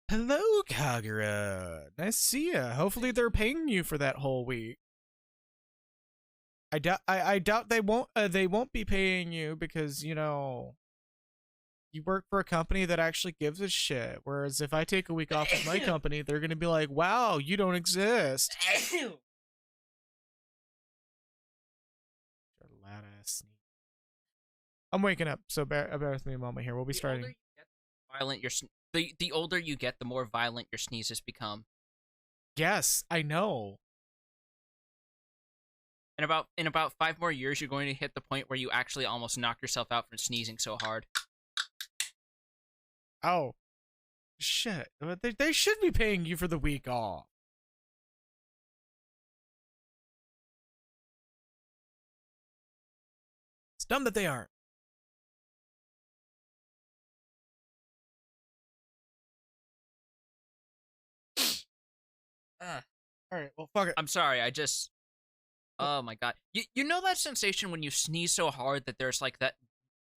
Hello, Kagura. Nice to see ya. Hopefully they're paying you for that whole week. I doubt they won't be paying you because, you know, you work for a company that actually gives a shit. Whereas if I take a week off with my company, they're gonna be like, "Wow, you don't exist." Loud ass sneeze. I'm waking up, so bear with me a moment here. We'll be starting. The older you get, the more violent your sneezes become. Yes, I know. In about 5 more years, you're going to hit the point where you actually almost knock yourself out from sneezing so hard. Oh, shit. They should be paying you for the week off. It's dumb that they aren't. All right, well, fuck it. I'm sorry, oh my god. You know that sensation when you sneeze so hard that there's like that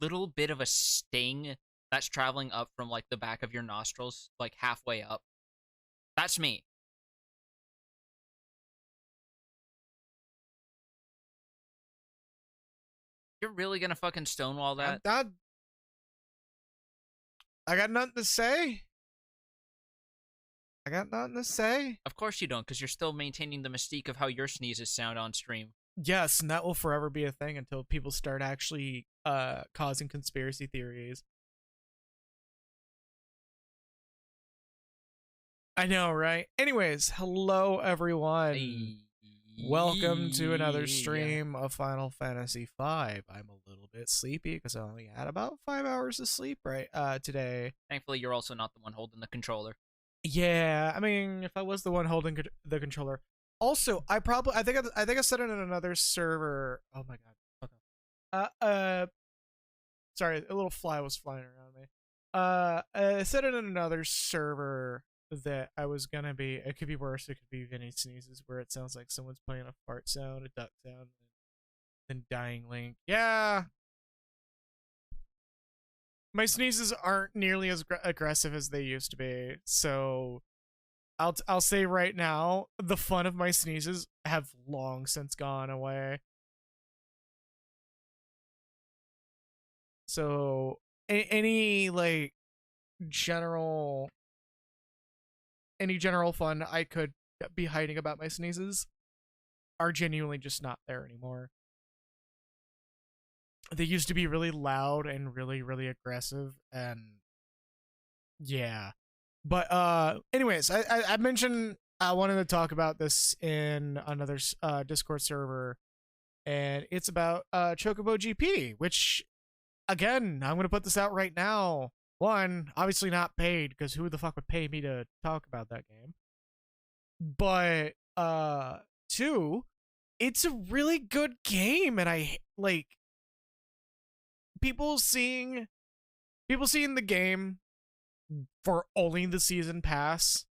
little bit of a sting that's traveling up from like the back of your nostrils, like halfway up? That's me. You're really gonna fucking stonewall that? I got nothing to say. I got nothing to say. Of course you don't, because you're still maintaining the mystique of how your sneezes sound on stream. Yes, and that will forever be a thing until people start actually causing conspiracy theories. I know, right? Anyways, hello everyone. Hey. Welcome to another stream of Final Fantasy V. I'm a little bit sleepy because I only had about 5 hours of sleep today. Thankfully, you're also not the one holding the controller. Yeah, I mean, if I was the one holding the controller. Also, I think I said it in another server. Oh my god. Sorry, a little fly was flying around me. I said it in another server that I was gonna be. It could be worse. It could be Vinny sneezes, where it sounds like someone's playing a fart sound, a duck sound, and dying Link. Yeah, my sneezes aren't nearly as aggressive as they used to be. So I'll say right now, the fun of my sneezes have long since gone away. So any like general fun I could be hiding about my sneezes are genuinely just not there anymore. They used to be really loud and really, really aggressive, and yeah. But anyways, I mentioned I wanted to talk about this in another Discord server, and it's about Chocobo GP, which again, I'm gonna put this out right now. One, obviously not paid, because who the fuck would pay me to talk about that game? But two, it's a really good game, and I like people seeing the game for only the season pass,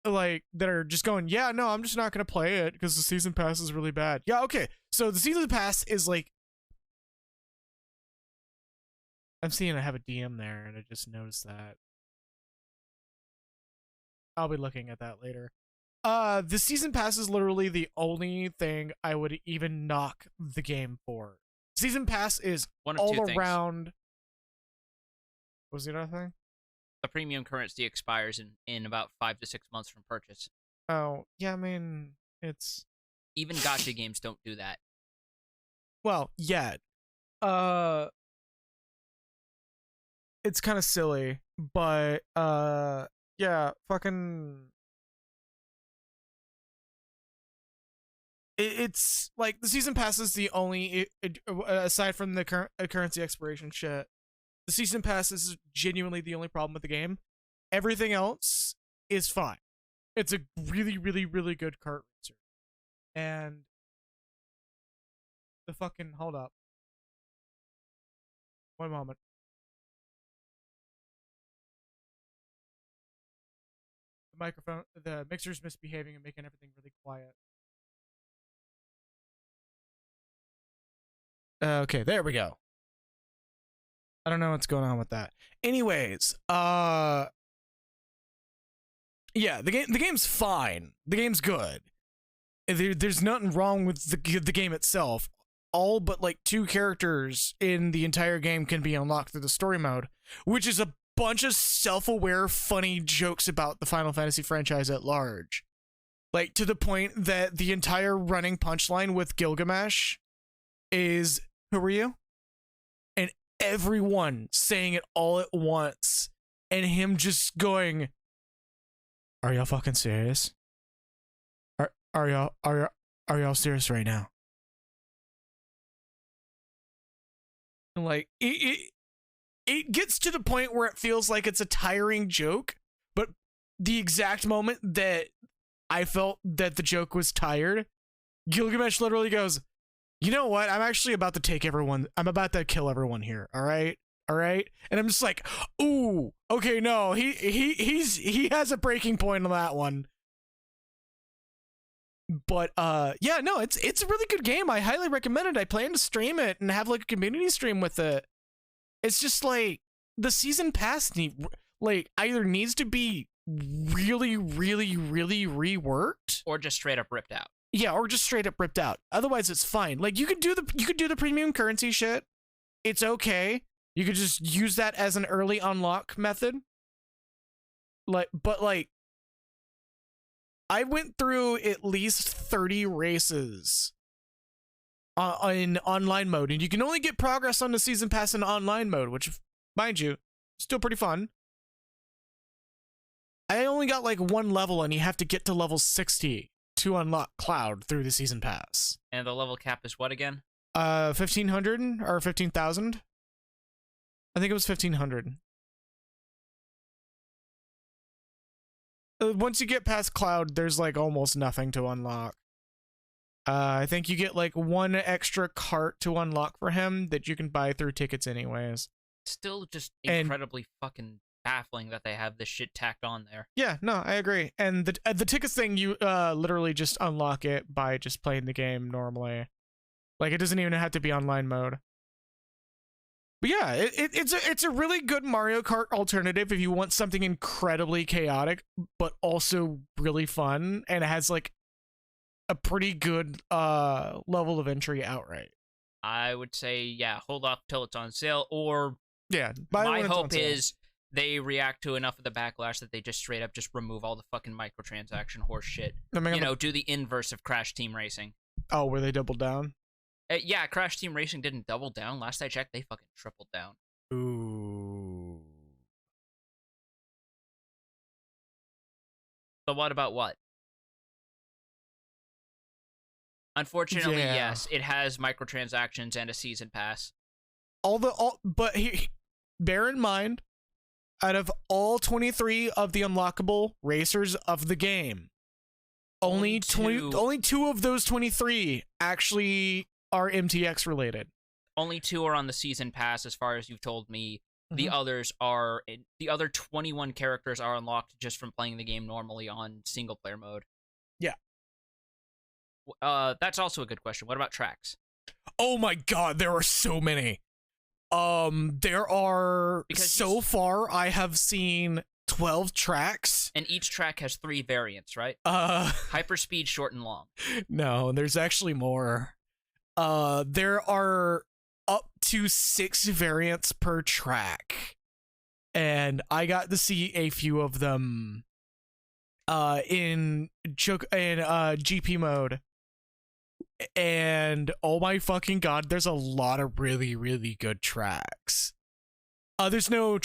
like, that are just going, yeah, no, I'm just not gonna play it because the season pass is really bad. Yeah, okay, so the season pass is like, I'm seeing I have a DM there, and I just noticed that. I'll be looking at that later. The season pass is literally the only thing I would even knock the game for. Season pass is One of all two around. What was the other thing? The premium currency expires in about 5 to 6 months from purchase. Oh, yeah, I mean, it's... Even gacha games don't do that. Well, yet. It's kind of silly, but, yeah, fucking... It's, like, the season pass is the only, aside from the currency expiration shit, the season pass is genuinely the only problem with the game. Everything else is fine. It's a really, really, really good cart racer. And the fucking... Hold up. One moment. The mixer's misbehaving and making everything really quiet. Okay, there we go. I don't know what's going on with that. Anyways, yeah, the game's fine. The game's good. There's nothing wrong with the game itself. All but like 2 characters in the entire game can be unlocked through the story mode, which is a bunch of self-aware, funny jokes about the Final Fantasy franchise at large. Like, to the point that the entire running punchline with Gilgamesh is, "Who are you?" And everyone saying it all at once, and him just going, "Are y'all fucking serious? Are y'all serious right now?" And like, it gets to the point where it feels like it's a tiring joke, but the exact moment that I felt that the joke was tired, Gilgamesh literally goes, "You know what? I'm actually about to I'm about to kill everyone here. All right? All right?" And I'm just like, "Ooh, okay, no. He has a breaking point on that one." But yeah, no, it's a really good game. I highly recommend it. I plan to stream it and have like a community stream with it. It's just like the season pass either needs to be really, really, really reworked, or just straight up ripped out. Yeah, or just straight up ripped out. Otherwise, it's fine. Like you could do the premium currency shit. It's okay. You could just use that as an early unlock method. But I went through at least 30 races in online mode, and you can only get progress on the season pass in online mode, which, mind you, still pretty fun. I only got like 1 level, and you have to get to level 60 to unlock Cloud through the season pass. And the level cap is what again? 1,500 or 15,000. I think it was 1,500. Once you get past Cloud, there's like almost nothing to unlock. I think you get like 1 extra cart to unlock for him that you can buy through tickets anyways. Still just incredibly fucking baffling that they have this shit tacked on there. Yeah, no, I agree. And the tickets thing, you literally just unlock it by just playing the game normally. Like, it doesn't even have to be online mode. But yeah, it's a really good Mario Kart alternative if you want something incredibly chaotic, but also really fun, and it has like a pretty good level of entry outright. I would say, yeah, hold off till it's on sale, or yeah, my hope is they react to enough of the backlash that they just straight up just remove all the fucking microtransaction horse shit. Do the inverse of Crash Team Racing. Oh, where they doubled down? Yeah, Crash Team Racing didn't double down. Last I checked, they fucking tripled down. Ooh. But what about what? Unfortunately, yeah. Yes, it has microtransactions and a season pass. But bear in mind, out of all 23 of the unlockable racers of the game, only 2 of those 23 actually are MTX related. Only 2 are on the season pass, as far as you've told me. The other 21 characters are unlocked just from playing the game normally on single player mode. Yeah. That's also a good question. What about tracks? Oh my god, there are so many. There are, so far I have seen 12 tracks. And each track has 3 variants, right? Hyperspeed, short, and long. No, there's actually more. There are up to 6 variants per track. And I got to see a few of them in GP mode. And oh my fucking god, there's a lot of really, really good tracks. There's no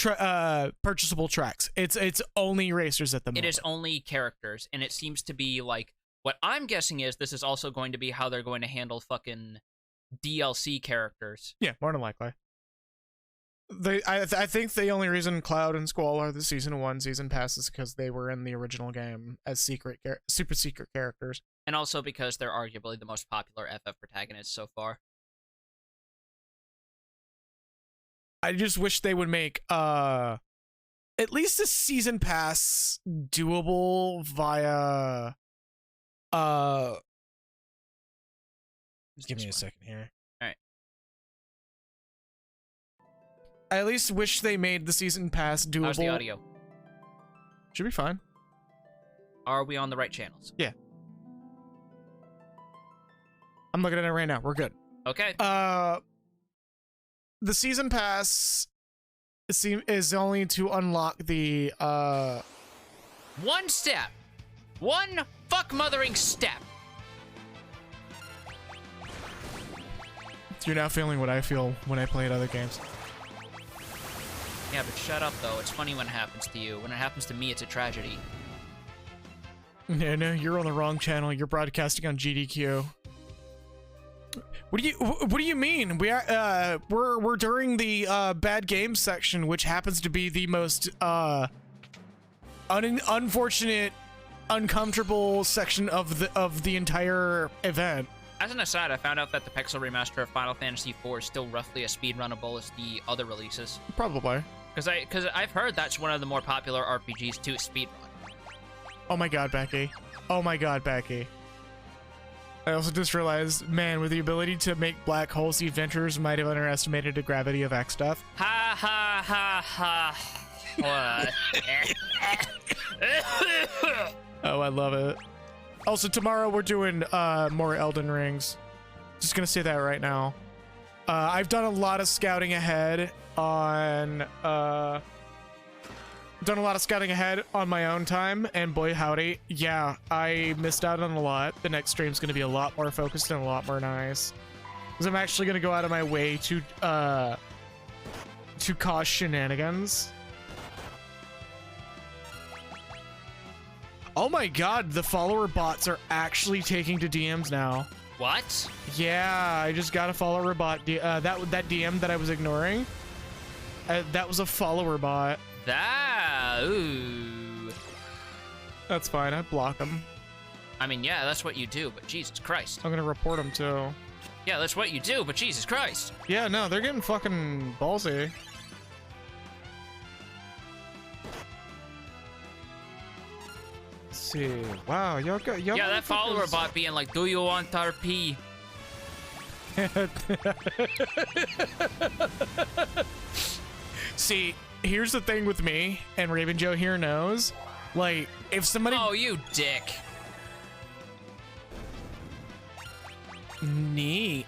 purchasable tracks. It's only racers at the moment. It is only characters, and it seems to be like, what I'm guessing is this is also going to be how they're going to handle fucking DLC characters. Yeah, more than likely. I think the only reason Cloud and Squall are the Season 1 season pass is because they were in the original game as super secret characters. And also because they're arguably the most popular FF protagonists so far. I just wish they would make at least a season pass doable via just give me a second here. All right. I at least wish they made the season pass doable. How's the audio? Should be fine. Are we on the right channels? Yeah. I'm looking at it right now. We're good. Okay. The season pass is only to unlock the One step. One fuck-mothering step. You're now feeling what I feel when I play at other games. Yeah, but shut up, though. It's funny when it happens to you. When it happens to me, it's a tragedy. Yeah, no, you're on the wrong channel. You're broadcasting on GDQ. What do you mean? We're during the bad games section, which happens to be the most unfortunate, uncomfortable section of the entire event. As an aside, I found out that the Pixel remaster of Final Fantasy IV is still roughly as speedrunnable as the other releases. Probably. Because I've heard that's one of the more popular RPGs to speedrun. Oh my god, Becky. Oh my god, Becky. I also just realized, man, with the ability to make black holes, the adventurers might have underestimated the gravity of Exdeath. Ha ha ha ha. Oh, I love it. Also, tomorrow we're doing more Elden Rings. Just gonna say that right now. I've done a lot of scouting ahead on my own time, and boy howdy, yeah, I missed out on a lot. The next stream's gonna be a lot more focused and a lot more nice, because I'm actually gonna go out of my way to cause shenanigans. Oh my god, the follower bots are actually taking to DMs now. What? Yeah, I just got a follower bot. That DM that I was ignoring, that was a follower bot. Ooh. That's fine, I block them. I mean, yeah, that's what you do, but Jesus Christ. I'm gonna report them too. Yeah, that's what you do, but Jesus Christ. Yeah, no, they're getting fucking ballsy. Let's see. Wow, y'all yeah, that follower bot being like, do you want RP? See, here's the thing with me, and Raven Joe here knows, like, if somebody... Oh, you dick. Neat.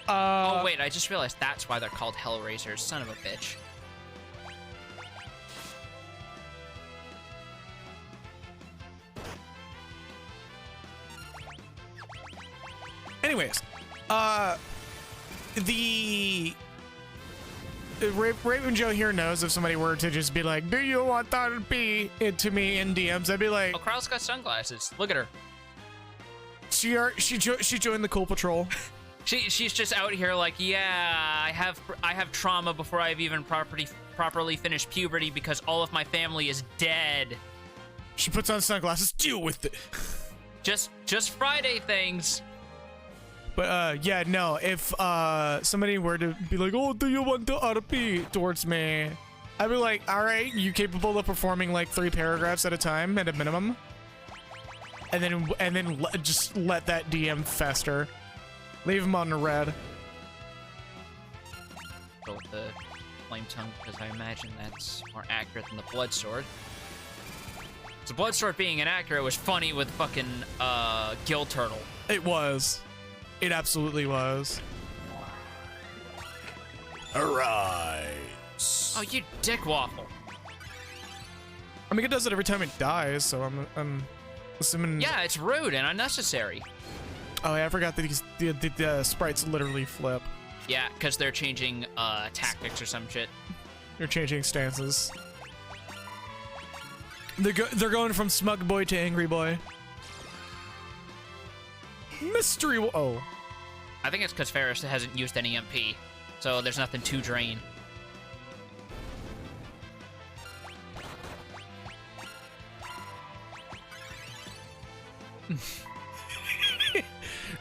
Oh, wait, I just realized that's why they're called Hellraisers. Son of a bitch. Anyways, Raven Joe here knows if somebody were to just be like, do you want RP to me in DMs, I'd be like, Oh, Carl's got sunglasses. Look at her. She joined the Cool Patrol. She's just out here like, yeah, I have trauma before I've even properly finished puberty because all of my family is dead. She puts on sunglasses. Deal with it. Just Friday things. But yeah, no. If somebody were to be like, "Oh, do you want to RP towards me?" I'd be like, "All right, you capable of performing like 3 paragraphs at a time at a minimum?" And then just let that DM fester. Leave him on the red. Go with the flame tongue because I imagine that's more accurate than the blood sword. The blood sword being inaccurate was funny with fucking Gill Turtle. It was. It absolutely was. Arise. Oh, you dick waffle. I mean, it does it every time it dies, so I'm assuming. Yeah, it's rude and unnecessary. Oh, yeah, I forgot that the sprites literally flip. Yeah, because they're changing tactics or some shit. They're changing stances. They're going from smug boy to angry boy. Mystery. Oh. I think it's because Ferris hasn't used any MP, so there's nothing to drain.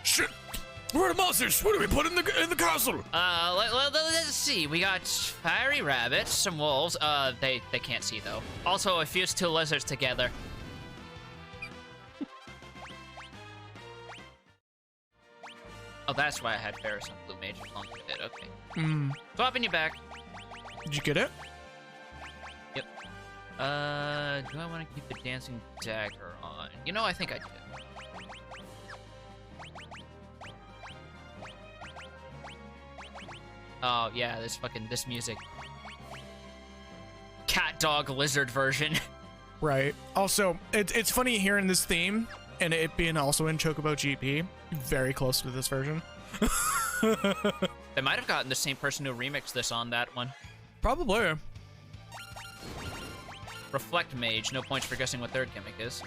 Shit! Where are the monsters? What do we put in the castle? Let's see. We got fiery rabbits, some wolves. They can't see though. Also, I fused 2 lizards together. Oh, that's why I had Ferris on Blue Mage along with it. Okay. Swapping you back. Did you get it? Yep. Do I want to keep the dancing dagger on? You know, I think I did. Oh, yeah, this music. Cat, dog, lizard version. Right. Also, it's funny hearing this theme and it being also in Chocobo GP. Very close to this version. They might have gotten the same person who remixed this on that one. Probably. Reflect Mage, no points for guessing what their gimmick is.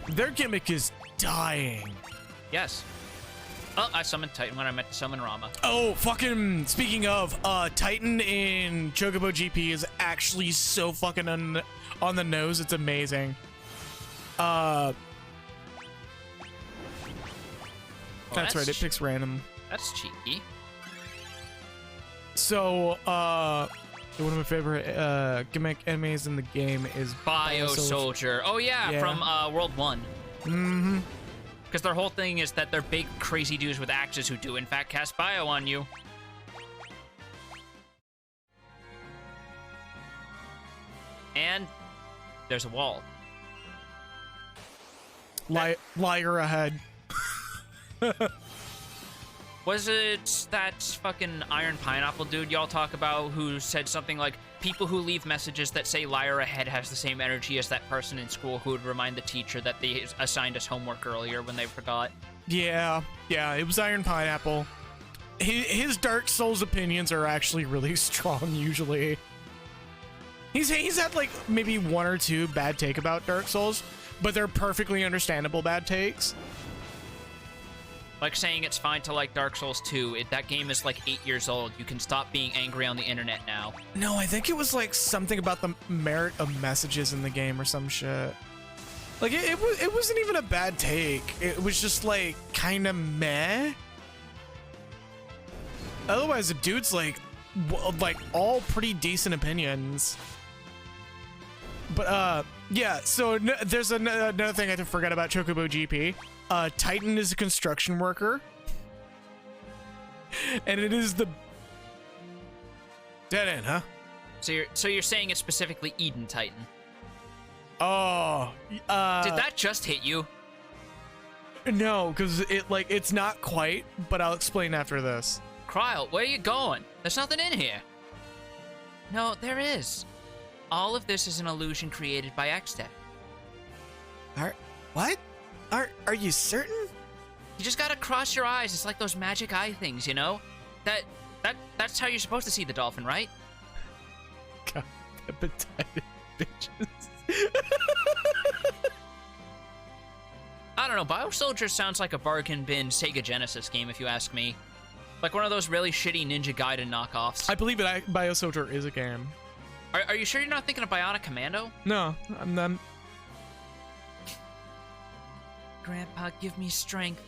Their gimmick is dying. Yes. Oh, I summoned Titan when I meant to summon Rama. Oh, fucking, speaking of, Titan in Chocobo GP is actually so fucking on the nose, it's amazing. That's right, it picks random. That's cheeky. So, one of my favorite gimmick enemies in the game is Bio Soldier. Oh yeah, from World 1. Mm-hmm. Because their whole thing is that they're big, crazy dudes with axes who do, in fact, cast bio on you. And there's a wall. Liar ahead. Was it that fucking Iron Pineapple dude y'all talk about who said something like, people who leave messages that say liar ahead has the same energy as that person in school who would remind the teacher that they assigned us homework earlier when they forgot? Yeah, it was Iron Pineapple. His Dark Souls opinions are actually really strong usually. He's had like maybe one or two bad take about Dark Souls, but they're perfectly understandable bad takes. Like saying it's fine to like Dark Souls 2. That game is like 8 years old. You can stop being angry on the internet now. No, I think it was like something about the merit of messages in the game or some shit. Like it wasn't even a bad take. It was just like kind of meh. Otherwise, the dude's like all pretty decent opinions. But yeah. So there's another thing I forgot about Chocobo GP. Titan is a construction worker, and it is the dead end, huh? So you're saying it's specifically Eden Titan? Oh, did that just hit you? No, because it's not quite, but I'll explain after this. Cryle, where are you going? There's nothing in here. No, there is. All of this is an illusion created by Exdeath. What? Are you certain? You just gotta cross your eyes. It's like those magic eye things, you know? That's how you're supposed to see the dolphin, right? God, appetite bitches. I don't know. Biosoldier sounds like a bargain bin Sega Genesis game, if you ask me. Like one of those really shitty Ninja Gaiden knockoffs. I believe it. Biosoldier is a game. Are you sure you're not thinking of Bionic Commando? No, I'm not. Grandpa, give me strength.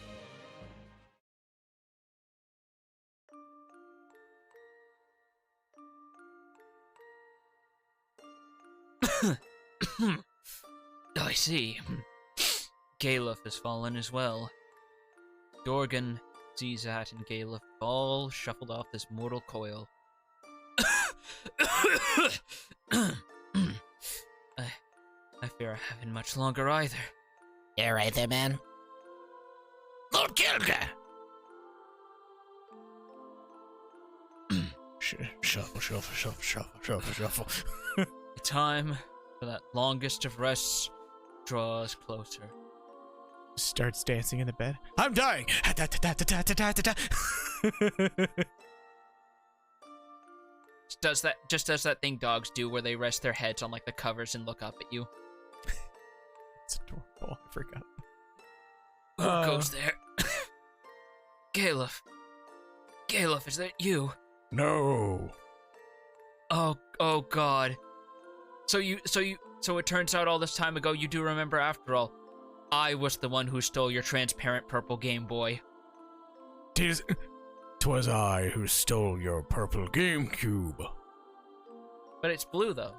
I see. Galuf has fallen as well. Dorgan, Zizat, and Galuf all shuffled off this mortal coil. I fear I haven't much longer either. You're right there, man. Lord Kilga! Shuffle. The time for that longest of rests draws closer. Starts dancing in the bed. I'm dying! Just does that thing dogs do where they rest their heads on like the covers and look up at you. It's adorable. I forgot. Who goes there? Galuf. Galuf, is that you? No. Oh God. So it turns out all this time ago you do remember after all. I was the one who stole your transparent purple Game Boy. 'Twas I who stole your purple GameCube. But it's blue though.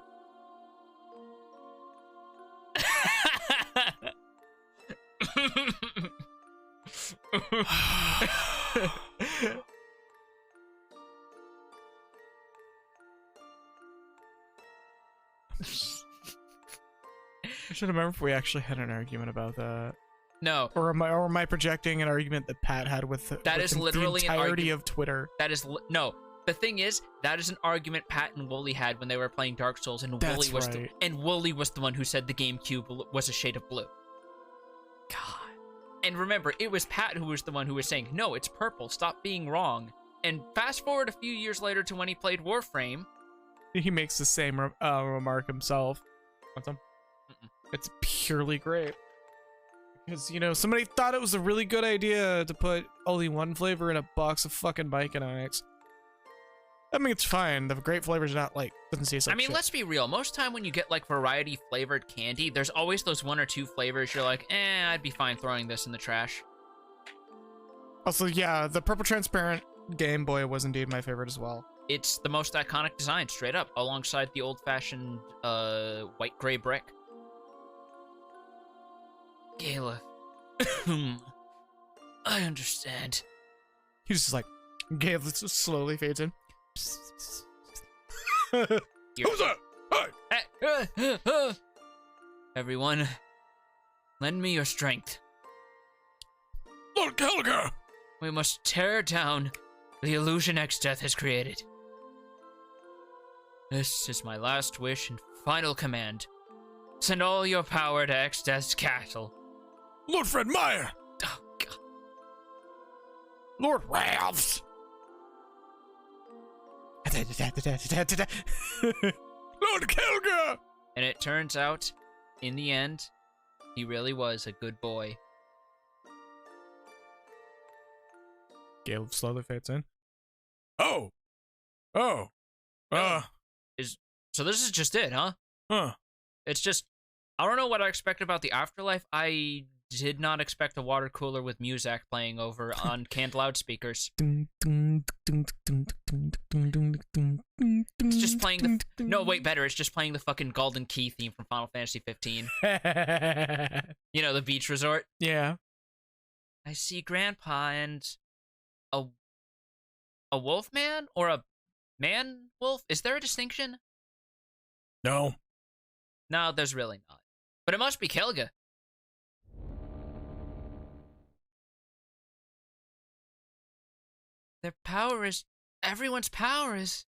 I should remember if we actually had an argument about that. No. Or am I projecting an argument that Pat had with Literally the entirety of Twitter? That is no. The thing is, that is an argument Pat and Wooly had when they were playing Dark Souls, and That's Wooly was the one who said the GameCube was a shade of blue. God. And remember, it was Pat who was the one who was saying, "No, it's purple. Stop being wrong." And fast forward a few years later to when he played Warframe, he makes the same remark himself. What's up? It's purely great. Because, you know, somebody thought it was a really good idea to put only one flavor in a box of fucking Micronauts. I mean, it's fine. The grape flavor's not, like, doesn't taste like shit. Let's be real. Most time when you get, like, variety-flavored candy, there's always those one or two flavors you're like, I'd be fine throwing this in the trash. Also, yeah, the purple transparent Game Boy was indeed my favorite as well. It's the most iconic design, straight up, alongside the old-fashioned, white-gray brick. Gala. I understand. He's just like, Gale slowly fades in. Who's that? Hi. Everyone, lend me your strength. Lord Gallagher! We must tear down the illusion Exdeath has created. This is my last wish and final command. Send all your power to Exdeath's castle. Lord Fred Meyer! Oh, God. Lord Ralphs! Lord Kelga! And it turns out, in the end, he really was a good boy. Gale slowly fades in. So this is just it, huh? It's just, I don't know what I expect about the afterlife. I did not expect a water cooler with Muzak playing over on canned loudspeakers. It's just playing the... No, wait, better. It's just playing the fucking Golden Key theme from Final Fantasy 15. You know, the beach resort? Yeah. I see Grandpa and a wolf man or a man wolf? Is there a distinction? No. No, there's really not. But it must be Kelga. Their power is... Everyone's power is...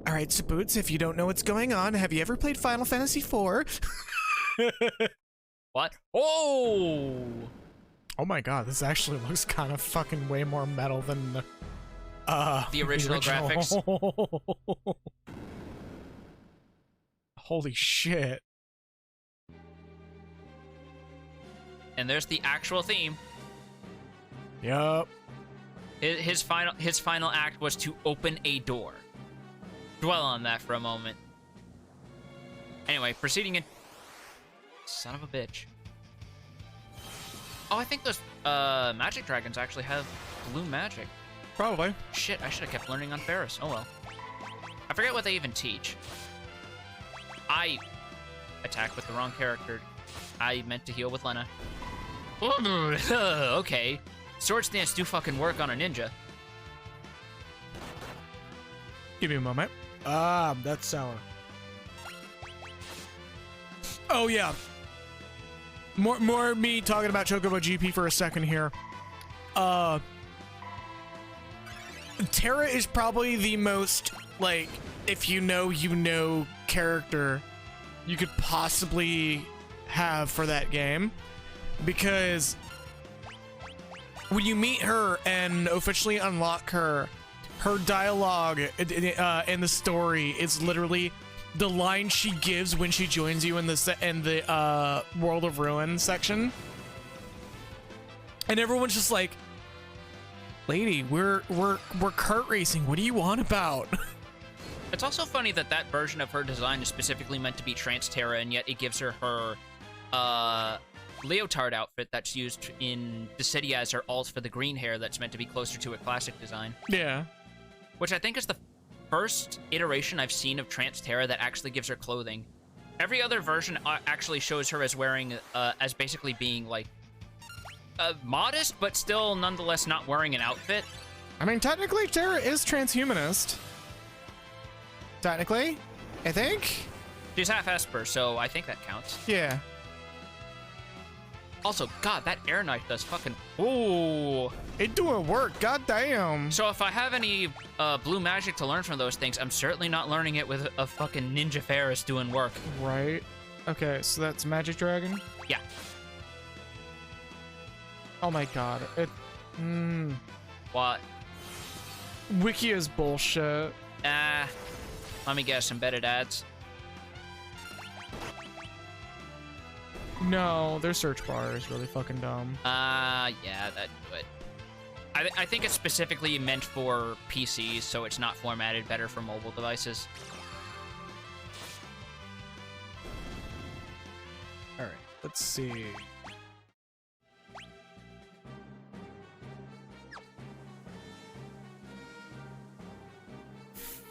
Alright, so Boots, if you don't know what's going on, have you ever played Final Fantasy IV? What? Oh! Oh my god, this actually looks kind of fucking way more metal than the original graphics. Holy shit. And there's the actual theme. Yup. His final act was to open a door. Dwell on that for a moment. Anyway, proceeding in... Son of a bitch. Oh, I think those magic dragons actually have blue magic. Probably. Shit, I should have kept learning on Ferris. Oh well. I forget what they even teach. I attacked with the wrong character. I meant to heal with Lena. Okay. Sword stance do fucking work on a ninja. Give me a moment. That's sour. Oh yeah. More me talking about Chocobo GP for a second here. Terra is probably the most, like, if you know character you could possibly have for that game. Because when you meet her and officially unlock her dialogue in the story is literally the line she gives when she joins you in the World of Ruin section. And everyone's just like, lady, we're kart racing. What do you want about? It's also funny that that version of her design is specifically meant to be Trance Terra, and yet it gives her leotard outfit that's used in the city as her alt for the green hair that's meant to be closer to a classic design. Yeah. Which I think is the first iteration I've seen of Trance Terra that actually gives her clothing. Every other version actually shows her as wearing, as basically being, like, modest, but still nonetheless not wearing an outfit. I mean, technically, Terra is transhumanist. technically, I think. She's half Esper, so I think that counts. Yeah. Also, God, that air knife does fucking... Ooh. It doing work, goddamn. So if I have any blue magic to learn from those things, I'm certainly not learning it with a fucking Ninja Ferris doing work. Right. Okay, so that's Magic Dragon? Yeah. Oh my god. What? Wiki is bullshit. Let me guess, embedded ads. No, their search bar is really fucking dumb. Yeah, that'd do it. I think it's specifically meant for PCs, so it's not formatted better for mobile devices. Alright, let's see.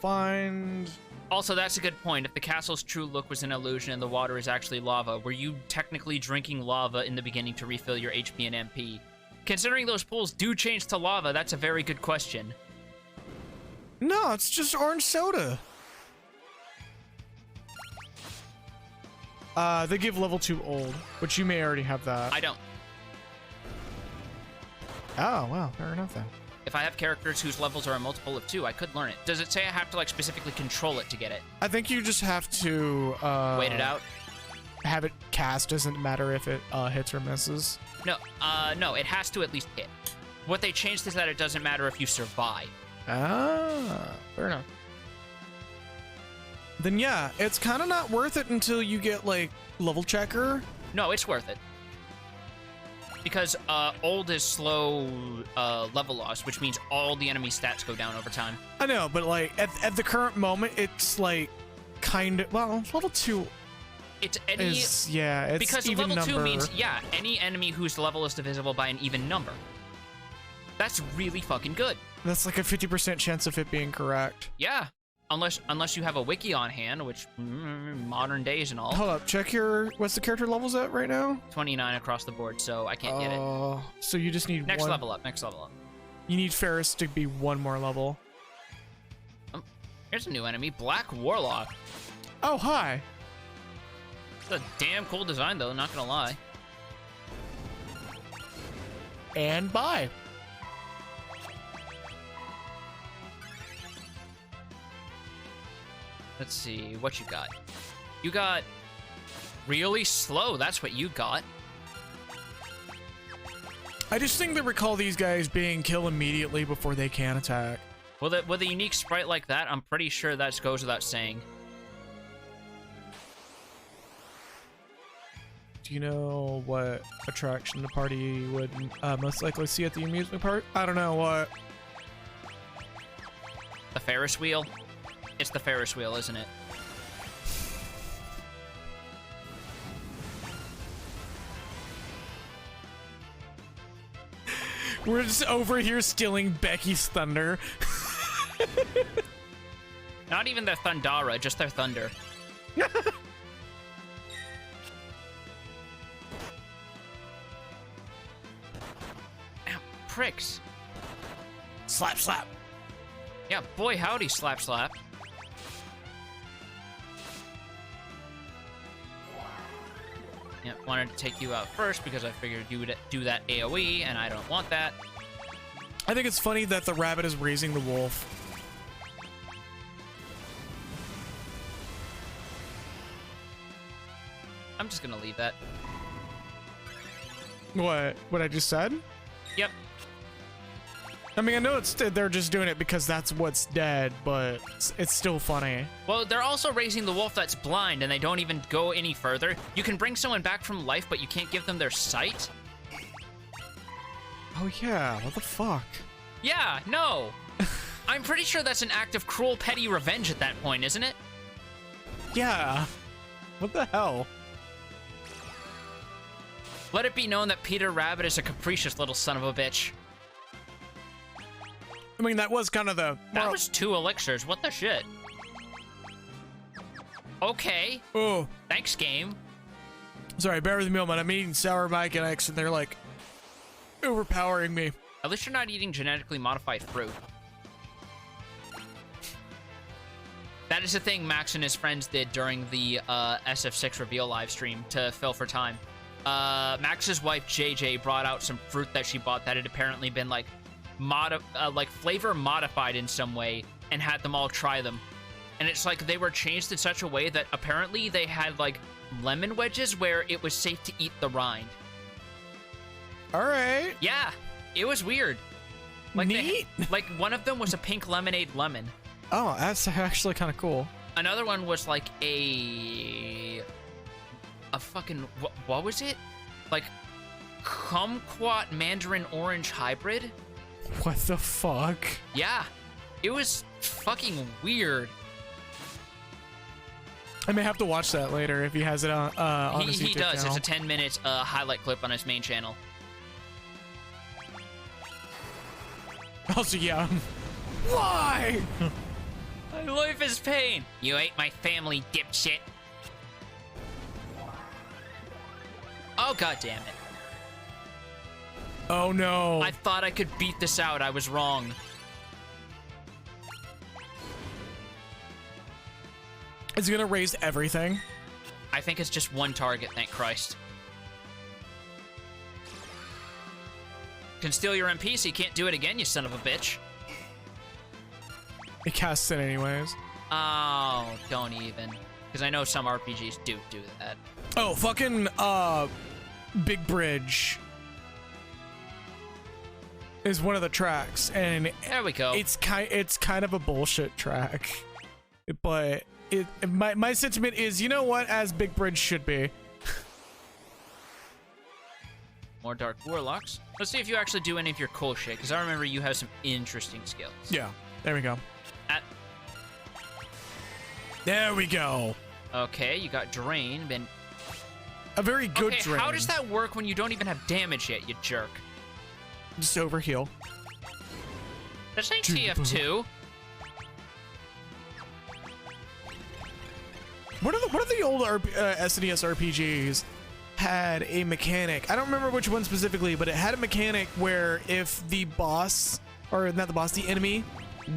Find... Also, that's a good point. If the castle's true look was an illusion and the water is actually lava, were you technically drinking lava in the beginning to refill your HP and MP? Considering those pools do change to lava, that's a very good question. No, it's just orange soda. They give level 2 old, which you may already have that. I don't. Oh, wow. Fair enough then. If I have characters whose levels are a multiple of 2, I could learn it. Does it say I have to, like, specifically control it to get it? I think you just have to, wait it out? Have it cast. Doesn't matter if it, hits or misses. No, no, it has to at least hit. What they changed is that it doesn't matter if you survive. Ah, fair enough. Then yeah, it's kind of not worth it until you get, like, level checker. No, it's worth it. Because old is slow level loss, which means all the enemy stats go down over time. I know, but, like, at the current moment, it's, like, kind of... Well, level 2 It's any... is... Yeah, it's because even level 2 number. means, yeah, any enemy whose level is divisible by an even number. That's really fucking good. That's like a 50% chance of it being correct. Yeah. Unless you have a wiki on hand, which modern days and all. Hold up, check your... What's the character levels at right now? 29 across the board, so I can't get it. Oh, so you just need Next one... level up, next level up. You need Ferris to be one more level. Here's a new enemy, Black Warlock. Oh, hi. It's a damn cool design, though, not gonna lie. And bye. Let's see, what you got? You got really slow, that's what you got. I just think they recall these guys being killed immediately before they can attack. Well, with a unique sprite like that, I'm pretty sure that goes without saying. Do you know what attraction the party would most likely see at the amusement park? I don't know what. The Ferris wheel? It's the Ferris wheel, isn't it? We're just over here stealing Becky's thunder. Not even their Thundara, just their thunder. Ow, pricks. Slap, slap. Yeah, boy howdy, slap slap. Yeah, wanted to take you out first because I figured you would do that AoE, and I don't want that. I think it's funny that the rabbit is raising the wolf. I'm just gonna leave that. What I just said? Yep. I mean, I know they're just doing it because that's what's dead, but it's still funny. Well, they're also raising the wolf that's blind, and they don't even go any further. You can bring someone back from life, but you can't give them their sight? Oh yeah, what the fuck? Yeah, no. I'm pretty sure that's an act of cruel, petty revenge at that point, isn't it? Yeah. What the hell? Let it be known that Peter Rabbit is a capricious little son of a bitch. I mean, that was kind of the... That was 2 elixirs, what the shit? Okay. Oh. Thanks, game. Sorry, bear with me a moment. I'm eating Sour Mike and X, and they're, like, overpowering me. At least you're not eating genetically modified fruit. That is the thing Max and his friends did during the SF6 reveal live stream to fill for time. Max's wife JJ brought out some fruit that she bought that had apparently been like flavor modified in some way, and had them all try them. And it's like they were changed in such a way that apparently they had like lemon wedges where it was safe to eat the rind. All right. Yeah, it was weird. Like Neat. Like one of them was a pink lemonade lemon. Oh, that's actually kind of cool. Another one was like a fucking what was it? Like kumquat mandarin orange hybrid. What the fuck? Yeah, it was fucking weird. I may have to watch that later if he has it on his YouTube He does. channel. It's a 10-minute highlight clip on his main channel. Also, yeah. Why? My life is pain. You ate my family, dipshit. Oh, god damn it. Oh no. I thought I could beat this out. I was wrong. Is it gonna raise everything? I think it's just one target, thank Christ. Can steal your MP, so you can't do it again, you son of a bitch. It casts it anyways. Oh, don't even. Because I know some RPGs do that. Oh, fucking Big Bridge is one of the tracks, and There we go. it's kind of a bullshit track, but my sentiment is, you know what, as Big Bridge should be. More Dark Warlocks. Let's see if you actually do any of your cool shit, because I remember you have some interesting skills. Yeah, there we go. At There we go. Okay, you got Drain, then... A very good Okay, drain. how does that work when you don't even have damage yet, you jerk? Just overheal. This ain't TF2. One of the old SNES RPGs had a mechanic. I don't remember which one specifically, but it had a mechanic where if the boss, or not the boss, the enemy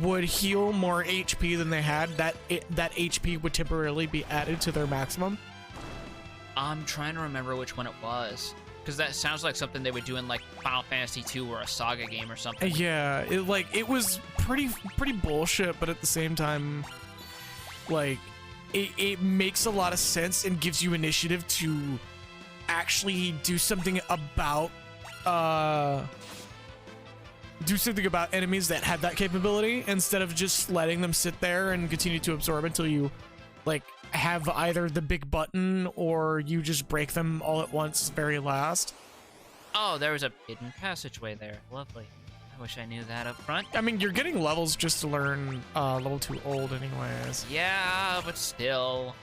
would heal more HP than they had, that HP would temporarily be added to their maximum. I'm trying to remember which one it was. Because that sounds like something they would do in like Final Fantasy 2 or a Saga game or something. Yeah, it was pretty bullshit, but at the same time, like, it makes a lot of sense and gives you initiative to actually do something about enemies that had that capability, instead of just letting them sit there and continue to absorb until you like have either the big button or you just break them all at once very last. Oh, there was a hidden passageway there. Lovely. I wish I knew that up front. I mean, you're getting levels just to learn level 2 old anyways. Yeah, but still.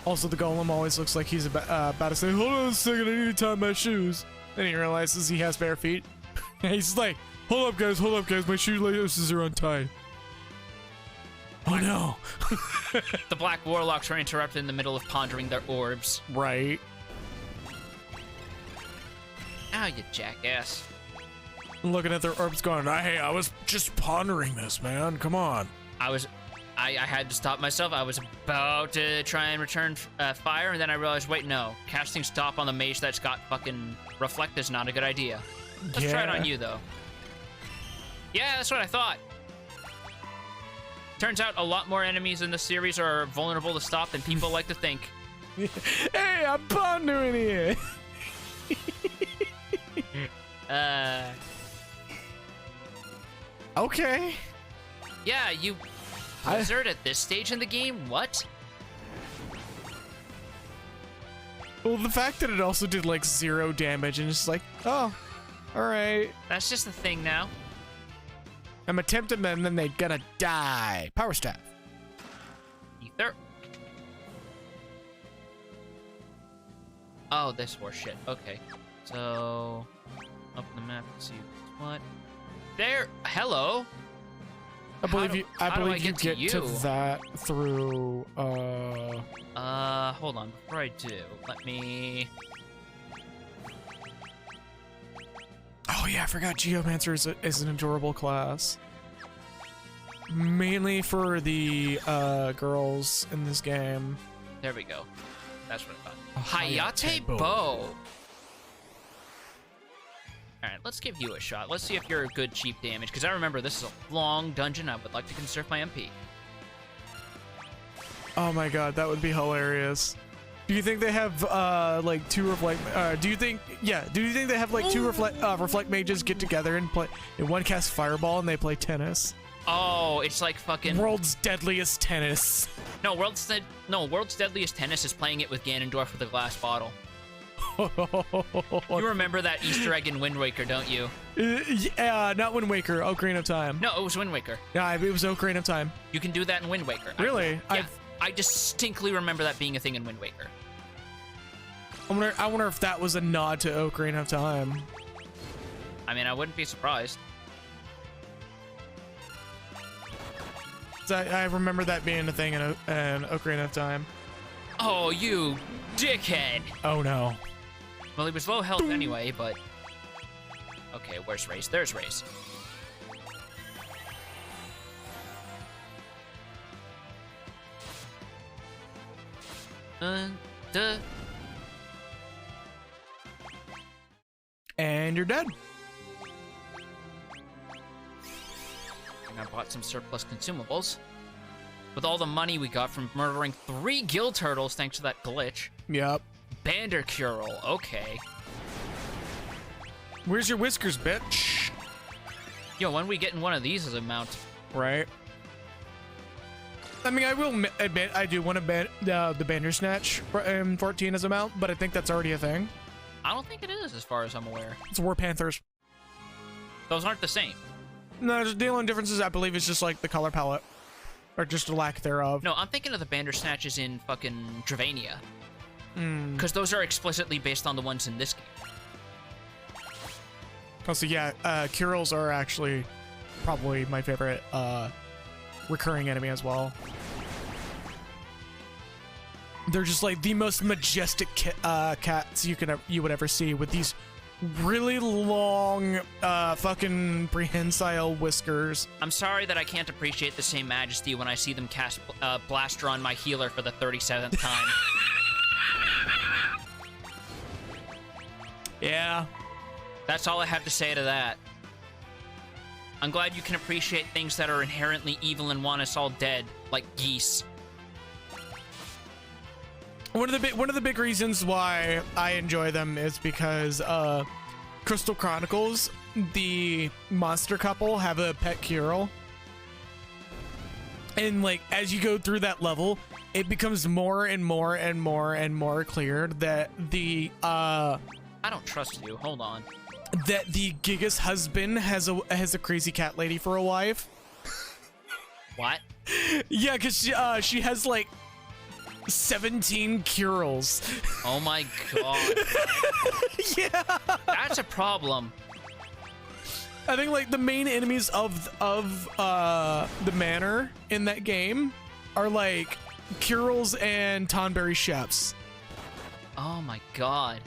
Also, the golem always looks like he's about to say, hold on a second, I need to tie my shoes. Then he realizes he has bare feet. He's like, hold up guys, my shoelaces are untied. Oh no. The Black Warlocks were interrupted in the middle of pondering their orbs. Right. Ah, you jackass. Looking at their orbs going, hey, I was just pondering this, man. Come on. I had to stop myself. I was about to try and return fire, and then I realized, wait, no. Casting stop on the mage that's got fucking reflect is not a good idea. Let's try it on you, though. Yeah, that's what I thought. Turns out a lot more enemies in the series are vulnerable to stop than people like to think. Hey, I'm pondering here. Okay. Yeah, you Blizzard at this stage in the game? What? Well, the fact that it also did like 0 damage and it's like, oh, all right. That's just the thing now. I'm attempting them, and then they're gonna die. Power staff. Ether. Oh, this horse shit. Okay. So, up the map to see what. There. Hello. I believe you get to that through hold on. Before I do, let me. Oh yeah, I forgot Geomancer is an adorable class. mainly for the girls in this game. There we go. That's what I thought. Hayate Hayate Bow. Bow. Alright, let's give you a shot. Let's see if you're a good cheap damage, because I remember this is a long dungeon. I would like to conserve my MP. Oh my god, that would be hilarious. Do you think they have like two reflect? Do you think they have like two reflect mages get together and play? And one casts fireball and they play tennis. Oh, it's like fucking World's deadliest tennis. No, World's Deadliest Tennis is playing it with Ganondorf with a glass bottle. You remember that Easter egg in Wind Waker, don't you? Yeah, not Wind Waker. Ocarina of Time. No, it was Wind Waker. Yeah, it was Ocarina of Time. You can do that in Wind Waker. Really? I distinctly remember that being a thing in Wind Waker. I wonder if that was a nod to Ocarina of Time. I mean, I wouldn't be surprised. I remember that being a thing in Ocarina of Time. Oh, you dickhead! Oh no. Well, he was low health anyway, but... Okay, where's Race? There's Race. And you're dead. I bought some surplus consumables. With all the money we got from murdering 3 gill turtles thanks to that glitch. Yep. Bandercurl, okay. Where's your whiskers, bitch? Yo, when we getting one of these as a mount? Right. I mean, I will admit I do want to ban the Bandersnatch in 14 as a mount, but I think that's already a thing. I don't think it is, as far as I'm aware. It's War Panthers. Those aren't the same. No, the only difference is I believe it's just like the color palette. Or just a lack thereof. No, I'm thinking of the Bandersnatches in fucking Dravania. Hmm. Because those are explicitly based on the ones in this game. Oh, so yeah, Kurils are actually probably my favorite recurring enemy as well. They're just like the most majestic cats you would ever see, with these really long fucking prehensile whiskers. I'm sorry that I can't appreciate the same majesty when I see them cast Blaster on my healer for the 37th time. Yeah. That's all I have to say to that. I'm glad you can appreciate things that are inherently evil and want us all dead, like geese. One of the big reasons why I enjoy them is because Crystal Chronicles, the monster couple, have a pet Kuril. And like as you go through that level, it becomes more and more and more and more clear that the I don't trust you. Hold on. That the Giga's husband has a crazy cat lady for a wife. What? Yeah, because she has like 17 Kurils. Oh my god. Yeah. That's a problem. I think like the main enemies of the manor in that game are like Kurils and Tonberry chefs. Oh my god.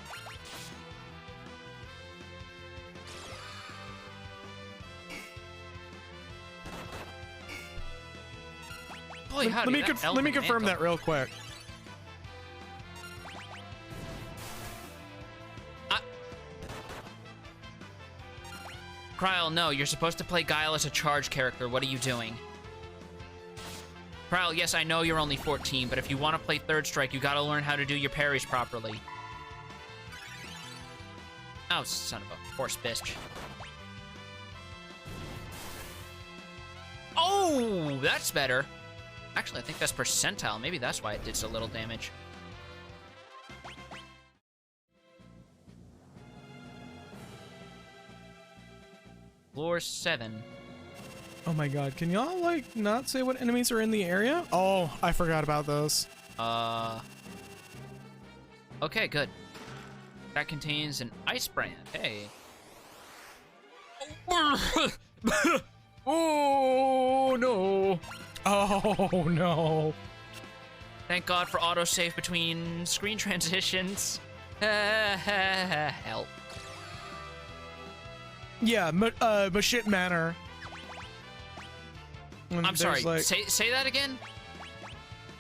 Boy, howdy, let me confirm that real quick. Kryl, no, you're supposed to play Guile as a charge character. What are you doing? Kryl, yes, I know you're only 14, but if you want to play Third Strike, you gotta learn how to do your parries properly. Oh, son of a horse bitch. Oh, that's better. Actually, I think that's percentile. Maybe that's why it did so little damage. Floor 7. Oh my god, can y'all like not say what enemies are in the area? Oh, I forgot about those. Okay, good. That contains an ice brand. Hey. Oh no. Oh no. Thank God for autosave between screen transitions. Help. Yeah, Mashit Manor. And I'm there's, sorry. like, Say that again.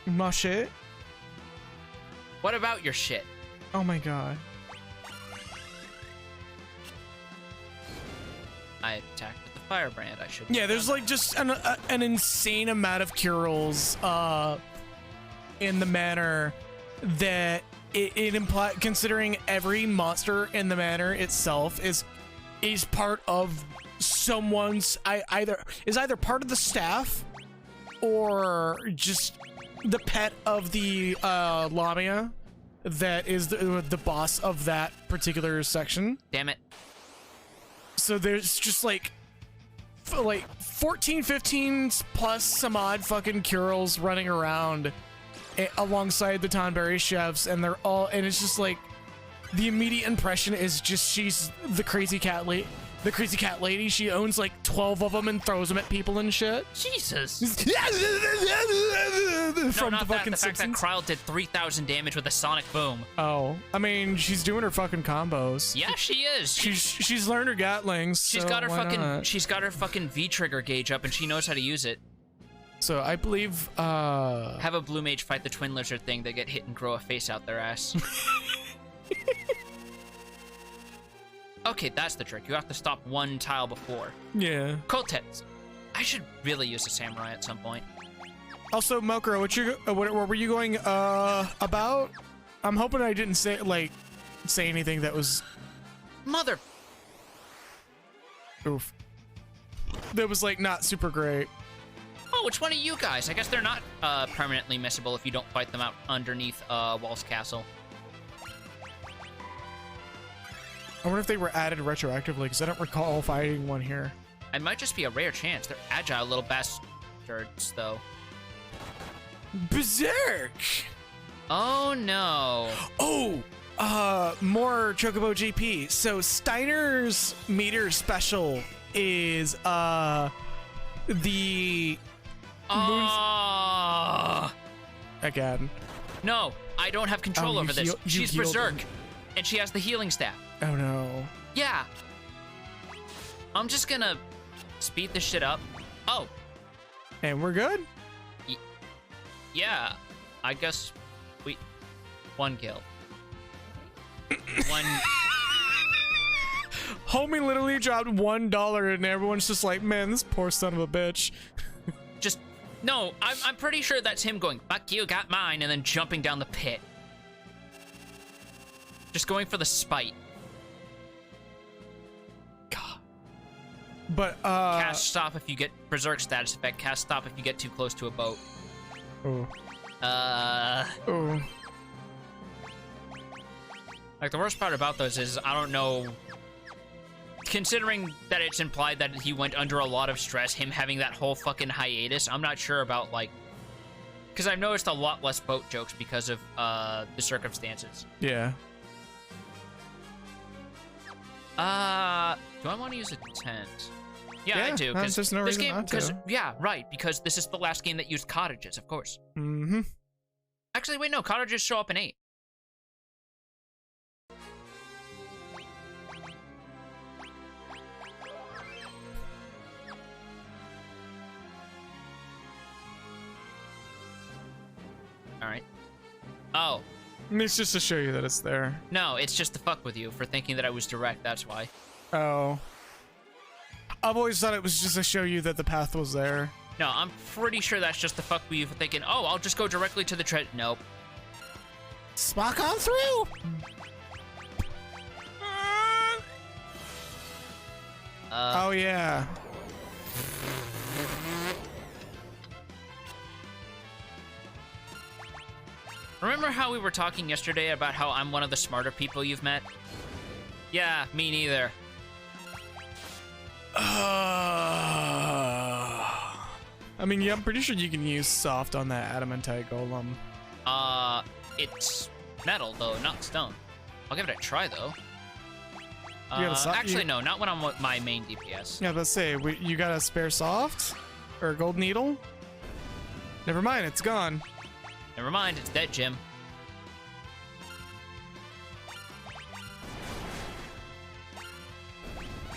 my shit. What about your shit? Oh my god. I attacked with the firebrand. I should. Yeah, there's like just an insane amount of cures in the manor that it implies, considering every monster in the manor itself is part of someone's either part of the staff or just the pet of the Lamia that is the boss of that particular section. Damn it. So there's just like 14, 15 plus some odd fucking Curals running around alongside the Tonberry chefs, and they're all, and it's just like the immediate impression is just she's the crazy cat lady. The crazy cat lady. She owns like 12 of them and throws them at people and shit. Jesus. From not the that. fucking The fact that Simpsons. Kryl did 3,000 damage with a sonic boom. Oh, I mean, she's doing her fucking combos. Yeah, she is. She's learned her Gatlings. She's so got her why fucking not? she's got her fucking V trigger gauge up, and she knows how to use it. So I believe Have a blue mage fight the twin lizard thing. They get hit and grow a face out their ass. Okay, that's the trick. You have to stop one tile before. yeah. Coltets. I should really use a samurai at some point. Also, Mokro, what were you going about? I'm hoping I didn't say anything that was Mother. oof. That was like not super great. Oh, which one of you guys? I guess they're not permanently missable if you don't fight them out underneath Wall's castle. I wonder if they were added retroactively because I don't recall fighting one here. It might just be a rare chance. They're agile little bastards, though. Berserk! Oh no. Oh, more Chocobo GP. So Steiner's meter special is the again. No, I don't have control Oh, over this. you She's healed berserk, him. and she has the healing staff. Oh no. Yeah. I'm just gonna speed this shit up. Oh, And we're good? yeah. I guess we... One kill. One... Homie literally dropped $1 and everyone's just like, man, this poor son of a bitch. Just... No, I'm pretty sure that's him going, fuck you, got mine, and then jumping down the pit. Just going for the spite. God. But, Cast stop if you get berserk status effect. Cast stop if you get too close to a boat. Oh. Uh... Oh. Like, the worst part about those is, I don't know... Considering that it's implied that he went under a lot of stress, him having that whole fucking hiatus, I'm not sure about, like... Because I've noticed a lot less boat jokes because of, the circumstances. Yeah. Do I want to use a tent? Yeah, I do. Because there's no this reason game, not to. yeah, right. Because this is the last game that used cottages, of course. Mm-hmm. Actually, wait, no. Cottages show up in 8. All right. Oh. It's just to show you that it's there. No, it's just to fuck with you for thinking that I was direct, that's why. Oh. I've always thought it was just to show you that the path was there. No, I'm pretty sure that's just to fuck with you for thinking, oh, I'll just go directly to the tread. Nope. Spock on through! Oh, yeah. Remember how we were talking yesterday about how I'm one of the smarter people you've met? Yeah, me neither. I mean, yeah, I'm pretty sure you can use soft on that adamantite golem. It's metal, though, not stone. I'll give it a try, though. You got a Actually, no, not when I'm with my main DPS. Yeah, let's say, you got a spare soft? Or a gold needle? Never mind, it's gone. Never mind, it's dead, Jim.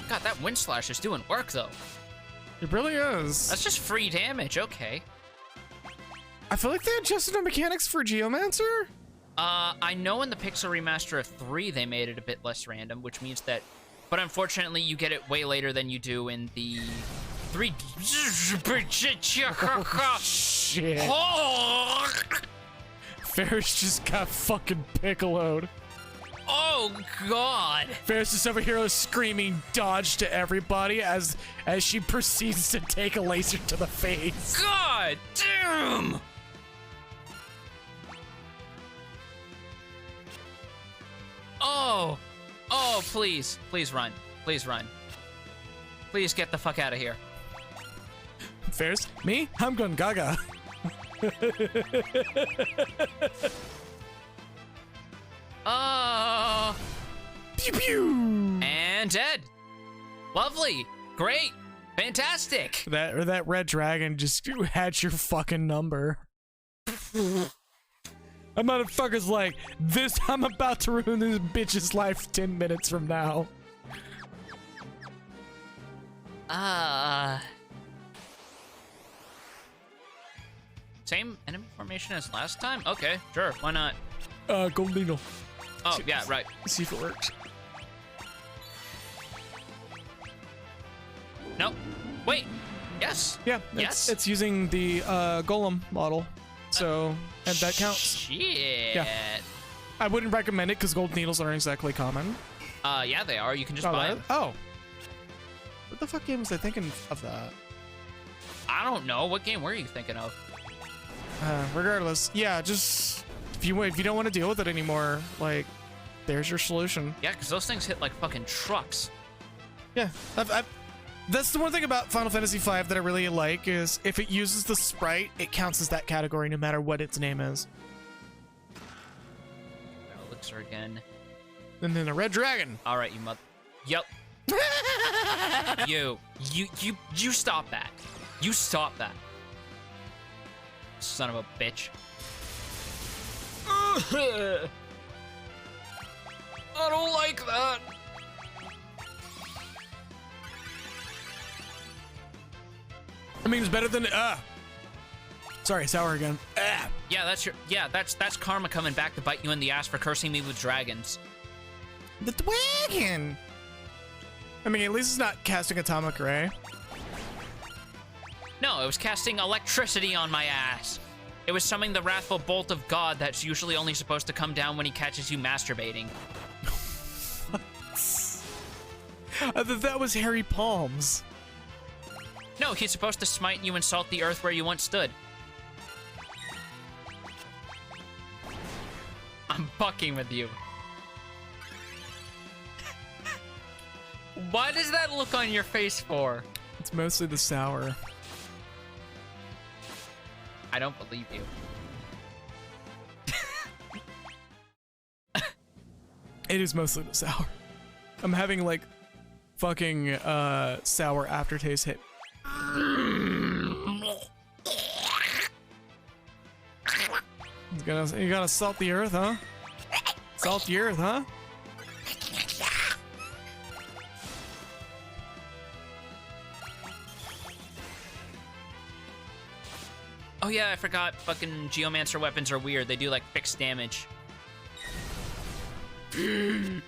God, that wind slash is doing work, though. It really is. That's just free damage, okay. I feel like they adjusted the mechanics for Geomancer. I know in the Pixel Remaster of 3 they made it a bit less random, which means that... But unfortunately, you get it way later than you do in the 3... Shit. Ferris just got fucking piccoloed. Oh, God. Ferris is over here screaming dodge to everybody as she proceeds to take a laser to the face. God damn! Oh. Oh, please. Please run. Please run. Please get the fuck out of here. Ferris, me? I'm going gaga. Oh. Pew pew. And dead. Lovely. Great. Fantastic. That red dragon just had your fucking number. A motherfucker's like, this, I'm about to ruin this bitch's life 10 minutes from now. Same enemy formation as last time? Okay, sure, why not? Gold needle. Oh, yeah, right. See if it works. Nope. Wait. Yes. Yeah, Yes. it's using the golem model. So, and that counts. Shit. Yeah. I wouldn't recommend it because gold needles aren't exactly common. Yeah, they are. You can just buy them. Oh. What the fuck game was I thinking of that? I don't know. What game were you thinking of? Regardless, yeah, just if you don't want to deal with it anymore, like, there's your solution. Yeah, because those things hit like fucking trucks. Yeah, that's the one thing about Final Fantasy V that I really like is if it uses the sprite, it counts as that category no matter what its name is. Elixir again. And then a red dragon. All right, you mother. Yep. You stop that. You stop that. Son of a bitch. I don't like that. I mean, it's better than sorry, sour again. Yeah, that's karma coming back to bite you in the ass for cursing me with dragons. The dragon. I mean, at least it's not casting atomic ray. No, it was casting electricity on my ass. It was summoning the wrathful bolt of God that's usually only supposed to come down when he catches you masturbating. I thought that was Harry Palms. No, he's supposed to smite you and salt the earth where you once stood. I'm fucking with you. What is that look on your face for? It's mostly the sour. I don't believe you. It is mostly the sour. I'm having like fucking sour aftertaste hit. You gotta salt the earth, huh? Salt the earth, huh? Oh yeah, I forgot. Fucking Geomancer weapons are weird. They do like fixed damage. Pew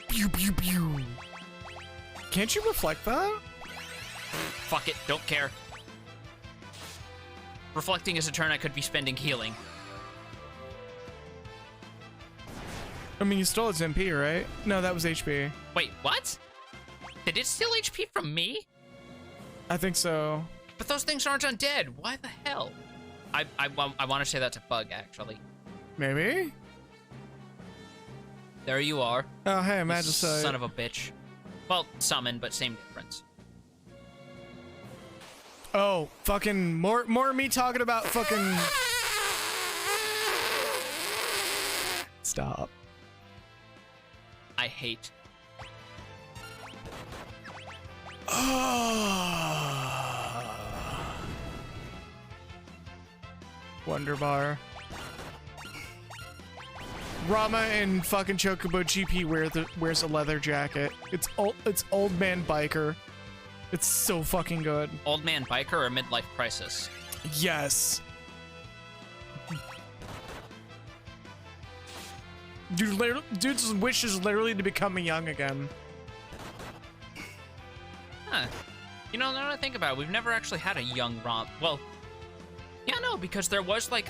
pew pew. Can't you reflect that? Fuck it, don't care. Reflecting is a turn I could be spending healing. I mean, you stole its MP, right? No, that was HP. Wait, what? Did it steal HP from me? I think so. But those things aren't undead. Why the hell? I want to say that's a bug, actually. Maybe? There you are. Oh, hey, You Magicite. son of a bitch. Well, summon, but same difference. Oh, fucking more me talking about fucking... Stop. I hate. Wonder Bar. Rama in fucking Chocobo GP wears a leather jacket. It's old man biker. It's so fucking good. Old man biker or midlife crisis? Yes. Dude's wish is literally to become young again. Huh. You know, now that I think about it, we've never actually had a young Rom. Well, yeah, no, because there was like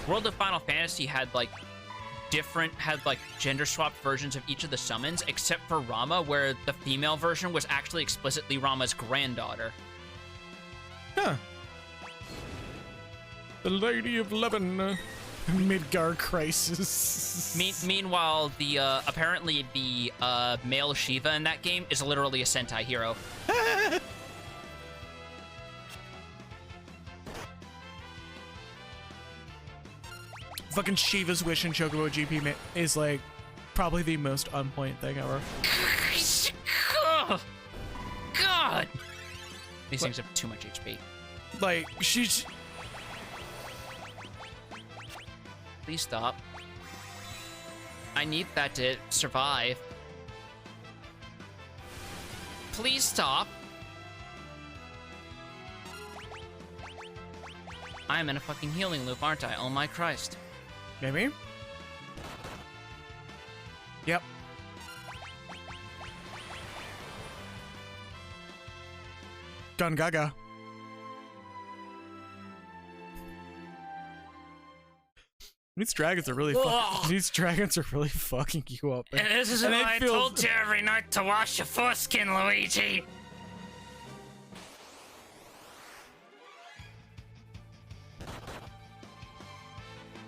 World of Final Fantasy had like gender swapped versions of each of the summons, except for Rama, where the female version was actually explicitly Rama's granddaughter. Huh. The Lady of Lebanon. Midgar Crisis. Meanwhile, the apparently the male Shiva in that game is literally a Sentai hero. Fucking Shiva's Wish in Chocobo GP is like probably the most on point thing ever. Oh, God! These things have too much HP. Like, she's... Please stop. I need that to survive. Please stop. I am in a fucking healing loop, aren't I? Oh my Christ. Maybe? Yep. Gun Gaga. These dragons are really fucking you up. And this is why I told you every night to wash your foreskin, Luigi.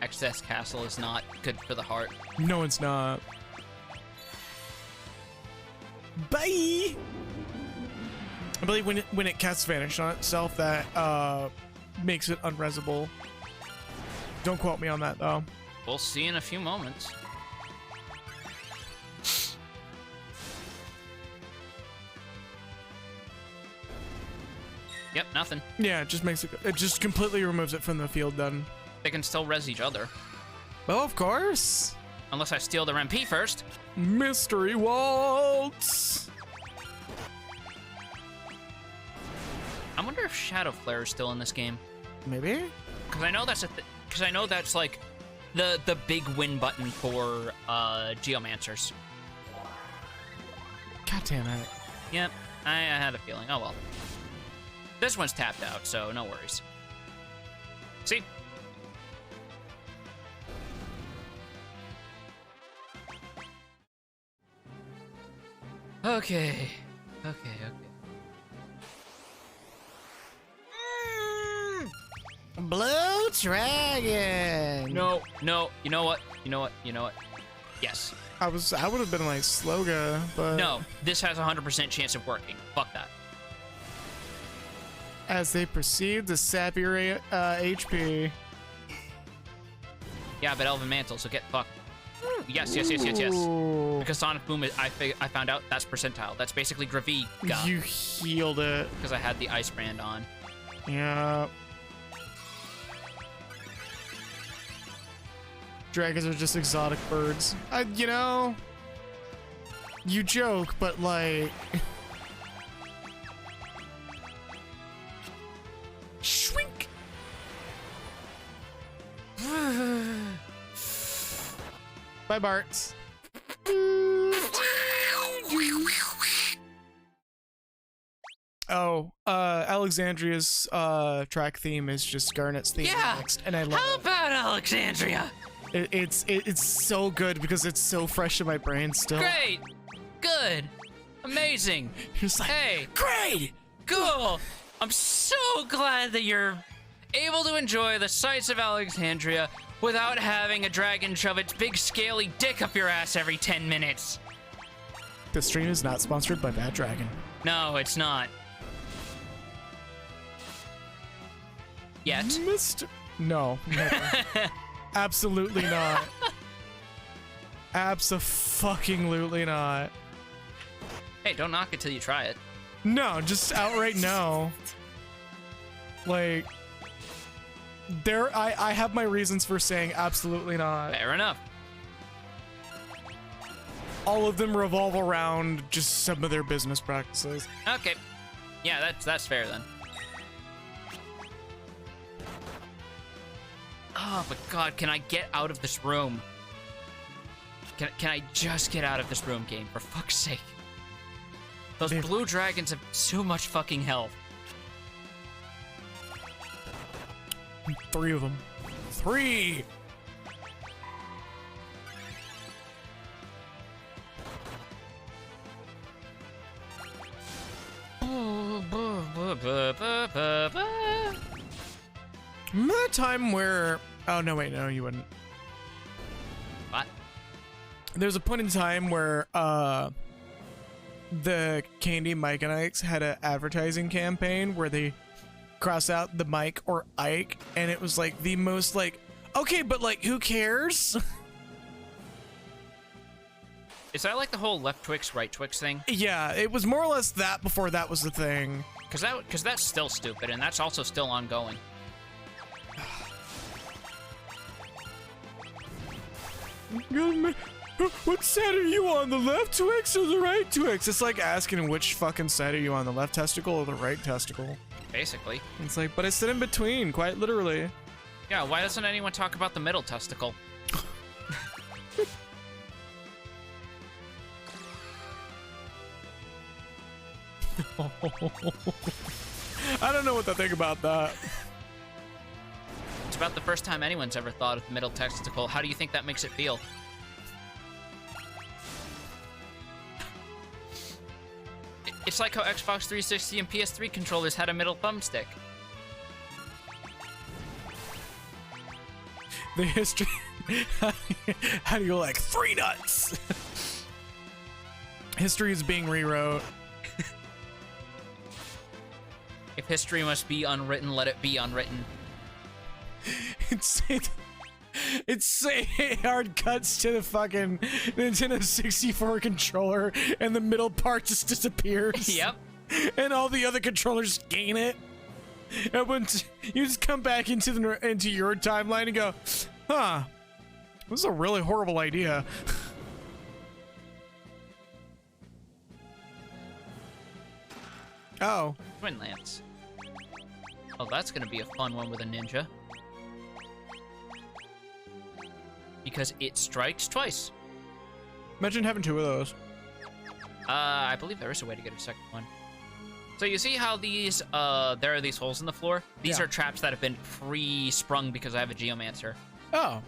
Exdeath Castle is not good for the heart. No, it's not. Bye! I believe when it casts Vanish on itself, that makes it unresable. Don't quote me on that, though. We'll see in a few moments. Yep, nothing. Yeah, it just makes it. It just completely removes it from the field. Then they can still res each other. Well, of course. Unless I steal their MP first. Mystery Waltz. I wonder if Shadow Flare is still in this game. Maybe. Because I know that's because I know that's like the big win button for Geomancers. God damn it. Yep, I had a feeling. Oh well. This one's tapped out, so no worries. See? Okay. Blue Dragon. No. You know what? Yes. I would have been like Sloga, but no. This has a 100% chance of working. Fuck that. As they proceed to sap your HP. Yeah, but Elven Mantle, so get fucked. Yes. Ooh. Because Sonic Boom, I found out that's percentile. That's basically Graviga. You healed it. Because I had the Ice Brand on. Yeah. Dragons are just exotic birds. You know, you joke, but like... Shwink! Bye, Barts. Oh, Alexandria's track theme is just Garnet's theme next, and I love How it. about Alexandria? It's so good because it's so fresh in my brain still. Great, good, amazing. Just like, hey, great, cool. I'm so glad that you're able to enjoy the sights of Alexandria without having a dragon shove its big scaly dick up your ass every 10 minutes. This stream is not sponsored by Bad Dragon. No, it's not. Yet. No, never. Absolutely not. Abso-fucking-lutely not. Hey, don't knock it till you try it. No, just outright no. Like, I have my reasons for saying absolutely not. Fair enough. all of them revolve around just some of their business practices. Okay. Yeah, that's fair then. Oh, but God, can I get out of this room? Can I just get out of this room, game, for fuck's sake? Those blue dragons have so much fucking health. 3 of them. 3! Remember that time where... Oh, no, wait, no, you wouldn't. What? There's a point in time where, the Candy Mike and Ike's had an advertising campaign where they cross out the Mike or Ike, and it was, like, the most, like, okay, but, like, who cares? Is that like the whole left Twix, right Twix thing? Yeah, it was more or less that before that was the thing. Because that's still stupid, and that's also still ongoing. What side are you on, the left Twix or the right Twix? It's like asking which fucking side are you on, the left testicle or the right testicle? Basically. It's like, but I sit in between, quite literally. Yeah, why doesn't anyone talk about the middle testicle? I don't know what to think about that. It's about the first time anyone's ever thought of the middle testicle. How do you think that makes it feel? It's like how Xbox 360 and PS3 controllers had a middle thumbstick. The history... How do you like 3 nuts? History is being rewrote. If history must be unwritten, let it be unwritten. It's hard cuts to the fucking Nintendo 64 controller, and the middle part just disappears. Yep. And all the other controllers gain it. And when you just come back into your timeline and go, huh, this is a really horrible idea. Oh. Twin Lance. Oh, that's gonna be a fun one with a ninja. Because it strikes twice. Imagine having 2 of those. I believe there is a way to get a second one. So you see how these, there are these holes in the floor? These Yeah. are traps that have been pre-sprung because I have a Geomancer. Oh.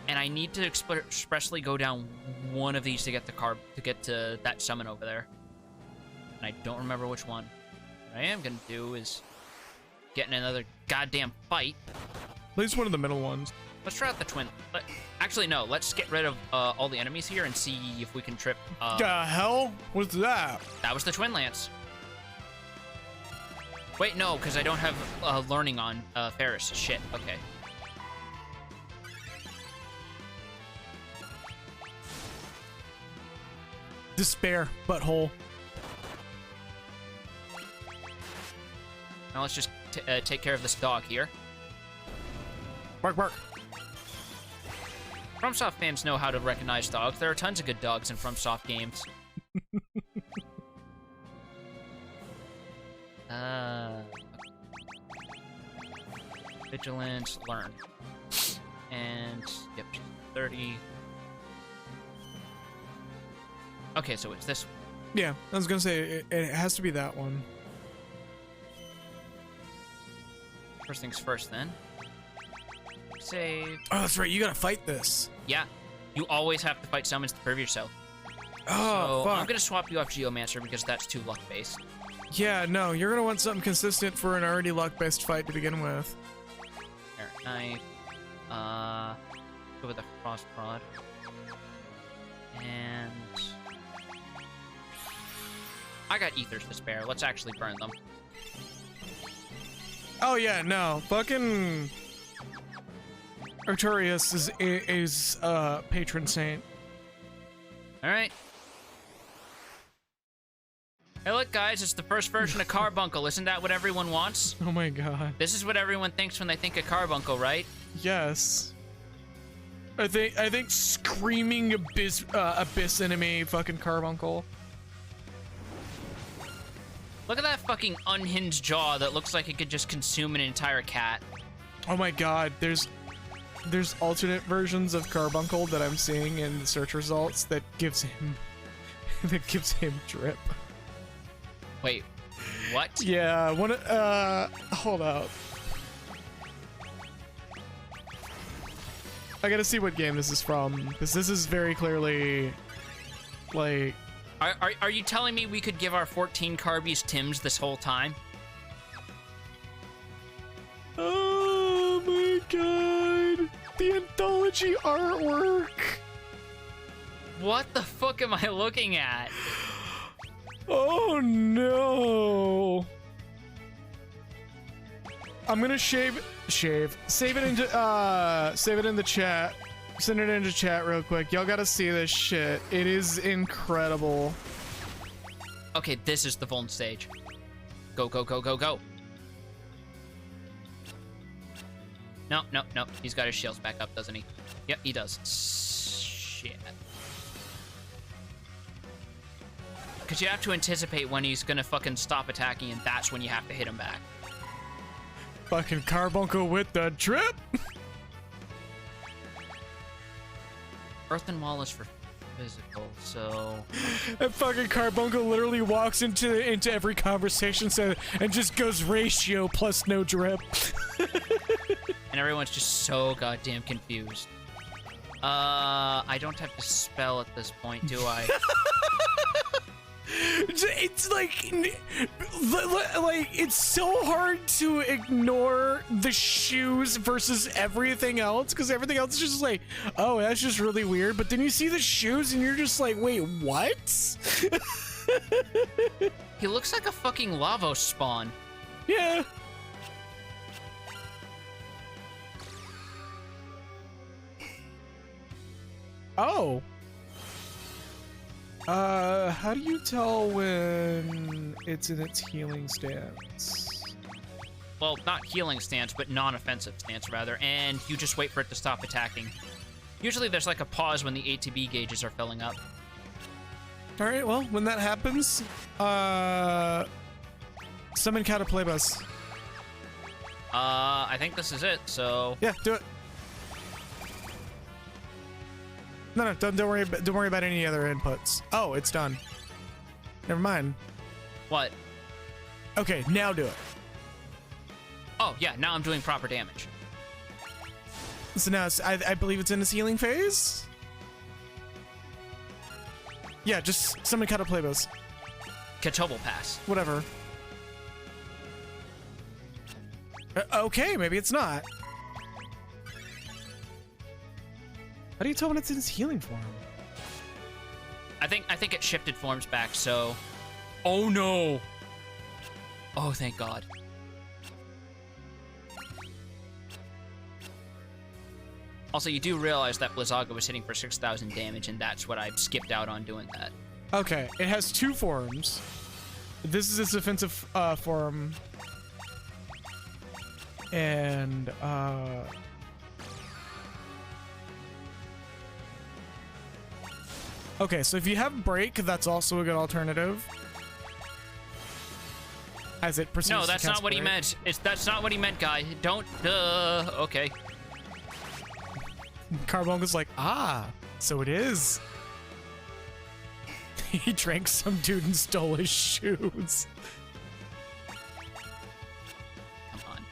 And I need to expressly go down one of these to get to that summon over there. And I don't remember which one. What I am gonna do is get in another goddamn fight. At least one of the middle ones. Let's try out the twin. Actually, no. Let's get rid of all the enemies here and see if we can trip. The hell? What's that? That was the Twin Lance. Wait, no, because I don't have learning on Ferris. Shit. Okay. Despair, butthole. Now let's just take care of this dog here. Bark, bark. FromSoft fans know how to recognize dogs. There are tons of good dogs in FromSoft games. Vigilance, learn. And, yep, 30. Okay, so it's this one. Yeah, I was gonna say, it has to be that one. First things first, then. Save. Oh, that's right, you gotta fight this. Yeah, you always have to fight summons to prove yourself. Oh, So fuck. I'm gonna swap you off Geomancer because that's too luck-based. Yeah, no, you're gonna want something consistent for an already luck-based fight to begin with. Knife. Go with the Frost Prod. And... I got Ethers to spare. Let's actually burn them. Oh yeah, no, fucking Artorias is patron saint. Alright. Hey look guys, it's the first version of Carbuncle. Isn't that what everyone wants? Oh my god. This is what everyone thinks when they think of Carbuncle, right? Yes. I think screaming abyss enemy fucking carbuncle. Look at that fucking unhinged jaw that looks like it could just consume an entire cat. Oh my god, there's alternate versions of carbuncle that I'm seeing in the search results that gives him drip. Wait, what? Yeah, hold up. I gotta see what game this is from, because this is very clearly, like... Are you telling me we could give our 14 Carbies Tims this whole time? Oh my god! The anthology artwork! What the fuck am I looking at? Oh no! I'm gonna save it into chat. Send it into chat real quick. Y'all gotta see this shit. It is incredible. Okay, this is the Vuln stage. Go, go, go, go, go. No. He's got his shields back up, doesn't he? Yep, he does. Shit. Because you have to anticipate when he's gonna fucking stop attacking, and that's when you have to hit him back. Fucking carbuncle with the drip. Earthen Wall is for physical, so... That fucking carbuncle literally walks into every conversation and just goes ratio plus no drip. And everyone's just so goddamn confused. I don't have to spell at this point, do I? It's like it's so hard to ignore the shoes versus everything else, because everything else is just like, oh, that's just really weird. But then you see the shoes and you're just like, wait, what? He looks like a fucking Lavos spawn. Yeah. Oh. How do you tell when it's in its healing stance? Well, not healing stance, but non-offensive stance, rather, and you just wait for it to stop attacking. Usually there's like a pause when the ATB gauges are filling up. Alright, well, when that happens, summon Cataplebus. I think this is it, so... Yeah, do it. No, don't worry about any other inputs. Oh, it's done. Never mind. What? Okay, now do it. Oh, yeah, now I'm doing proper damage. So now I believe it's in its healing phase? Yeah, just summon Cataplebus. Catobal pass. Whatever. Okay, maybe it's not. How do you tell when it's in its healing form? I think it shifted forms back, so... Oh, no! Oh, thank God. Also, you do realize that Blizzaga was hitting for 6,000 damage, and that's what I skipped out on doing that. Okay, it has two forms. This is its offensive form. And, okay, so if you have Break, that's also a good alternative. As it proceeds No, to that's cast not what he Break. meant. That's not what he meant, guy. Don't, okay. Carbuncle's like, so it is. He drank some dude and stole his shoes. Come on.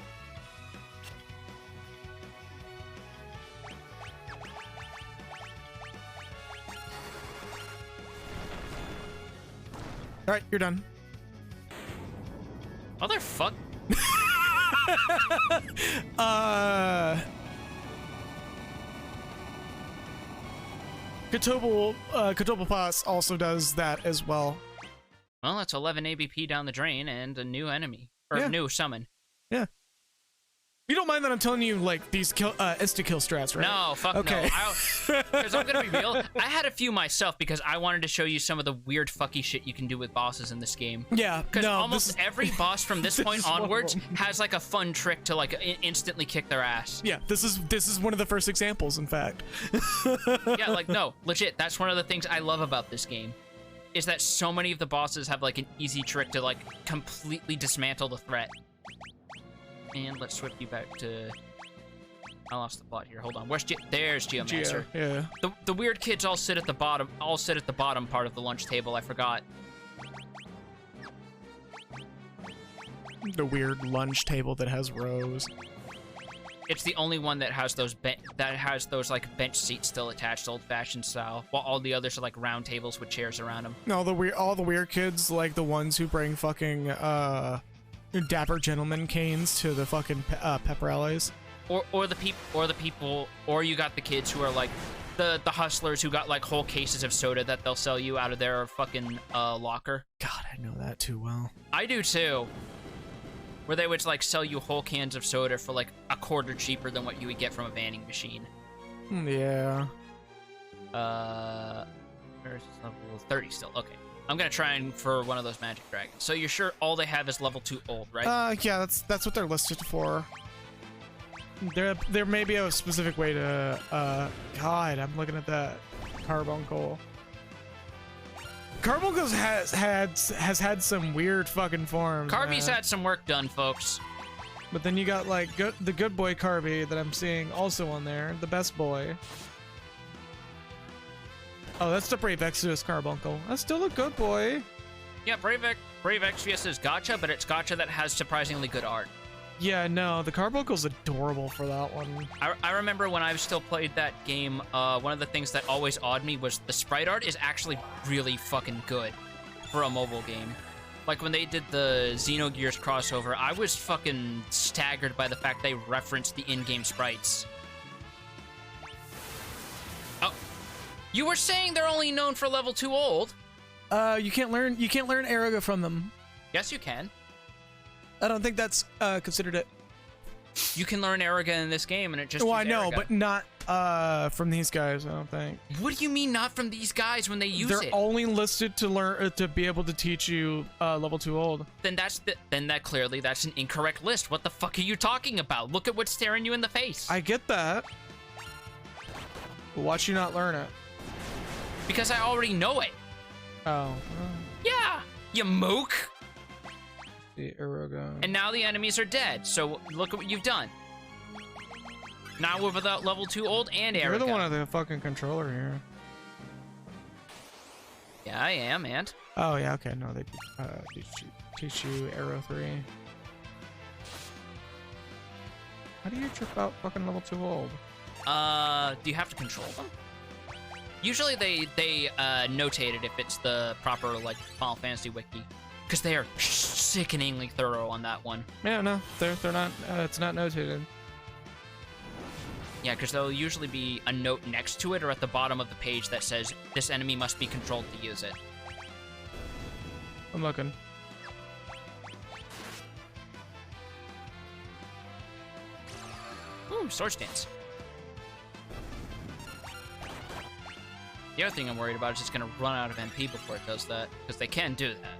All right, you're done. Motherfuck. Catobal Pass also does that as well. Well, that's 11 ABP down the drain and a new enemy. Or Yeah. new summon. Yeah. You don't mind that I'm telling you, like, these insta-kill strats, right? No, fuck okay. no. Because I'm gonna be real, I had a few myself because I wanted to show you some of the weird fucky shit you can do with bosses in this game. Yeah, Because almost every boss from this point is one of onwards them. has like a fun trick to like instantly kick their ass. Yeah, this is one of the first examples, in fact. Yeah, like, no, legit, that's one of the things I love about this game. Is that so many of the bosses have like an easy trick to like completely dismantle the threat. And let's switch you back to... I lost the plot here. Hold on. There's Geomancer. Yeah. The weird kids all sit at the bottom. All sit at the bottom part of the lunch table. I forgot. The weird lunch table that has rows. It's the only one that has those like bench seats still attached, old-fashioned style, while all the others are like round tables with chairs around them. No, all the weird kids, like the ones who bring fucking dapper gentleman canes to the fucking pep rallies. Or you got the kids who are like the hustlers who got like whole cases of soda that they'll sell you out of their fucking locker. God, I know that too well. I do too. Where they would like sell you whole cans of soda for like a quarter cheaper than what you would get from a vending machine. Yeah. Where's this level 30 still? Okay. I'm gonna try and for one of those magic dragons. So you're sure all they have is level 2 old, right? Yeah, that's what they're listed for. There may be a specific way to God, I'm looking at that carbuncle. Carbuncle has had some weird fucking forms. Carby's had some work done, folks. But then you got like the good boy Carby that I'm seeing also on there, the best boy. Oh, that's the Brave Exodus Carbuncle. That's still a good boy. Yeah, Brave Exvius is gacha, but it's gacha that has surprisingly good art. Yeah, no, the Carbuncle's adorable for that one. I remember when I still played that game, one of the things that always awed me was the sprite art is actually really fucking good for a mobile game. Like when they did the Xenogears crossover, I was fucking staggered by the fact they referenced the in-game sprites. Oh, you were saying they're only known for level 2 old? You can't learn Araga from them. Yes, you can. I don't think that's considered it. You can learn Araga in this game, and it just. Well, I know, Araga. but not from these guys. I don't think. What do you mean, not from these guys when they use it? They're only listed to learn to be able to teach you level 2 old. Then that's an incorrect list. What the fuck are you talking about? Look at what's staring you in the face. I get that. But watch you not learn it. Because I already know it. Oh. Yeah, you mook. The Araga. And now the enemies are dead. So look at what you've done. Now we're without level 2 old and Araga. You're the one of the fucking controller here. Yeah, I am, and. Oh yeah, okay. No, they teach you Arrow 3. How do you trip out fucking level 2 old? Do you have to control them? Usually they notate it if it's the proper like Final Fantasy wiki, because they are sickeningly thorough on that one. Yeah, no, they're not. It's not notated. Yeah, because there'll usually be a note next to it or at the bottom of the page that says this enemy must be controlled to use it. I'm looking. Ooh, sword stance. The other thing I'm worried about is it's gonna run out of MP before it does that, because they can do that.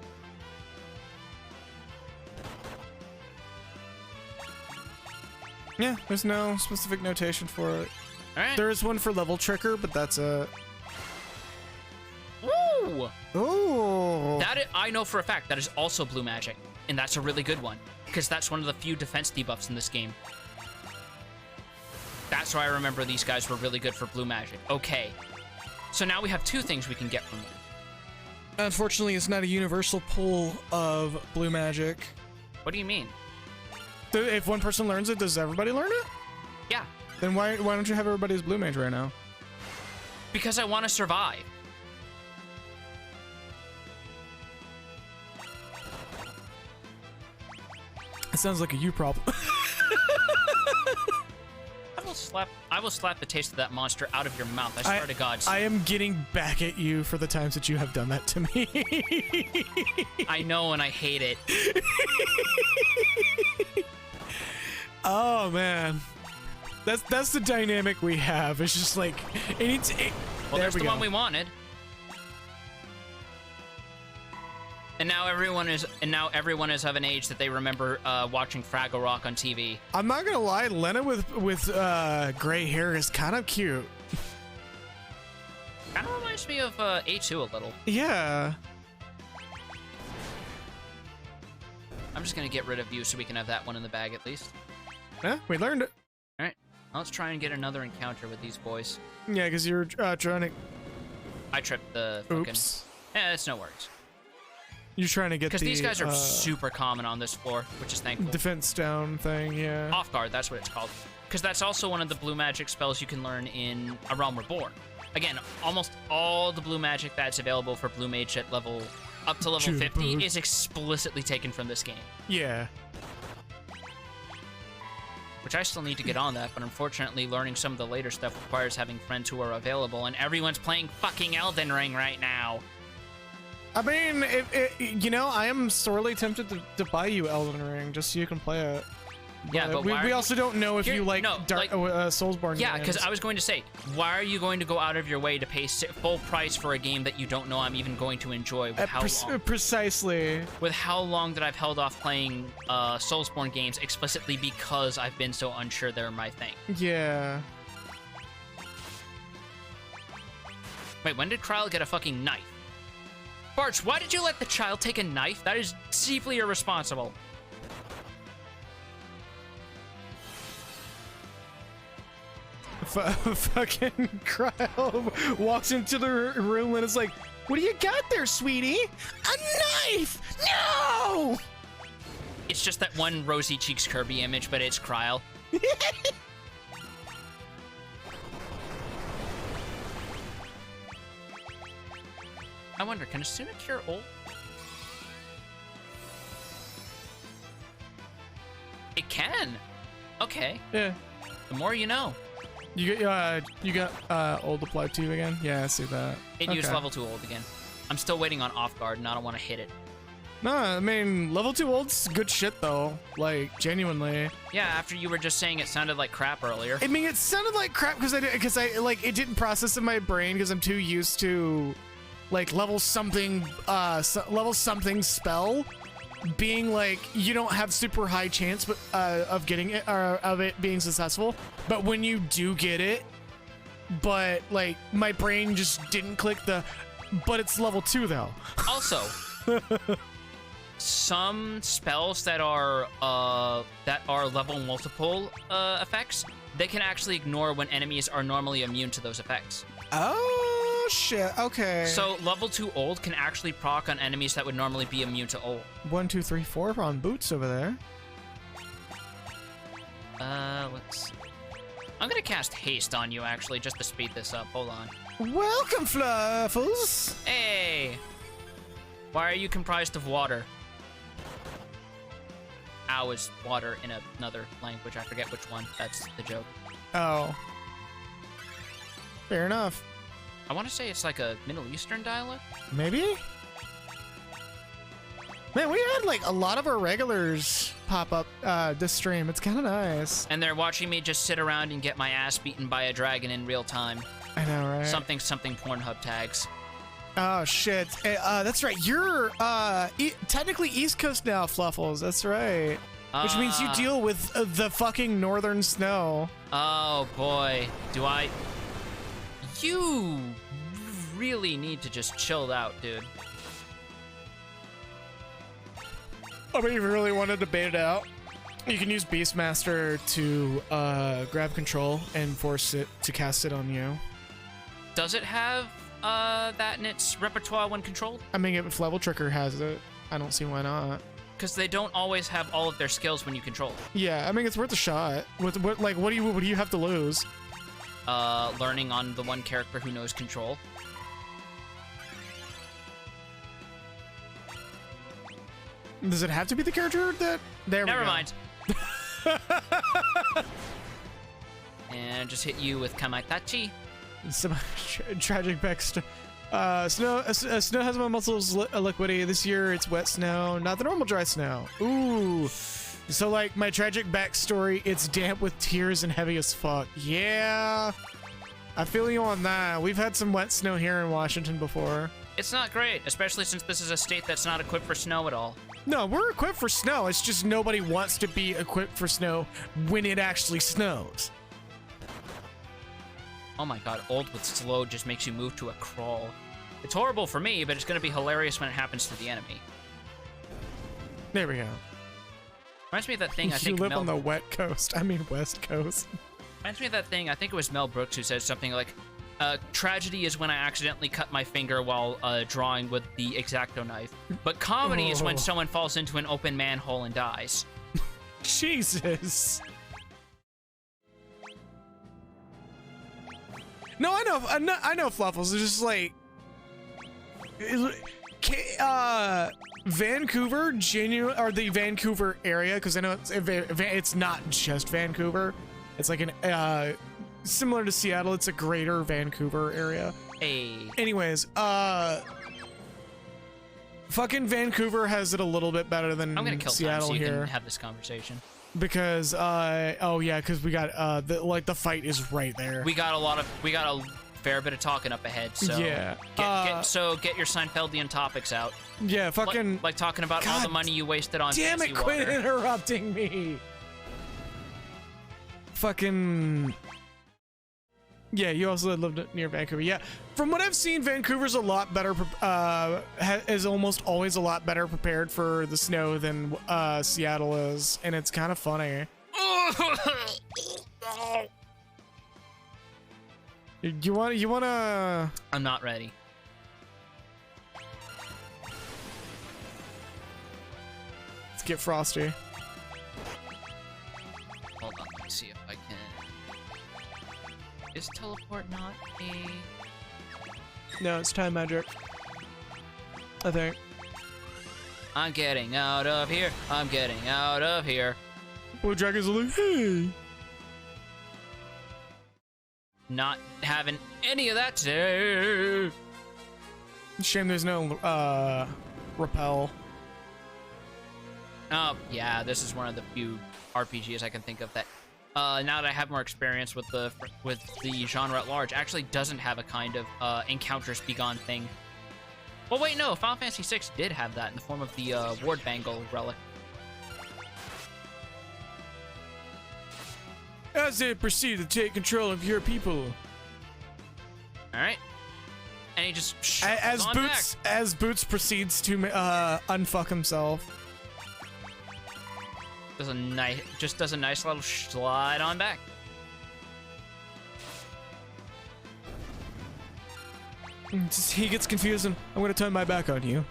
Yeah, there's no specific notation for it. Alright. There is one for level tricker, but that's a. Woo! Ooh. I know for a fact that is also blue magic, and that's a really good one, because that's one of the few defense debuffs in this game. That's why I remember these guys were really good for blue magic. Okay. So now we have 2 things we can get from them. Unfortunately, it's not a universal pull of blue magic. What do you mean? If one person learns it, does everybody learn it? Yeah. Then why don't you have everybody as blue mage right now? Because I want to survive. It sounds like a you problem. I will slap the taste of that monster out of your mouth. I swear to God. I am getting back at you for the times that you have done that to me. I know, and I hate it. Oh man, that's the dynamic we have. It's just like Well, there that's we the go. one we wanted. And now everyone is of an age that they remember watching Fraggle Rock on TV. I'm not gonna lie, Lena with gray hair is kind of cute. Kind of reminds me of A2 a little. Yeah. I'm just gonna get rid of you so we can have that one in the bag at least. Yeah, we learned it. All right, now let's try and get another encounter with these boys. Yeah, because you're trying to. I tripped the fucking. Oops. Yeah, it's no worries. You're trying to get Because the these guys are super common on this floor, which is thankful. defense down thing. Yeah. Off guard, that's what it's called. Because that's also one of the blue magic spells you can learn in A Realm Reborn. Again, almost all the blue magic that's available for blue mage at level up to level 50 is explicitly taken from this game. Yeah. Which I still need to get on that, but unfortunately learning some of the later stuff requires having friends who are available, and everyone's playing fucking Elden Ring right now. I mean, you know, I am sorely tempted to buy you Elden Ring just so you can play it. Yeah, but we also don't know if you like no, Soulsborne Yeah, games. because I was going to say, why are you going to go out of your way to pay full price for a game that you don't know I'm even going to enjoy? With how long? Precisely. With how long that I've held off playing Soulsborne games explicitly because I've been so unsure they're my thing. Yeah. Wait, when did Kryl get a fucking knife? Barch, why did you let the child take a knife? That is deeply irresponsible. Fucking Kryl walks into the room and is like, "What do you got there, sweetie? A knife! No!" It's just that one rosy cheeks Kirby image, but it's Kryl. I wonder, can Asuna cure ult? It can. Okay. Yeah. The more you know. You got old applied to you again? Yeah, I see that. It used level 2 ult again. I'm still waiting on off guard, and I don't want to hit it. No, I mean level 2 old's good shit though. Like genuinely. Yeah, after you were just saying it sounded like crap earlier. I mean, it sounded like crap because I like it didn't process in my brain because I'm too used to like level something spell being like you don't have super high chance but of getting it or of it being successful, but when you do get it, but like my brain just didn't click but it's level 2 though. Also, some spells that are level multiple effects, they can actually ignore when enemies are normally immune to those effects. Oh shit, okay. So level 2 ult can actually proc on enemies that would normally be immune to ult. 1, 2, 3, 4 on boots over there. Let's see. I'm gonna cast haste on you actually just to speed this up. Hold on. Welcome, Fluffles. Hey! Why are you comprised of water? Ow is water in another language. I forget which one. That's the joke. Oh. Fair enough. I want to say it's like a Middle Eastern dialect. Maybe? Man, we had like a lot of our regulars pop up this stream. It's kind of nice. And they're watching me just sit around and get my ass beaten by a dragon in real time. I know, right? Something Pornhub tags. Oh, shit. That's right. You're technically East Coast now, Fluffles. That's right. Which means you deal with the fucking northern snow. Oh, boy. Do I... You really need to just chill out, dude. I mean, if you really want to debate it out, you can use Beastmaster to grab control and force it to cast it on you. Does it have that in its repertoire when controlled? I mean, if Level Tricker has it, I don't see why not. Because they don't always have all of their skills when you control. Yeah, I mean, it's worth a shot. What do you have to lose? Learning on the one character who knows control. Does it have to be the character that... There we go. Never mind. And just hit you with Kamatachi. Some tragic backstory. Snow has my muscles liquidy. This year it's wet snow, not the normal dry snow. Ooh. So, like, my tragic backstory, it's damp with tears and heavy as fuck. Yeah. I feel you on that. We've had some wet snow here in Washington before. It's not great, especially since this is a state that's not equipped for snow at all. No, we're equipped for snow. It's just nobody wants to be equipped for snow when it actually snows. Oh my god, old with slow just makes you move to a crawl. It's horrible for me, but it's going to be hilarious when it happens to the enemy. There we go. Reminds me of that thing, I think You live on the wet coast. I mean west coast. Reminds me of that thing, I think it was Mel Brooks who said something like, tragedy is when I accidentally cut my finger while drawing with the X-Acto knife. But comedy is when someone falls into an open manhole and dies. Jesus. No, I know Fluffles. It's just like... Vancouver, or the Vancouver area, because I know it's not just Vancouver. It's like an similar to Seattle. It's a greater Vancouver area. Hey. Anyways, fucking Vancouver has it a little bit better than I'm gonna kill Seattle time so you here. can have this conversation. Because oh yeah, because we got the fight is right there. We got a fair bit of talking up ahead. So yeah. Get your Seinfeldian topics out. Yeah, fucking like talking about all the money you wasted on. Damn it! Quit interrupting me. Fucking. Yeah, you also lived near Vancouver. Yeah, from what I've seen, Vancouver's a lot better. Is almost always a lot better prepared for the snow than Seattle is, and it's kind of funny. You wanna? I'm not ready. Let's get frosty. Hold on, let me see if I can. Is teleport not a... No, it's time magic. I think. I'm getting out of here. I'm getting out of here. Well, Dragon's like, hey. Not having any of that today. Shame there's no repel. Oh yeah, this is one of the few RPGs I can think of that now that I have more experience with the genre at large, actually doesn't have a kind of encounters begone thing. Well, wait, no, Final Fantasy VI did have that in the form of the Ward Bangle relic. As they proceed to take control of your people. All right, and he just as Boots proceeds to unfuck himself. Does a nice little slide on back. He gets confused and I'm gonna turn my back on you.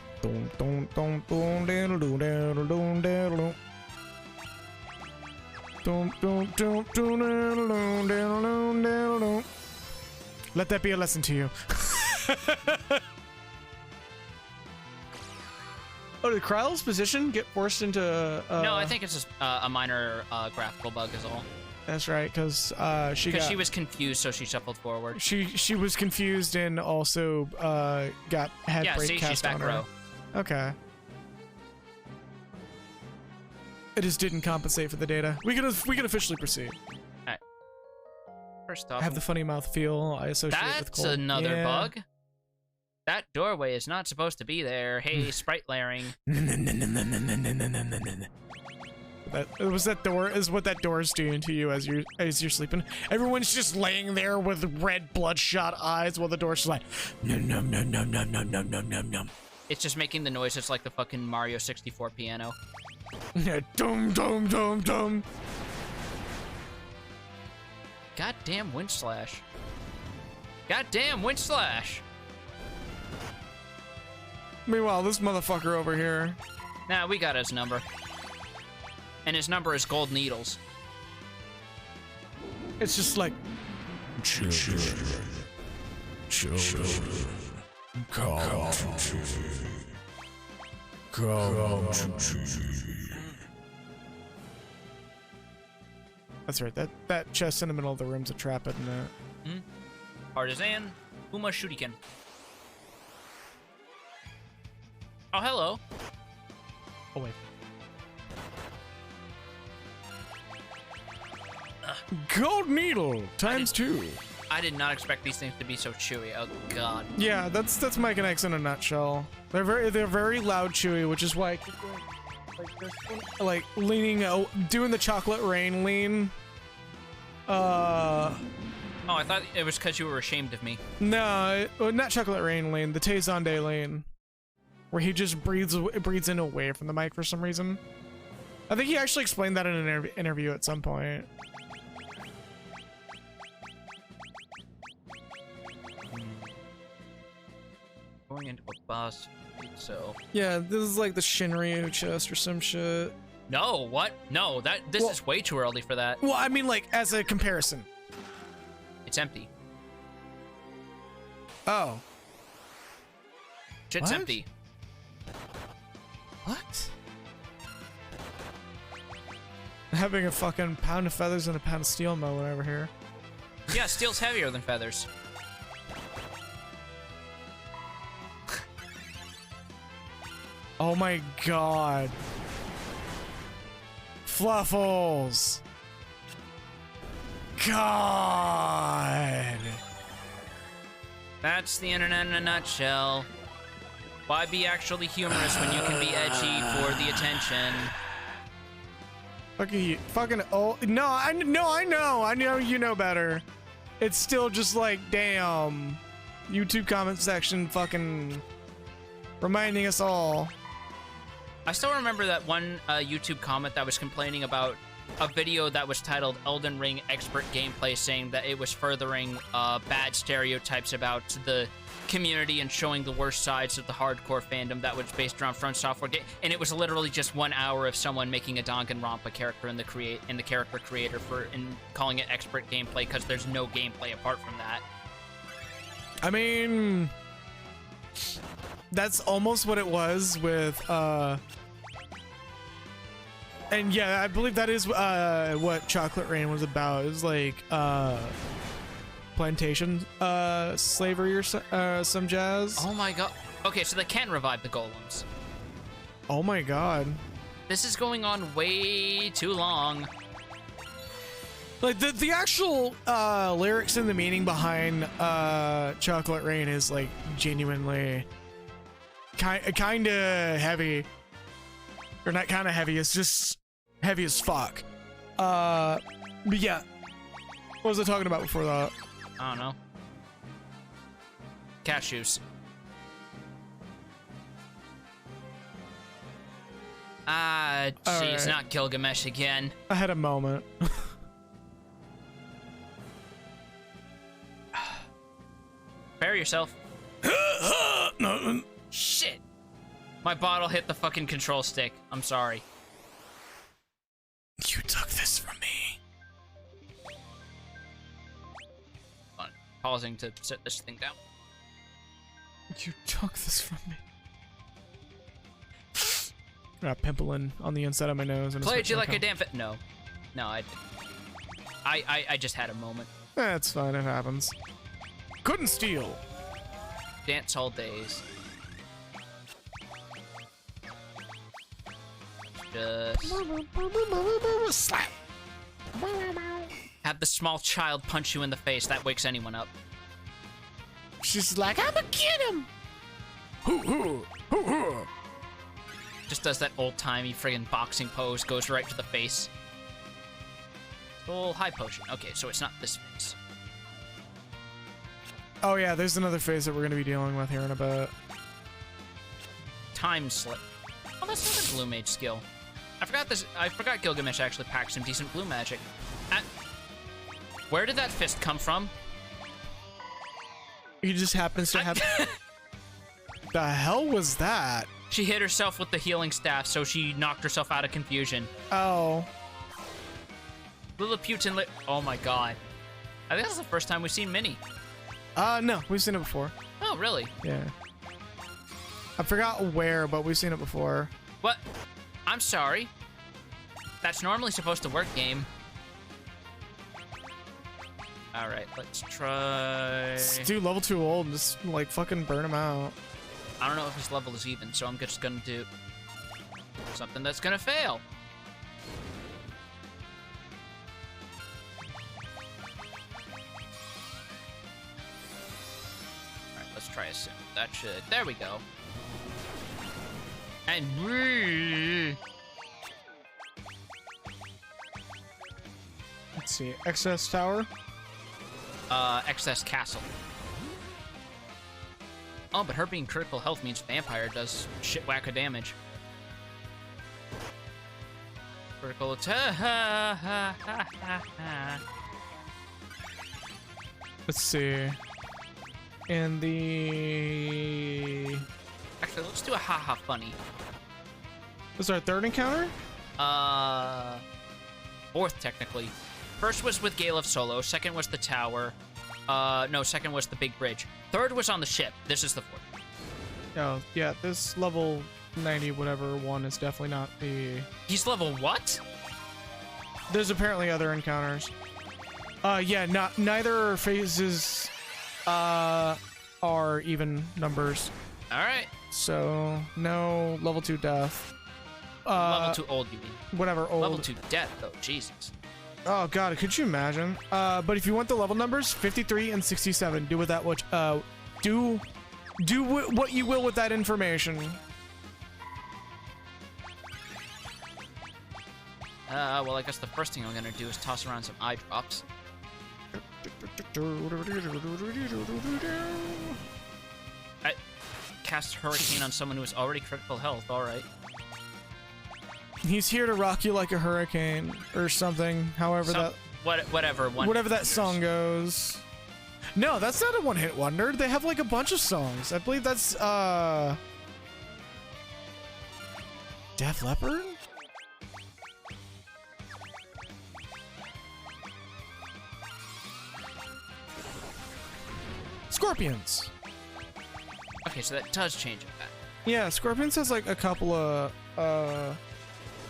Let that be a lesson to you. Oh, did Kryle's position get forced into... No, I think it's just a minor graphical bug is all. That's right, because she was confused, so she shuffled forward. She was had break cast she's back on her. row. Okay. It just didn't compensate for the data. We can officially proceed. All right. First off, I have the funny mouth feel I associate with cold. That's another bug. That doorway is not supposed to be there. Hey, sprite layering. Was that door is what that door is doing to you as you're sleeping. Everyone's just laying there with red bloodshot eyes while the door's like num num num num num num num num num num. It's just making the noises like the fucking Mario 64 piano. Yeah, dum dum dum dum. Goddamn wind slash. Goddamn wind slash. Meanwhile, this motherfucker over here. Nah, we got his number. And his number is gold needles. It's just like children. Come to me. That's right. That chest in the middle of the room's a trap, isn't it? Hmm? Partisan Uma Shuriken. Oh, hello. Oh wait. Gold needle times 2. I did not expect these things to be so chewy. Oh god. Yeah, that's Mike and X in a nutshell. They're very loud chewy, which is why I keep doing like this one, like leaning, doing the chocolate rain lean. Oh, I thought it was because you were ashamed of me. No, not chocolate rain lean. The Tay lean, where he just breathes in away from the mic for some reason. I think he actually explained that in an interview at some point. Going into a boss fight, so... Yeah, this is like the Shinryu chest or some shit. No, what? No, this is way too early for that. Well, I mean, like, as a comparison. It's empty. Oh. Shit's What? empty. What? Having a fucking pound of feathers and a pound of steel moment over here. Yeah, steel's heavier than feathers. Oh my god. Fluffles. God. That's the internet in a nutshell. Why be actually humorous when you can be edgy for the attention? Fucking oh no, I know you know better. It's still just like, damn. YouTube comment section fucking reminding us all. I still remember that one YouTube comment that was complaining about a video that was titled Elden Ring Expert Gameplay, saying that it was furthering bad stereotypes about the community and showing the worst sides of the hardcore fandom that was based around Front Software game. And it was literally just 1 hour of someone making a Danganronpa character in the character creator and calling it expert gameplay because there's no gameplay apart from that. I mean, that's almost what it was with and yeah, I believe that is what Chocolate Rain was about. It was like plantation slavery or some jazz. Oh my god. Okay, so they can revive the golems. Oh my god. This is going on way too long. Like the actual lyrics and the meaning behind Chocolate Rain is like genuinely kind of heavy. Or not kind of heavy, it's just heavy as fuck. But yeah. What was I talking about before that? I don't know. Cashews. Ah, jeez, right. not Gilgamesh again. I had a moment. Prepare yourself. No. Shit. My bottle hit the fucking control stick. I'm sorry. You took this from me. Hold on. Pausing to set this thing down. You took this from me. Got a pimple on the inside of my nose. And Played you like a damn No. No, I didn't. I just had a moment. That's fine, it happens. Couldn't steal. Dance all days. Just Slap. have the small child punch you in the face. That wakes anyone up. She's like, I'ma get him. Just does that old-timey friggin' boxing pose, goes right to the face. Full high potion. Okay, so it's not this face. Oh yeah, there's another phase that we're gonna be dealing with here in a bit. Time slip. Oh, that's another blue mage skill. I forgot Gilgamesh actually packs some decent blue magic. Where did that fist come from? He just happens to have. The hell was that? She hit herself with the healing staff, so she knocked herself out of confusion. Oh. Lilliputian oh my god. I think that's the first time we've seen Minnie. No, we've seen it before. Oh, really? Yeah. I forgot where, but we've seen it before. What? I'm sorry. That's normally supposed to work, game. Alright, let's try... Dude, level 2 old, just like fucking burn him out. I don't know if his level is even, so I'm just gonna do something that's gonna fail. try a sim. That should. There we go. And Let's see. Excess Tower. Excess Castle. Oh, but her being critical health means Vampire does shit whack of damage. Critical attack. Let's see. And the... Actually, let's do a haha funny. This is our third encounter? Fourth, technically. First was with Gale of Solo. Second was the tower. No, second was the big bridge. Third was on the ship. This is the fourth. Oh, yeah, this level 90 whatever one is definitely not the... He's level what? There's apparently other encounters. Yeah, neither phases are even numbers. Alright. So, no level 2 death. Level 2 old, you mean? Whatever, old. Level 2 death, though. Jesus. Oh, God, could you imagine? But if you want the level numbers, 53 and 67, do with that what, do what you will with that information. Well, I guess the first thing I'm gonna do is toss around some eye drops. I cast Hurricane on someone who is already critical health, alright. He's here to rock you like a hurricane, or something, however whatever that song goes. No, that's not a one-hit wonder. They have like a bunch of songs. I believe that's Def Leppard? Scorpions. Okay, so that does change it back. Yeah, Scorpions has like a couple of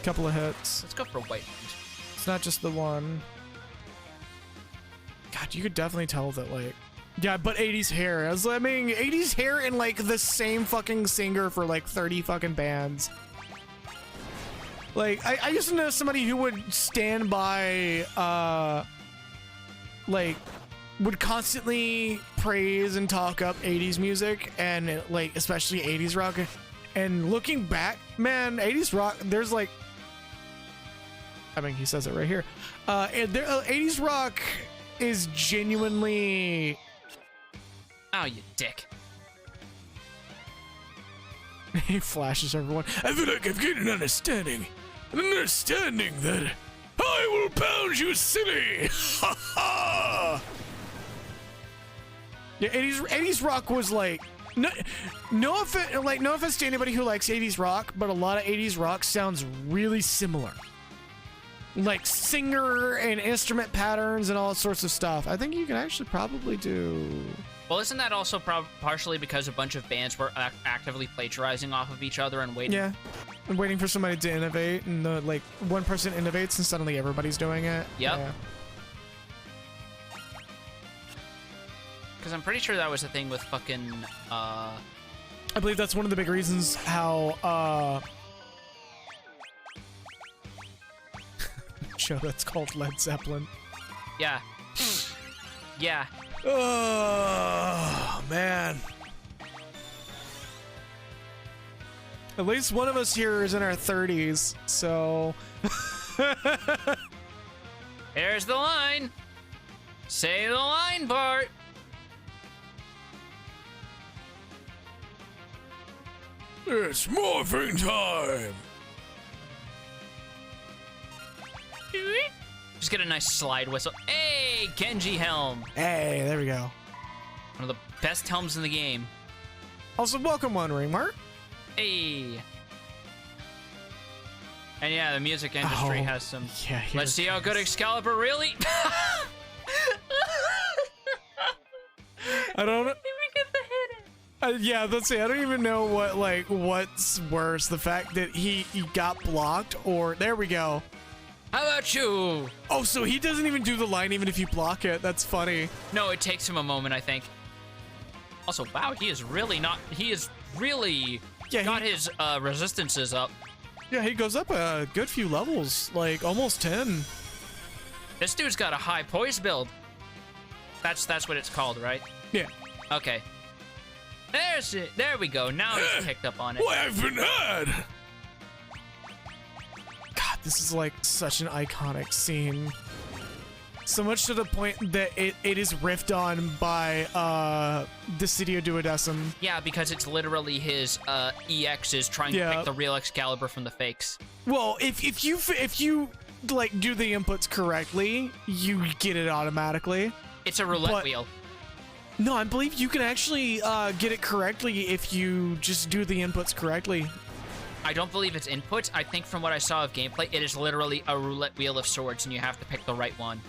hits. Let's go for White Wind. It's not just the one. God, you could definitely tell that, like... Yeah, but 80s hair. I mean, 80s hair and, like, the same fucking singer for, like, 30 fucking bands. Like, I used to know somebody who would stand by, like, would constantly praise and talk up 80s music and, like, especially 80s rock. And looking back, man, 80s rock, there's, like... I mean, he says it right here. 80s rock is genuinely... Oh, you dick. He flashes everyone. I feel like I've gained an understanding that I will pound you silly. Ha ha. Yeah, 80s rock was like no offense to anybody who likes 80s rock, but a lot of 80s rock sounds really similar. Like singer and instrument patterns and all sorts of stuff. I think you can actually probably do... Well, isn't that also partially because a bunch of bands were actively plagiarizing off of each other and waiting? Yeah, and waiting for somebody to innovate, and like one person innovates and suddenly everybody's doing it. Yep. Yeah. Because I'm pretty sure that was the thing with fucking, I believe that's one of the big reasons how, show that's called Led Zeppelin. Yeah. Yeah. Oh, man. At least one of us here is in our 30s, so... There's the line. Say the line, Bart. It's morphing time! Just get a nice slide whistle. Hey, Genji helm. Hey, there we go. One of the best helms in the game. Also, welcome, One Ring Mark. Hey. And yeah, the music industry has some... Yeah, let's see how good Excalibur really... I don't know. Did we get the hit? Yeah, let's see. I don't even know what's worse. The fact that he got blocked or... There we go. How about you? Oh, so he doesn't even do the line even if you block it. That's funny. No, it takes him a moment, I think. Also, wow, he is really got his resistances up. Yeah, he goes up a good few levels, like almost 10. This dude's got a high poise build. That's what it's called, right? Yeah. Okay. There's it. There we go. Now he's picked up on it. Well, I've been had. God, this is like such an iconic scene. So much to the point that it is riffed on by Dissidio Duodecim. Yeah, because it's literally his EXs trying to pick the real Excalibur from the fakes. Well, if you like do the inputs correctly, you get it automatically. It's a roulette wheel. No, I believe you can actually get it correctly if you just do the inputs correctly. I don't believe it's inputs. I think from what I saw of gameplay, it is literally a roulette wheel of swords, and you have to pick the right one.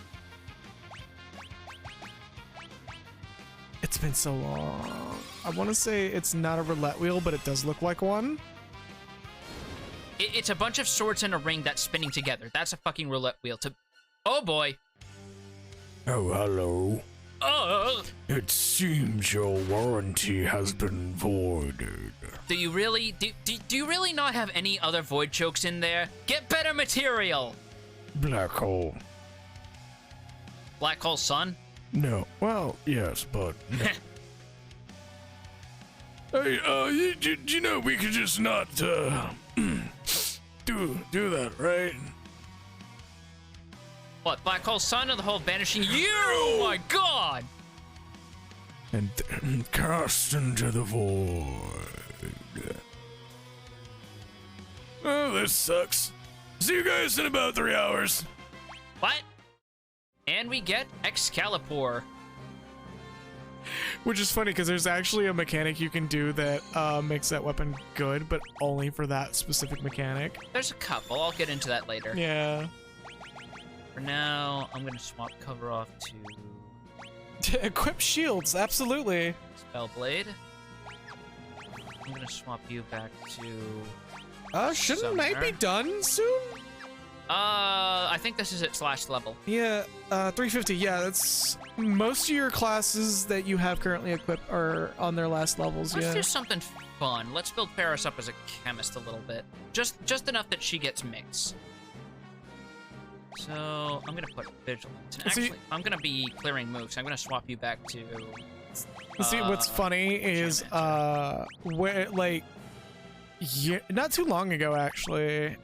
It's been so long. I want to say it's not a roulette wheel, but it does look like one. It's a bunch of swords in a ring that's spinning together. That's a fucking roulette wheel. Oh boy. Oh, hello. It seems your warranty has been voided. Do you really not have any other void jokes in there? Get better material. Black hole. Black hole sun? No. Well, yes, but no. Hey, you know we could just not do that, right? What, black hole sun or the whole vanishing you? Oh my god! And then cast into the void. Oh, this sucks. See you guys in about 3 hours. What? And we get Excalibur. Which is funny because there's actually a mechanic you can do that makes that weapon good, but only for that specific mechanic. There's a couple. I'll get into that later. Yeah. For now, I'm gonna swap cover off to Equip shields, absolutely. Spellblade. I'm gonna swap you back to. Shouldn't night be done soon? I think this is its last level. Yeah, 350. Yeah, that's most of your classes that you have currently equipped are on their last levels. Let's yeah. do something fun. Let's build Paris up as a chemist a little bit. Just enough that she gets mix. So I'm gonna put vigilance. And actually, I'm gonna be clearing moves. I'm gonna swap you back to. See, what's funny is where like. Yeah, not too long ago, actually,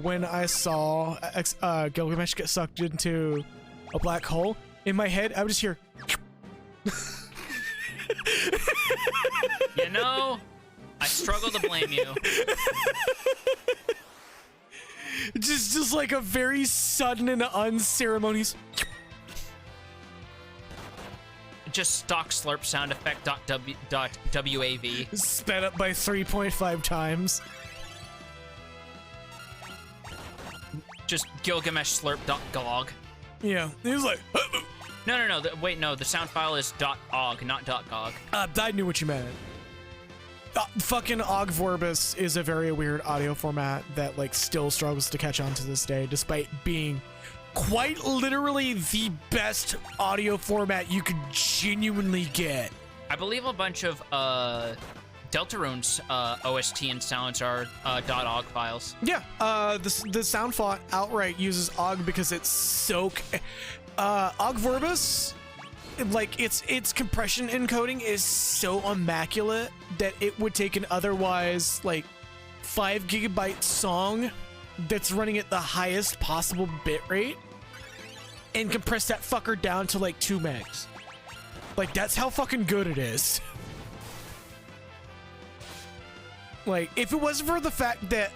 when I saw Gilgamesh get sucked into a black hole, in my head, I would just hear... You know, I struggle to blame you. Just like a very sudden and unceremonious... Just stock slurp sound effect .wav. Sped up by 3.5 times. Just Gilgamesh slurp.gog. Yeah, he was like... No. Wait, no. The sound file is .og, not .gog. I knew what you meant. Fucking Og Vorbis is a very weird audio format that like still struggles to catch on to this day, despite being quite literally the best audio format you could genuinely get. I believe a bunch of Deltarune's OST and sounds are .og files. Yeah, the sound font outright uses Og because it's so... Og Vorbis, like its compression encoding is so immaculate that it would take an otherwise like 5 gigabyte song that's running at the highest possible bit rate and compress that fucker down to like 2 megs. Like that's how fucking good it is. Like if it wasn't for the fact that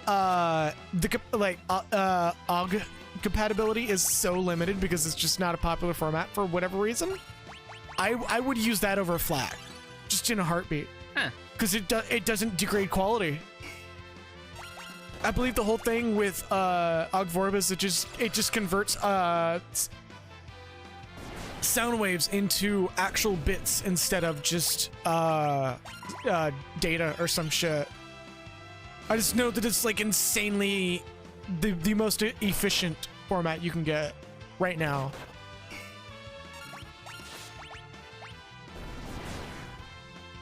OG compatibility is so limited because it's just not a popular format for whatever reason, I would use that over FLAC just in a heartbeat. Huh. Because it doesn't degrade quality. I believe the whole thing with Og Vorbis, it just converts sound waves into actual bits instead of just data or some shit. I just know that it's like insanely the most efficient format you can get right now.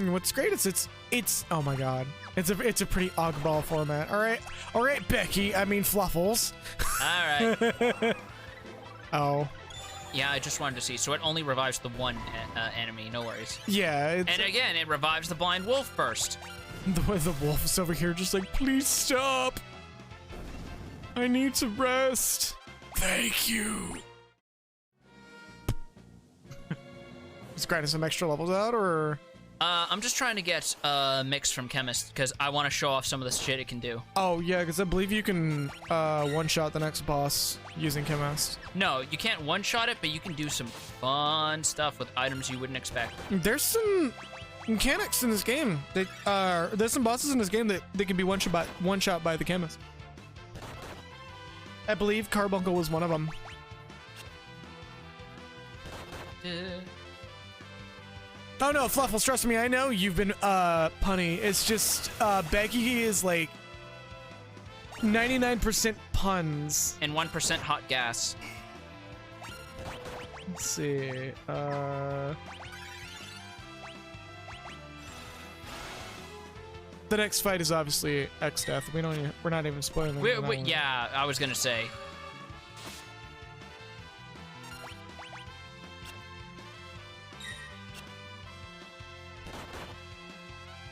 And what's great is it's oh my god. It's a pretty ogball format. All right, Becky. I mean Fluffles. All right. Oh. Yeah, I just wanted to see. So it only revives the one enemy. No worries. Yeah. And again, it revives the blind wolf first. The wolf is over here just like, please stop. I need to rest. Thank you. Is grinding some extra levels out, or? I'm just trying to get Mix from Chemist, because I want to show off some of the shit it can do. Oh, yeah, because I believe you can one-shot the next boss using Chemist. No, you can't one-shot it, but you can do some fun stuff with items you wouldn't expect. There's some mechanics in this game. There's some bosses in this game that they can be one-shot by the Chemist. I believe Carbuncle was one of them. Oh no, Fluffles, trust me, I know you've been punny. It's just Becky is like 99% puns. And 1% hot gas. Let's see. The next fight is obviously Exdeath. We're not even spoiling it. Yeah, I was gonna say.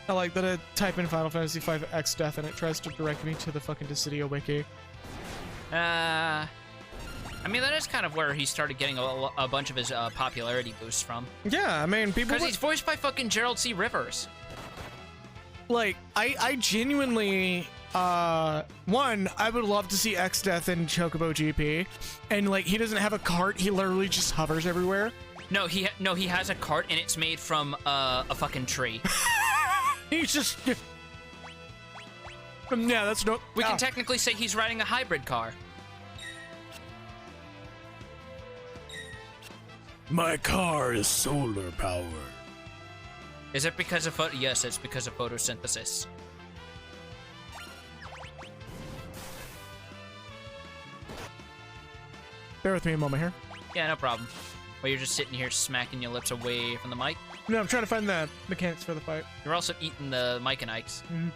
I like that I type in Final Fantasy V Exdeath and it tries to direct me to the fucking Dissidia wiki. I mean, that is kind of where he started getting a bunch of his popularity boosts from. Yeah, I mean, people. Because he's voiced by fucking Gerald C. Rivers. Like, I genuinely, one, I would love to see Exdeath in Chocobo GP, and like, he doesn't have a cart; he literally just hovers everywhere. No, he has a cart, and it's made from a fucking tree. He's just, yeah, that's no. We can technically say he's riding a hybrid car. My car is solar powered. Is it because of yes, it's because of photosynthesis. Bear with me a moment here. Yeah, no problem. While you're just sitting here smacking your lips away from the mic. No, I'm trying to find the mechanics for the fight. You're also eating the Mike and Ike's. Mm-hmm.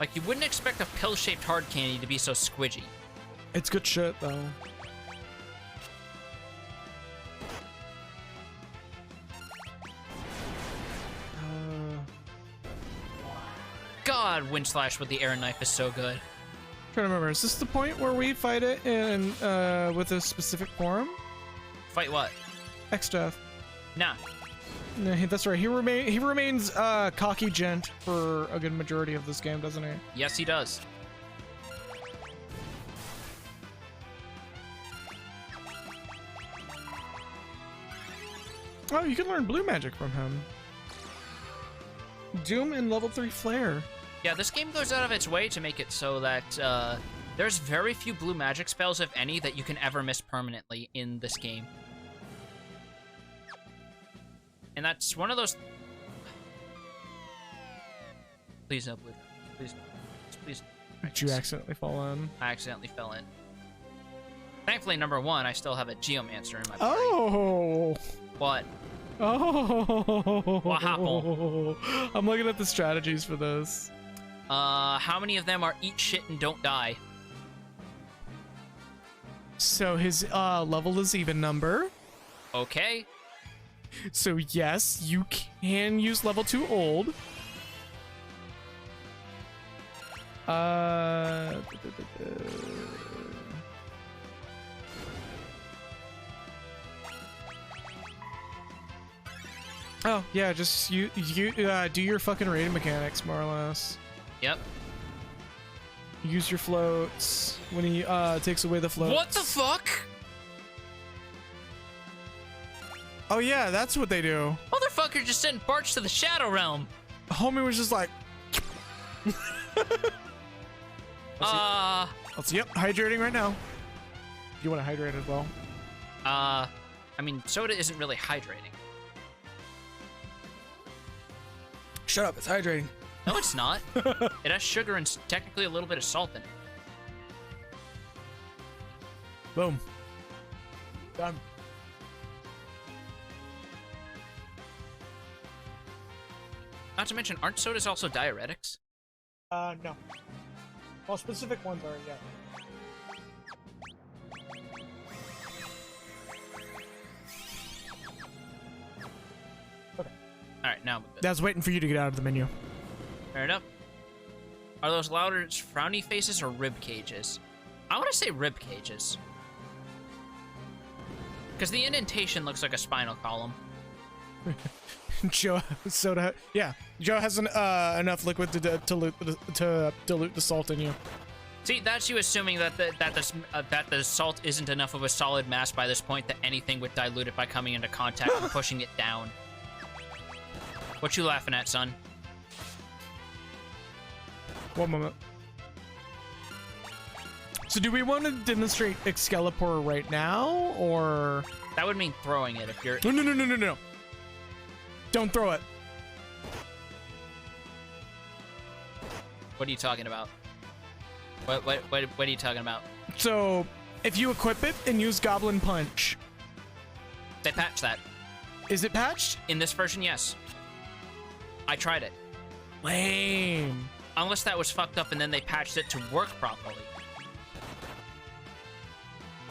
Like, you wouldn't expect a pill-shaped hard candy to be so squidgy. It's good shit, though. God, Windslash with the air knife is so good. Trying to remember, is this the point where we fight it in with a specific form? Fight what? Exdeath. Nah. No, that's right. He remains cocky gent for a good majority of this game, doesn't he? Yes, he does. Oh, you can learn blue magic from him. Doom and level 3 Flare. Yeah, this game goes out of its way to make it so that there's very few blue magic spells, if any, that you can ever miss permanently in this game. And that's one of those... Please no blue. Please no. Please. Did you accidentally fall in? I accidentally fell in. Thankfully, number one, I still have a Geomancer in my party. Oh! What? Oh! What happened? I'm looking at the strategies for this. How many of them are eat shit and don't die? So his level is even number. Okay. So yes, you can use level 2 old. Oh yeah, just you do your fucking raid mechanics more or less. Yep. Use your floats when he takes away the floats. What the fuck? Oh yeah, that's what they do. Motherfucker just sent Barch to the Shadow Realm. Homie was just like. Yep, hydrating right now. You want to hydrate as well? I mean, soda isn't really hydrating. Shut up, it's hydrating. No, it's not. It has sugar and technically a little bit of salt in it. Boom. Done. Not to mention, aren't sodas also diuretics? No. Well, specific ones are, yeah. Alright, now we're good. That's waiting for you to get out of the menu. Fair enough. Are those louder frowny faces or rib cages? I want to say rib cages. Because the indentation looks like a spinal column. Joe soda. Yeah, Joe has enough liquid to dilute the salt in you. See, that's you assuming that the salt isn't enough of a solid mass by this point that anything would dilute it by coming into contact and pushing it down. What you laughing at, son? 1 moment. So do we want to demonstrate Excalibur right now, or... That would mean throwing it if you're... No. Don't throw it. What are you talking about? What are you talking about? So, if you equip it and use Goblin Punch... They patched that. Is it patched? In this version, yes. I tried it. Lame. Unless that was fucked up and then they patched it to work properly.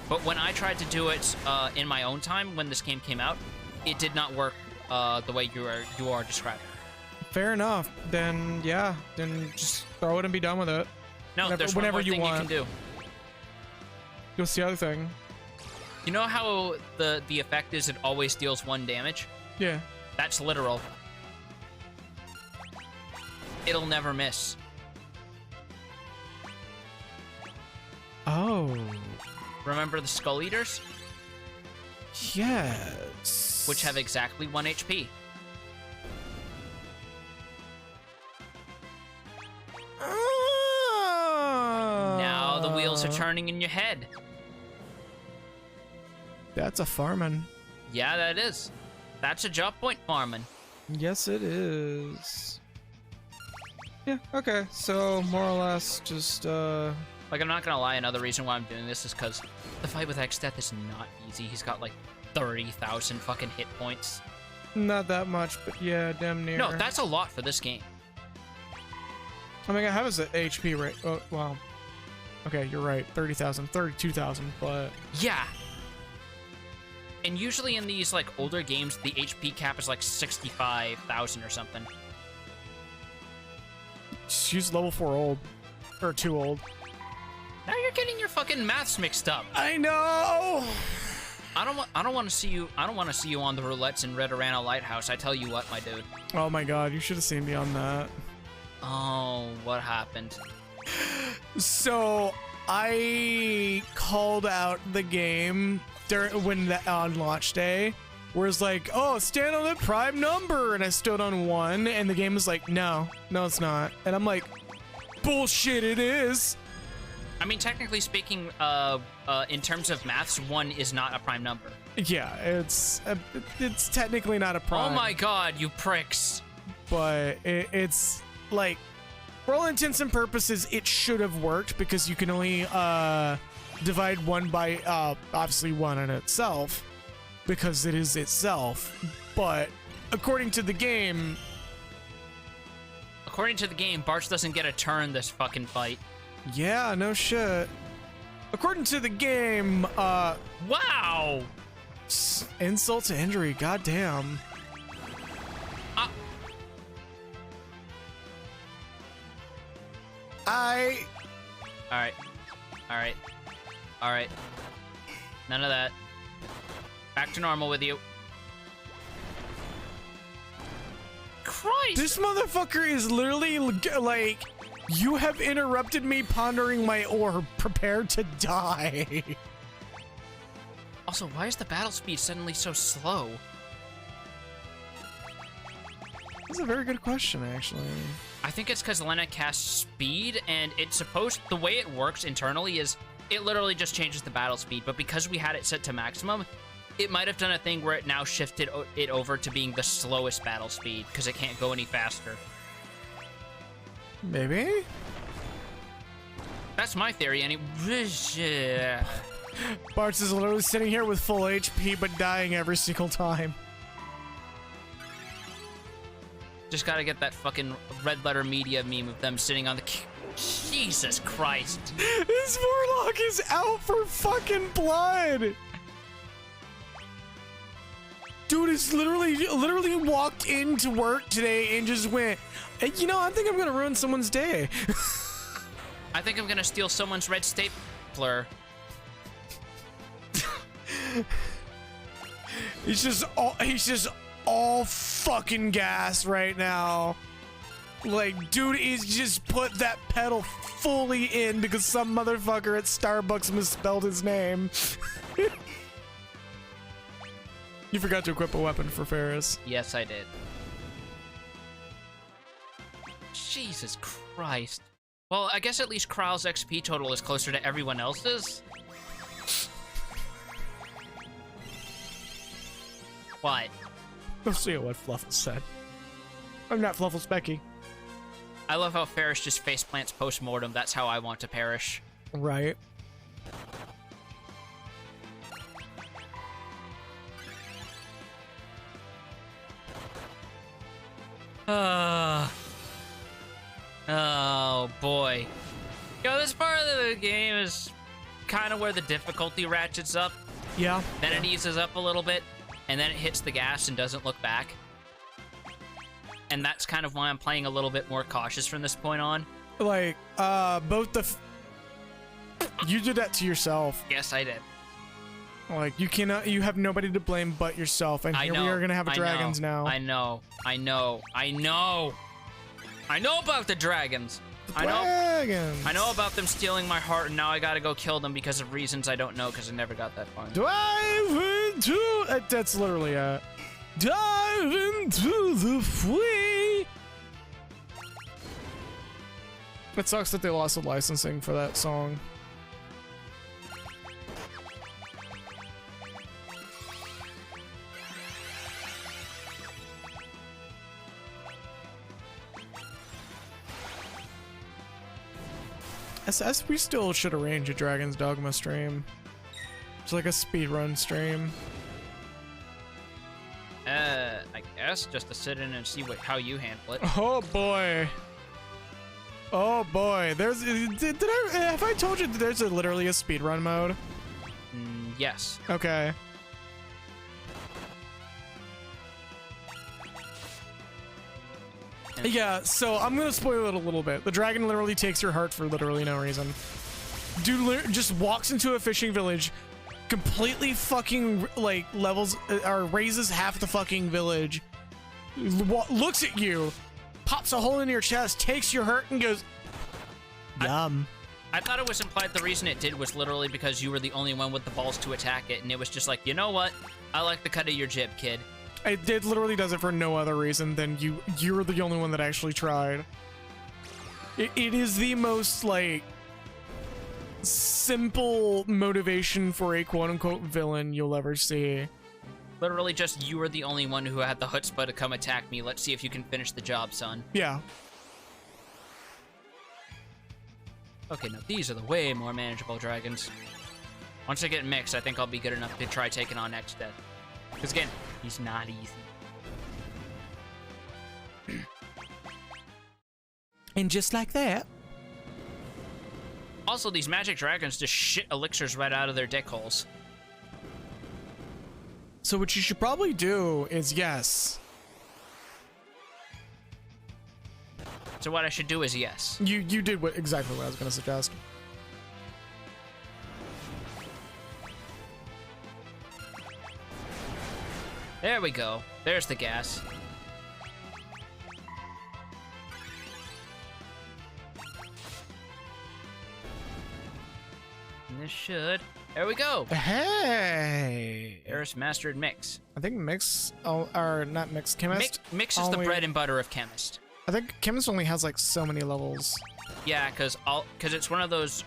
But when I tried to do it in my own time when this game came out, it did not work the way you are describing. Fair enough. Then, yeah. Then just throw it and be done with it. No, there's one more thing you can do. What's the other thing? You know how the effect is it always deals 1 damage? Yeah. That's literal. It'll never miss. Oh. Remember the Skull Eaters? Yes. Which have exactly 1 HP. Now the wheels are turning in your head. That's a farming. Yeah, that is. That's a job point farming. Yes, it is. Yeah, okay. So, more or less, just, Like, I'm not gonna lie, another reason why I'm doing this is because the fight with Exdeath is not easy. He's got, like, 30,000 fucking hit points. Not that much, but yeah, damn near. No, that's a lot for this game. I mean, how is it HP rate? Oh, wow. Okay, you're right. 30,000, 32,000, but... Yeah. And usually in these, like, older games, the HP cap is, like, 65,000 or something. She's level 4 old. Or 2 old. Now you're getting your fucking maths mixed up. I know! I don't want to see you on the roulettes in Red Arana Lighthouse. I tell you what, my dude. Oh my god, you should have seen me on that. Oh, what happened? So, I called out the game on launch day, where it's like, oh, stand on the prime number, and I stood on 1, and the game was like, no, it's not. And I'm like, bullshit, it is. I mean, technically speaking, in terms of maths, 1 is not a prime number. Yeah, it's technically not a prime. Oh my god, you pricks. But it's like, for all intents and purposes, it should have worked because you can only divide 1 by obviously 1 in itself because it is itself. But according to the game, Barch doesn't get a turn this fucking fight. yeah, no shit. According to the game, Wow! insult to injury, goddamn. Alright. None of that. Back to normal with you. Christ! This motherfucker is literally like, you have interrupted me pondering my orb. Prepare to die. Also, why is the battle speed suddenly so slow? That's a very good question, actually. I think it's because Lena casts speed, and the way it works internally is it literally just changes the battle speed, but because we had it set to maximum, it might have done a thing where it now shifted it over to being the slowest battle speed, because it can't go any faster. Maybe? That's my theory, Bartz is literally sitting here with full HP, but dying every single time. Just gotta get that fucking red letter media meme of them sitting on the... Jesus Christ. This Warlock is out for fucking blood! Dude just literally walked into work today and just went, "Hey, you know, I think I'm gonna ruin someone's day." I think I'm gonna steal someone's red stapler. He's just all fucking gas right now. Like, dude is just put that pedal fully in because some motherfucker at Starbucks misspelled his name. You forgot to equip a weapon for Ferris. Yes, I did. Jesus Christ. Well, I guess at least Kral's XP total is closer to everyone else's. What? Let's see what Fluffle said. I'm not Fluffle Specky. I love how Ferris just faceplants post-mortem. That's how I want to perish. Right. Oh, boy. Yo, this part of the game is kind of where the difficulty ratchets up. Yeah. Then it eases up a little bit, and then it hits the gas and doesn't look back. And that's kind of why I'm playing a little bit more cautious from this point on. Like, both the... You did that to yourself. Yes, I did. Like, you cannot... You have nobody to blame but yourself, and I here know, we are gonna have a dragons now. I know about the dragons. Dragons! I know about them stealing my heart, and now I gotta go kill them because of reasons I don't know, because I never got that far. Dive into... That's literally a... Dive into the fray! It sucks that they lost the licensing for that song. SS, we still should arrange a Dragon's Dogma stream. It's like a speedrun stream. I guess just to sit in and see how you handle it. Oh boy. Oh boy. There's have I told you that there's literally a speedrun mode? Yes. Okay. Yeah, so I'm gonna spoil it a little bit. The dragon literally takes your heart for literally no reason. Dude just walks into a fishing village, completely fucking like levels or raises half the fucking village, looks at you, pops a hole in your chest, takes your heart and goes, yum. I thought it was implied the reason it did was literally because you were the only one with the balls to attack it, and it was just like, you know what? I like the cut of your jib, kid. It literally does it for no other reason than you're the only one that actually tried. It is the most, like, simple motivation for a quote-unquote villain you'll ever see. Literally just, you were the only one who had the chutzpah to come attack me. Let's see if you can finish the job, son. Yeah. Okay, now these are the way more manageable dragons. Once I get mixed, I think I'll be good enough to try taking on Exdeath. Because again, he's not easy. And just like that. Also, these magic dragons just shit elixirs right out of their dick holes. So what you should probably do is, yes. So what I should do is yes. You did exactly what I was going to suggest. There we go. There's the gas. And this should... There we go! Hey! There's Mastered Mix. I think Mix... Oh, or not Mix, Chemist? Mix is the bread and butter of Chemist. I think Chemist only has, like, so many levels. Yeah, because it's one of those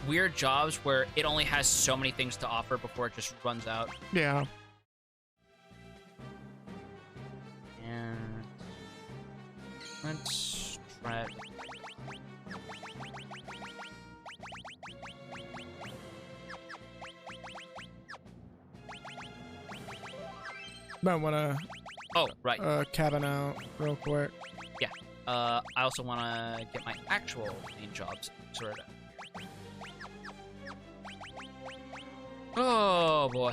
weird jobs where it only has so many things to offer before it just runs out. Yeah. And let's try it. Might want to Oh, right. cabin out real quick. Yeah. I also want to get my actual main jobs sorted out. Oh, boy.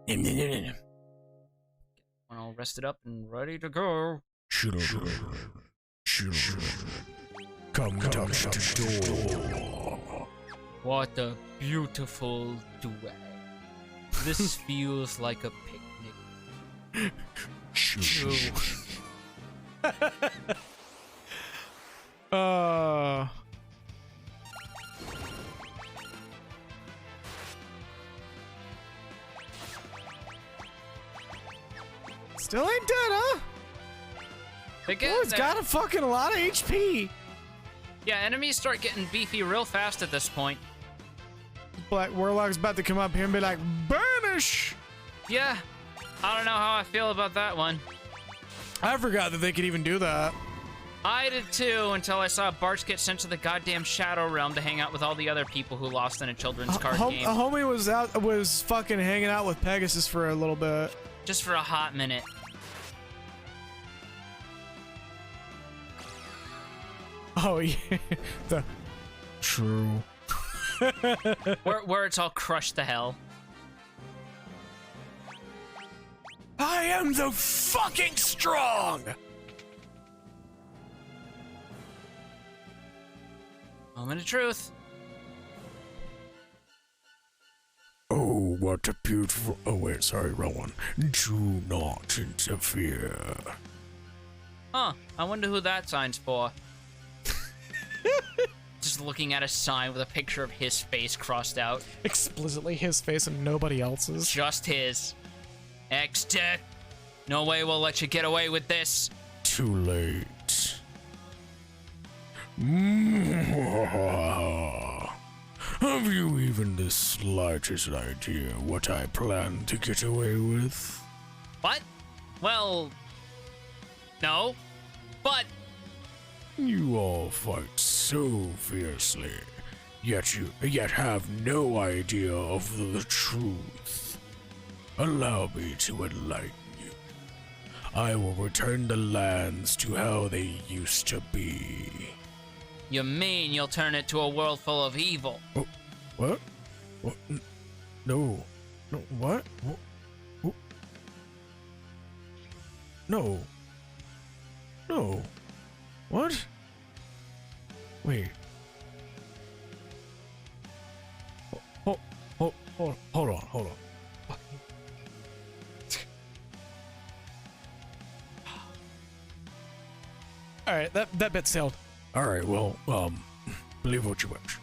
I'm all rested up and ready to go. Children, come touch the door. What a beautiful duet. This feels like a picnic. Still ain't dead, huh? Oh, it's got a fucking lot of HP. Yeah, enemies start getting beefy real fast at this point. Black Warlock's about to come up here and be like, "Banish!" Yeah, I don't know how I feel about that one. I forgot that they could even do that. I did too, until I saw Bartz get sent to the goddamn Shadow Realm to hang out with all the other people who lost in a children's card game. A homie was fucking hanging out with Pegasus for a little bit. Just for a hot minute. Oh yeah, the true. where it's all crushed to hell. I am the fucking strong. Moment of truth. Oh, what a beautiful... Oh, wait, sorry, wrong one. Do not interfere. Huh, I wonder who that sign's for. Just looking at a sign with a picture of his face crossed out. Explicitly his face and nobody else's. Just his. Exdeath. No way we'll let you get away with this. Too late. Have you even the slightest idea what I plan to get away with? What? Well... No. But... You all fight so fiercely, yet have no idea of the truth. Allow me to enlighten you. I will return the lands to how they used to be. You mean you'll turn it to a world full of evil? Oh, what? What? No. No, what? What? No. No. What? Wait. Hold on. Alright, that bit sailed. Alright, well, believe what you wish.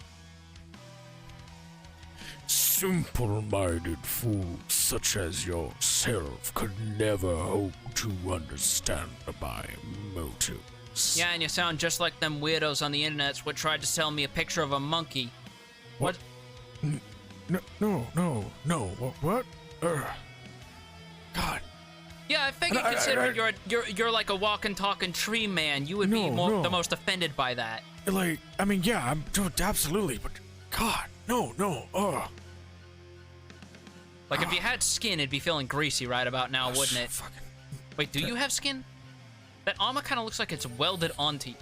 Simple-minded fools such as yourself could never hope to understand my motives. Yeah, and you sound just like them weirdos on the internet what tried to sell me a picture of a monkey. What? No. What? God. Yeah, I figured considering you're like a walking, talking tree man, you would be the most offended by that. Like, I mean, yeah, I'm absolutely, but God, no. Like, if you had skin, it'd be feeling greasy right about now, wouldn't it? Wait, do you have skin? That armor kind of looks like it's welded onto you.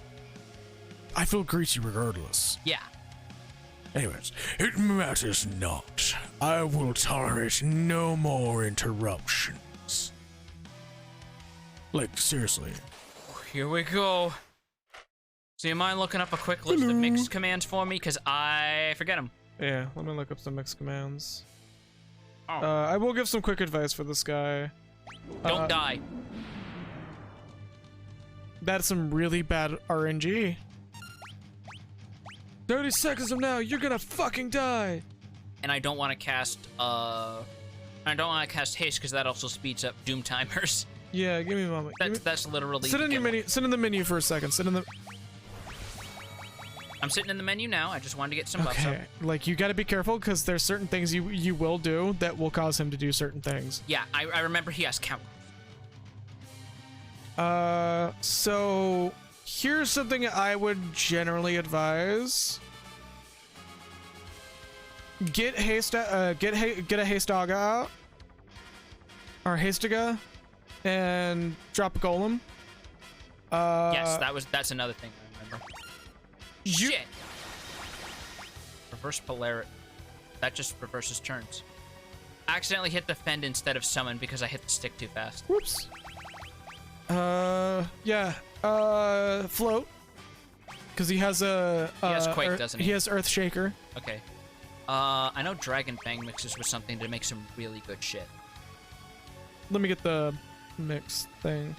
I feel greasy regardless. Yeah. Anyways, it matters not. I will tolerate no more interruptions. Like, seriously. Here we go. So you mind looking up a quick list of mixed commands for me? Because I forget them. Yeah, let me look up some mixed commands. Oh. I will give some quick advice for this guy. Don't die. That's some really bad RNG. 30 seconds from now, you're gonna fucking die. And I don't want to cast haste because that also speeds up doom timers. Yeah, give me a moment. That's literally. Sit in your menu. Sit in the menu for a second. Sit in the. I'm sitting in the menu now. I just wanted to get some buffs up. Like, you gotta be careful because there's certain things you will do that will cause him to do certain things. Yeah, I remember he has count. So here's something I would generally advise. Get a Hastaga out. Or Hastaga. And drop a golem. Yes, that's another thing I remember. Shit! Reverse polarity. That just reverses turns. accidentally hit defend instead of summon because I hit the stick too fast. Whoops. Yeah. Float. Because he has a. He has Quake, doesn't he? He has Earth Shaker. Okay. I know Dragon Fang mixes with something to make some really good shit. Let me get the mix thing.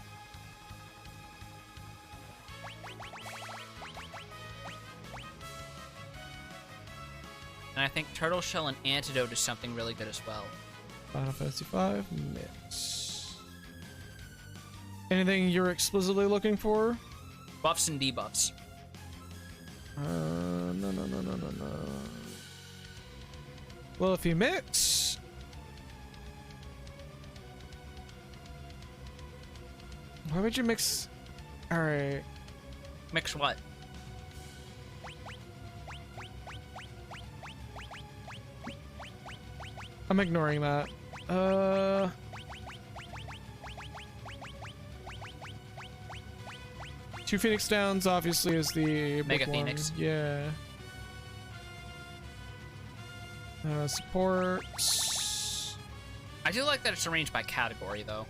And I think Turtle Shell and Antidote is something really good as well. Final Fantasy V mix. Anything you're explicitly looking for? Buffs and debuffs. No. Well, if you mix. Why would you mix? Alright. Mix what? I'm ignoring that. Two Phoenix Downs obviously is the Mega big Phoenix. One. Yeah. Supports. I do like that it's arranged by category, though.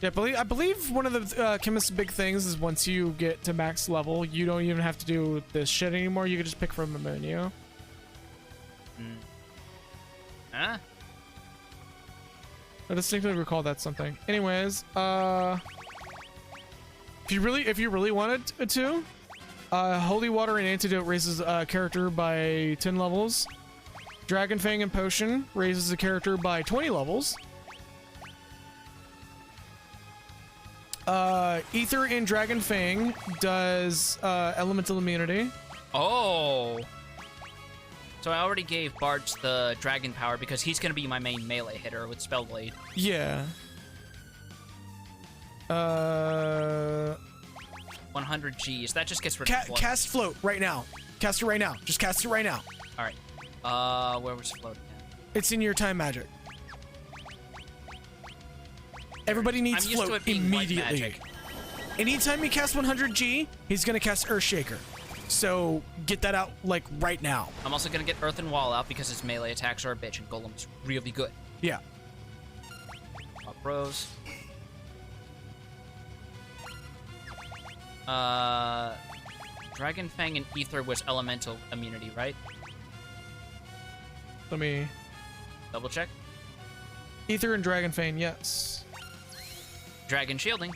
Yeah, I believe one of the chemist's big things is once you get to max level, you don't even have to do this shit anymore. You can just pick from the menu. Huh? I distinctly recall that something. Anyways, if you really wanted to, Holy Water and Antidote raises a character by 10 levels. Dragon Fang and Potion raises a character by 20 levels. Ether and Dragon Fang does elemental immunity. Oh. So I already gave Bartz the dragon power because he's gonna be my main melee hitter with Spellblade. Yeah. 100 Gs. That just gets rid of float. Cast Float right now. Cast it right now. Just cast it right now. All right. Where was float again? It's in your time magic. Everybody needs I'm used to Float it being white immediately. magic. Anytime he casts 100G, he's gonna cast Earthshaker. So get that out like right now. I'm also gonna get Earth and Wall out because his melee attacks are a bitch and Golem's really good. Yeah. Up Rose. Dragon Fang and Ether was elemental immunity, right? Let me. Double check. Ether and Dragon Fang, yes. Dragon Shielding.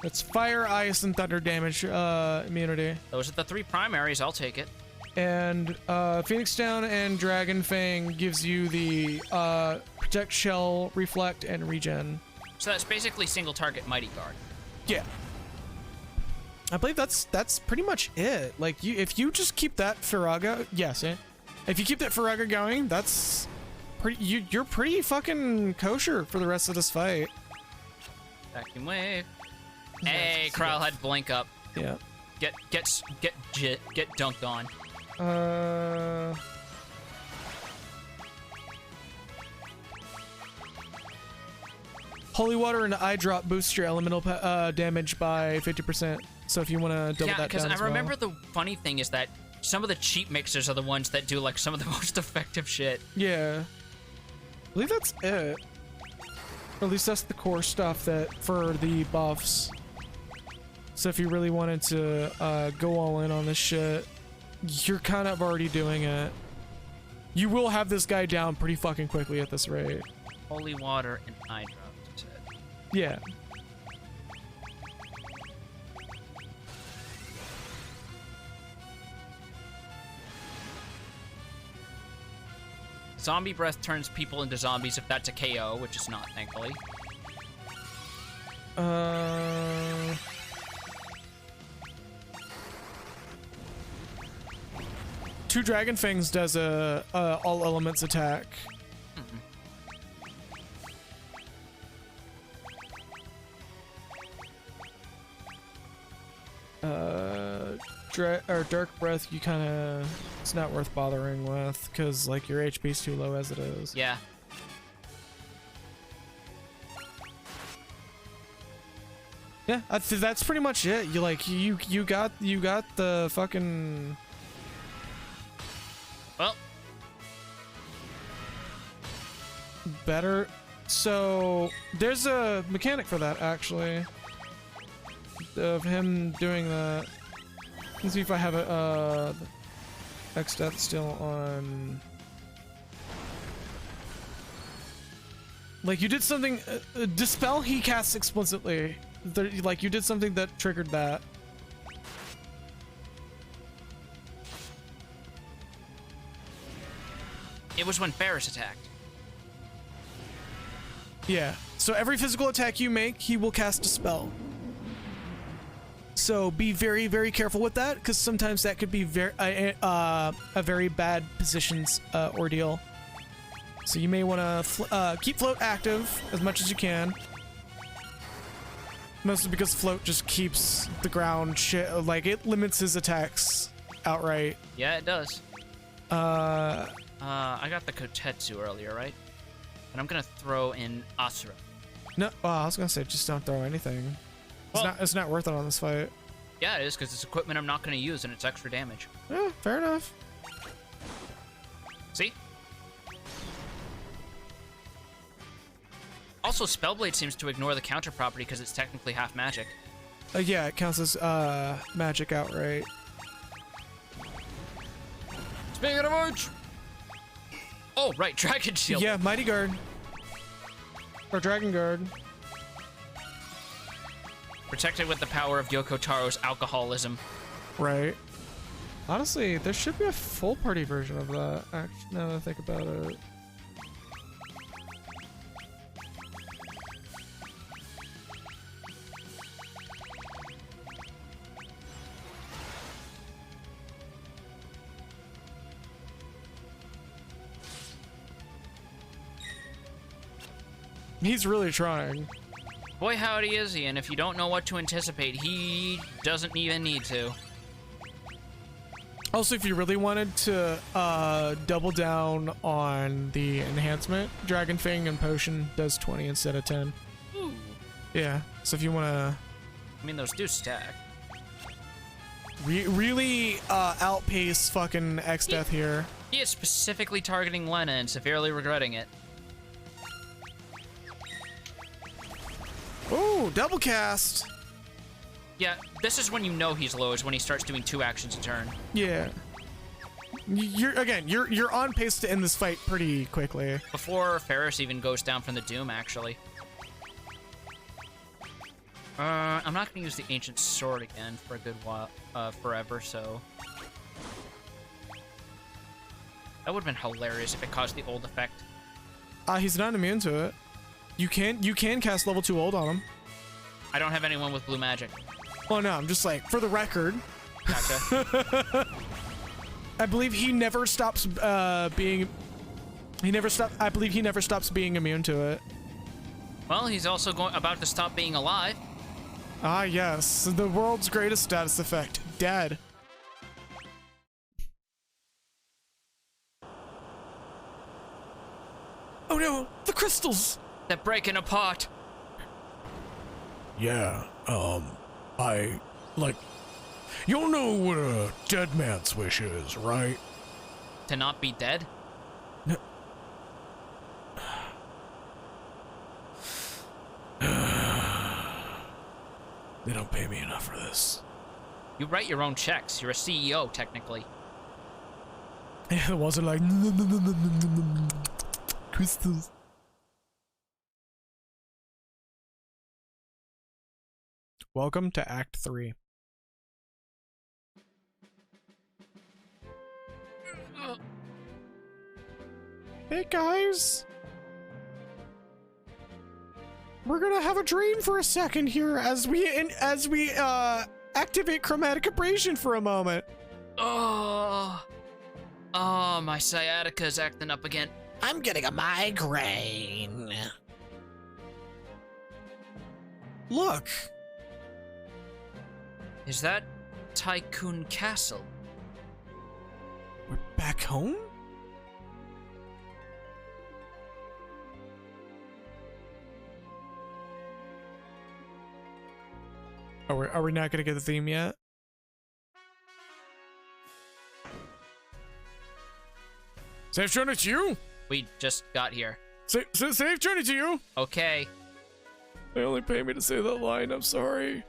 It's Fire, Ice, and Thunder damage immunity. Those are the three primaries. I'll take it. And Phoenix Down and Dragon Fang gives you the Protect, Shell, Reflect, and Regen. So that's basically single target Mighty Guard. Yeah. I believe that's pretty much it. Like, if you just keep that Firaga, yes, if you keep that Firaga going, that's pretty. You're pretty fucking kosher for the rest of this fight. Vacuum Wave. Hey, Kryle had Blink up. Yeah. Get dunked on. Holy Water and Eye Drop boost your elemental damage by 50%. So if you want to double that because down I as well. remember the funny thing is that some of the cheap mixers are the ones that do like some of the most effective shit. Yeah. I believe that's it. Or at least that's the core stuff that for the buffs. So if you really wanted to go all in on this shit, you're kind of already doing it. You will have this guy down pretty fucking quickly at this rate. Holy Water and Eye Drop. That's it. Yeah. Zombie Breath turns people into zombies if that's a KO, which is not, thankfully. Two Dragon Fangs does a all elements attack. Dark Breath, you kind of, it's not worth bothering with because like your HP's too low as it is. Yeah. Yeah, that's pretty much it. You got the fucking better. So there's a mechanic for that actually, of him doing that. Let's see if I have a Exdeath still on. Like you did something. Dispel he casts explicitly. Like you did something that triggered that. It was when Ferris attacked. Yeah. So every physical attack you make, he will cast a spell. So be very, very careful with that, because sometimes that could be a very bad positions ordeal. So you may want to keep float active as much as you can. Mostly because float just keeps the ground shit, like it limits his attacks outright. Yeah, it does. I got the Kotetsu earlier, right? And I'm gonna throw in Asura. No, I was gonna say just don't throw anything. Well, It's not worth it on this fight. Yeah, it is, because it's equipment I'm not gonna use and it's extra damage. Yeah, fair enough. See? Also, Spellblade seems to ignore the counter property because it's technically half magic. Yeah, it counts as magic outright. Speaking of which... Oh, right, Dragon Shield. Yeah, Mighty Guard. Or Dragon Guard. Protected with the power of Yoko Taro's alcoholism. Right. Honestly, there should be a full party version of that, actually, now that I think about it. He's really trying. Boy, howdy is he, and if you don't know what to anticipate, he doesn't even need to. Also, if you really wanted to double down on the enhancement, Dragon Fang and Potion does 20 instead of 10. Ooh. Yeah, so if you want to I mean, those do stack. really outpace fucking Exdeath here. He is specifically targeting Lena and severely regretting it. Oh, double cast. Yeah, this is when you know he's low, is when he starts doing 2 actions a turn. Yeah. You're on pace to end this fight pretty quickly. Before Ferris even goes down from the Doom, actually. I'm not gonna use the Ancient Sword again for a good while, forever, so... That would've been hilarious if it caused the old effect. He's not immune to it. You can cast level 2 ult on him. I don't have anyone with blue magic. Oh no, I'm just like, for the record. Gotcha. I believe he never stops being... I believe he never stops being immune to it. Well, he's also about to stop being alive. Ah, yes. The world's greatest status effect. Dead. Oh no! The crystals! They're breaking apart. Yeah, you'll know what a dead man's wish is, right? To not be dead? No. They don't pay me enough for this. You write your own checks. You're a CEO, technically. It wasn't like... crystals. Welcome to Act 3. Hey guys! We're gonna have a dream for a second here as we activate chromatic abrasion for a moment. Oh, my sciatica's acting up again. I'm getting a migraine. Look, Is that Tycoon Castle? we're back home? Are we not gonna get the theme yet? Safshun, it's you? We just got here. Safe journey to you. Okay. They only pay me to say that line. I'm sorry.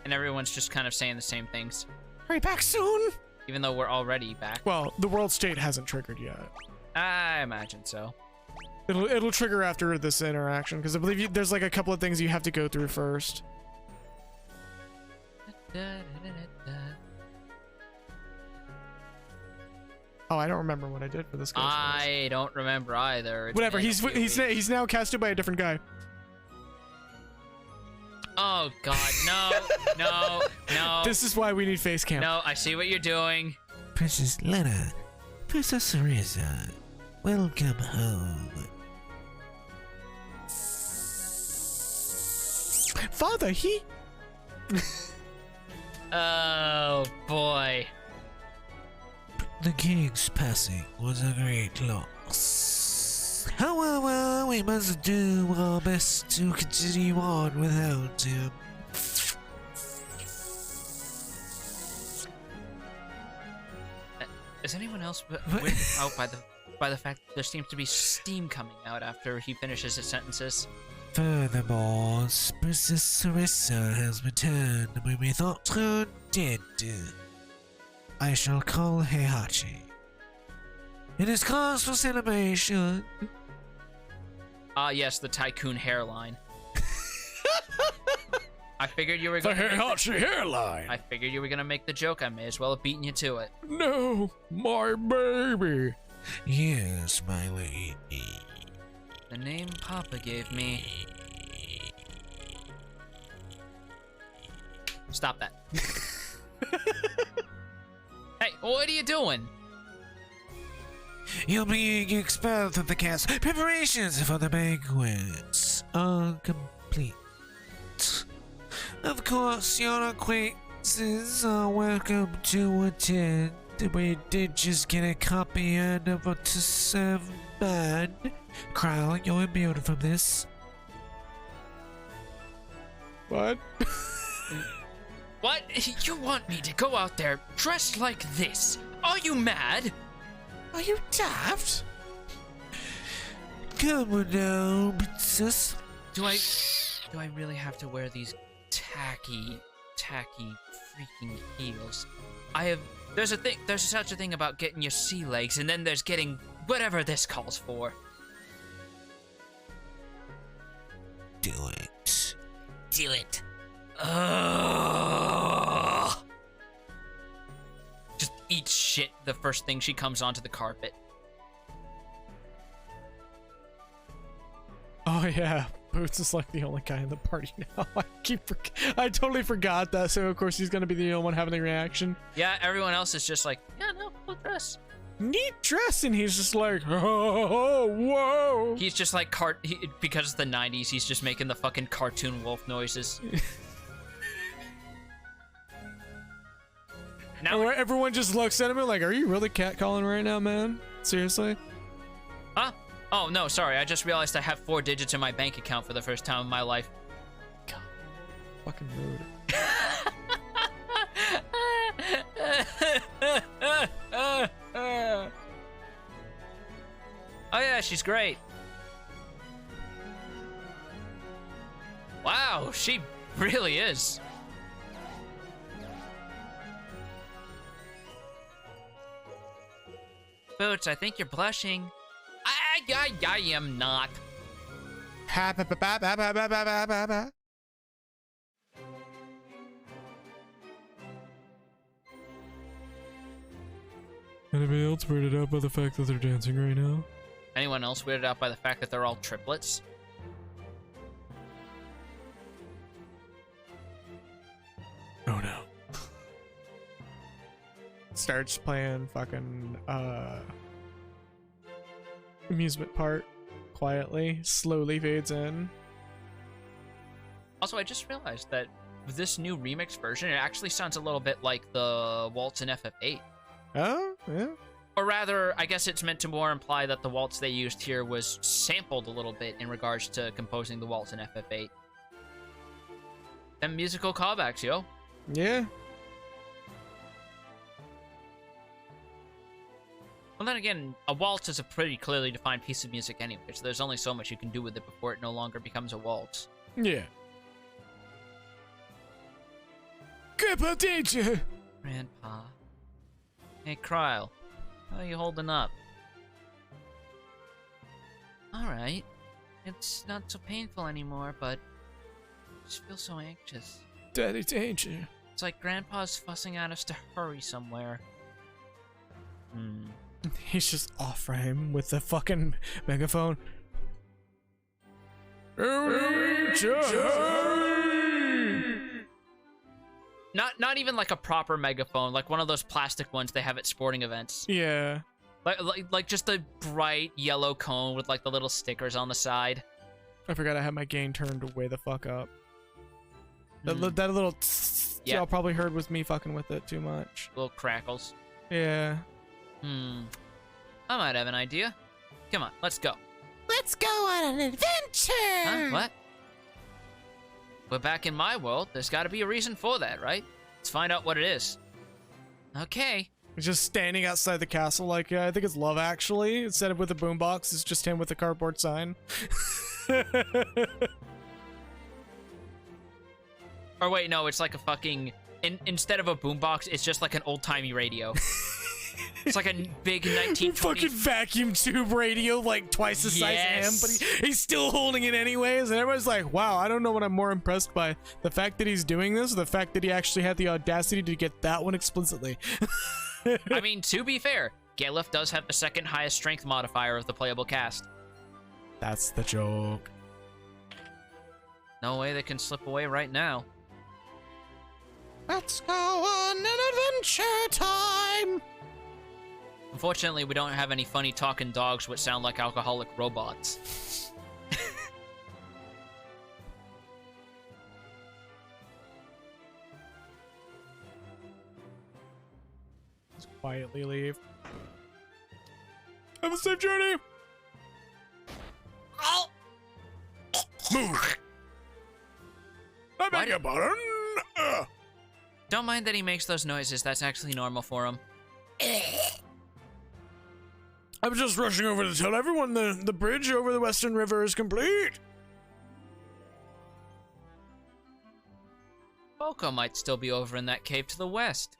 And everyone's just kind of saying the same things, Are you back soon? even though we're already back. Well, the world state hasn't triggered yet. I imagine so. It'll trigger after this interaction because I believe there's like a couple of things you have to go through first. Oh, I don't remember what I did for this guy. I don't remember either. It's Whatever. been a He's few he's weeks. he's now casted by a different guy. Oh God, no, no, no. This is why we need face cam. No, I see what you're doing. Princess Lena, Princess Arisa, welcome home. Father, he. Oh boy. The king's passing was a great loss. However, we must do our best to continue on without him. Is anyone else weirded out by the fact that there seems to be steam coming out after he finishes his sentences? Furthermore, Princess Arisa has returned when we thought her dead. I shall call Heihachi. It is cause for celebration. Ah, yes, the tycoon hairline. I figured you were The gonna. Heihachi hairline. I figured you were gonna make the joke. I may as well have beaten you to it. No, my baby. Yes, my lady. The name Papa gave me. Stop that. Hey, what are you doing? You're being expelled from the castle. Preparations for the banquets are complete. Of course, your acquaintances are welcome to attend. We did just get a copy and about to serve man. Kyle, you're immune from this. What? What? You want me to go out there dressed like this? Are you mad? Are you daft? Come on now, princess. Do I really have to wear these tacky freaking heels? There's such a thing about getting your sea legs, and then there's getting whatever this calls for. Do it. Do it. Just eat shit the first thing she comes onto the carpet. Oh yeah, Boots is like the only guy in the party now. I totally forgot that. So of course he's gonna be the only one having the reaction. Yeah, everyone else is just like, yeah, no, cool dress. Neat dress, and he's just like, oh, whoa. He's just like because it's the 90s, he's just making the fucking cartoon wolf noises. Now And everyone just looks at him and like, are you really catcalling right now, man? Seriously? Huh? Oh, no, sorry. I just realized I have 4 digits in my bank account for the first time in my life. God, fucking rude. Oh, yeah, she's great. Wow, she really is. Boots, I think you're blushing. I am not. Anybody else weirded out by the fact that they're dancing right now? Anyone else weirded out by the fact that they're all triplets? Oh no. Starts playing fucking amusement park quietly, slowly fades in. Also, I just realized that with this new remix version, it actually sounds a little bit like the waltz in FF8. Oh, yeah. Or rather, I guess it's meant to more imply that the waltz they used here was sampled a little bit in regards to composing the waltz in FF8. Them musical callbacks, yo. Yeah. Well, then again, a waltz is a pretty clearly defined piece of music anyway, so there's only so much you can do with it before it no longer becomes a waltz. Yeah. Grandpa danger! Grandpa. Hey, Kryle. How are you holding up? Alright. It's not so painful anymore, but I just feel so anxious. Daddy danger. It's like Grandpa's fussing at us to hurry somewhere. He's just off frame with the fucking megaphone. Not even like a proper megaphone, like one of those plastic ones they have at sporting events. Yeah. Like just a bright yellow cone with like the little stickers on the side. I forgot I had my gain turned way the fuck up. That little Yeah. y'all probably heard was me fucking with it too much. Little crackles. Yeah. I might have an idea. Come on, let's go. Let's go on an adventure! Huh? What? We're back in my world. There's got to be a reason for that, right? Let's find out what it is. Okay. He's just standing outside the castle like, I think it's Love Actually. Instead of with a boombox, it's just him with a cardboard sign. Or wait, no, it's like a fucking... instead of a boombox, it's just like an old-timey radio. It's like a big 1920s... Fucking vacuum tube radio, like twice the size of him, but he's still holding it anyways. And everybody's like, wow, I don't know what I'm more impressed by. The fact that he's doing this, or the fact that he actually had the audacity to get that one explicitly. I mean, to be fair, Galef does have the second highest strength modifier of the playable cast. That's the joke. No way they can slip away right now. Let's go on an adventure time! Unfortunately, we don't have any funny talking dogs which sound like alcoholic robots. Let's quietly leave. Have a safe journey! Move! I beg your pardon? Don't mind that he makes those noises. That's actually normal for him. I'm just rushing over to tell everyone the bridge over the Western River is complete. Boko might still be over in that cave to the west.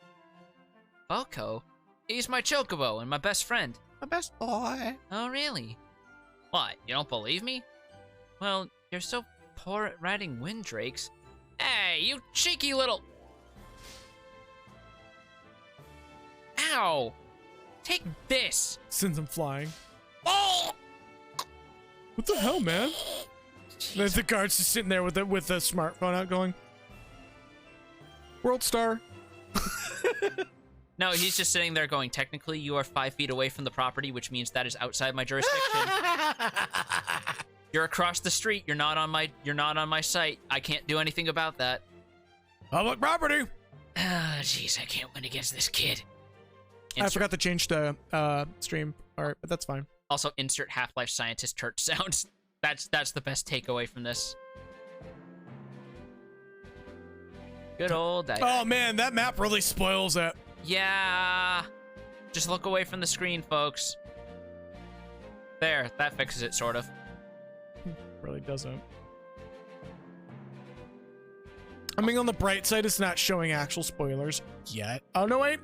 Boko? He's my chocobo and my best friend. My best boy. Oh, really? What, you don't believe me? Well, you're so poor at riding windrakes. Hey, you cheeky little... Ow! Take this! Sends him flying. What the hell, man? The guard's just sitting there with the smartphone out going, World Star. No, he's just sitting there going, technically you are 5 feet away from the property, which means that is outside my jurisdiction. You're across the street, you're not on my site. I can't do anything about that. Public property. Ah, jeez, I can't win against this kid. I forgot to change the stream art, but that's fine. Also, insert Half-Life Scientist church sounds. That's the best takeaway from this. Good old day. Oh man, that map really spoils it. Yeah. Just look away from the screen, folks. There, that fixes it, sort of. Really doesn't. I mean, on the bright side, it's not showing actual spoilers yet. Oh no, wait.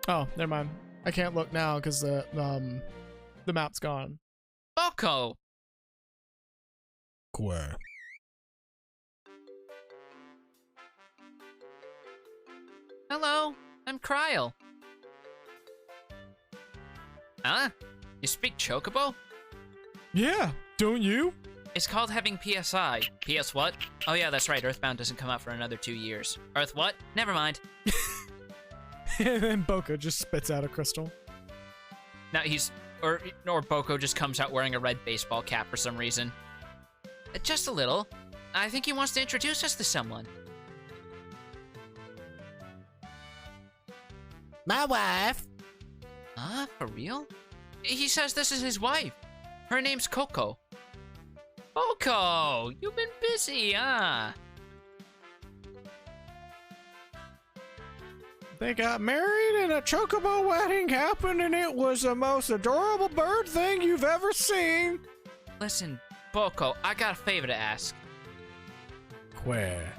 Oh, never mind. I can't look now because the map's gone. Boko! Queer. Hello, I'm Kryle. Huh? You speak Chocobo? Yeah, don't you? It's called having PSI. PS what? Oh yeah, that's right, Earthbound doesn't come out for another 2 years. Earth what? Never mind. And then Boko just spits out a crystal. Now or Boko just comes out wearing a red baseball cap for some reason. Just a little. I think he wants to introduce us to someone. My wife. Huh? For real? He says this is his wife. Her name's Coco. Boko! You've been busy, huh? They got married and a chocobo wedding happened and it was the most adorable bird thing you've ever seen. Listen, Boko, I got a favor to ask. Where?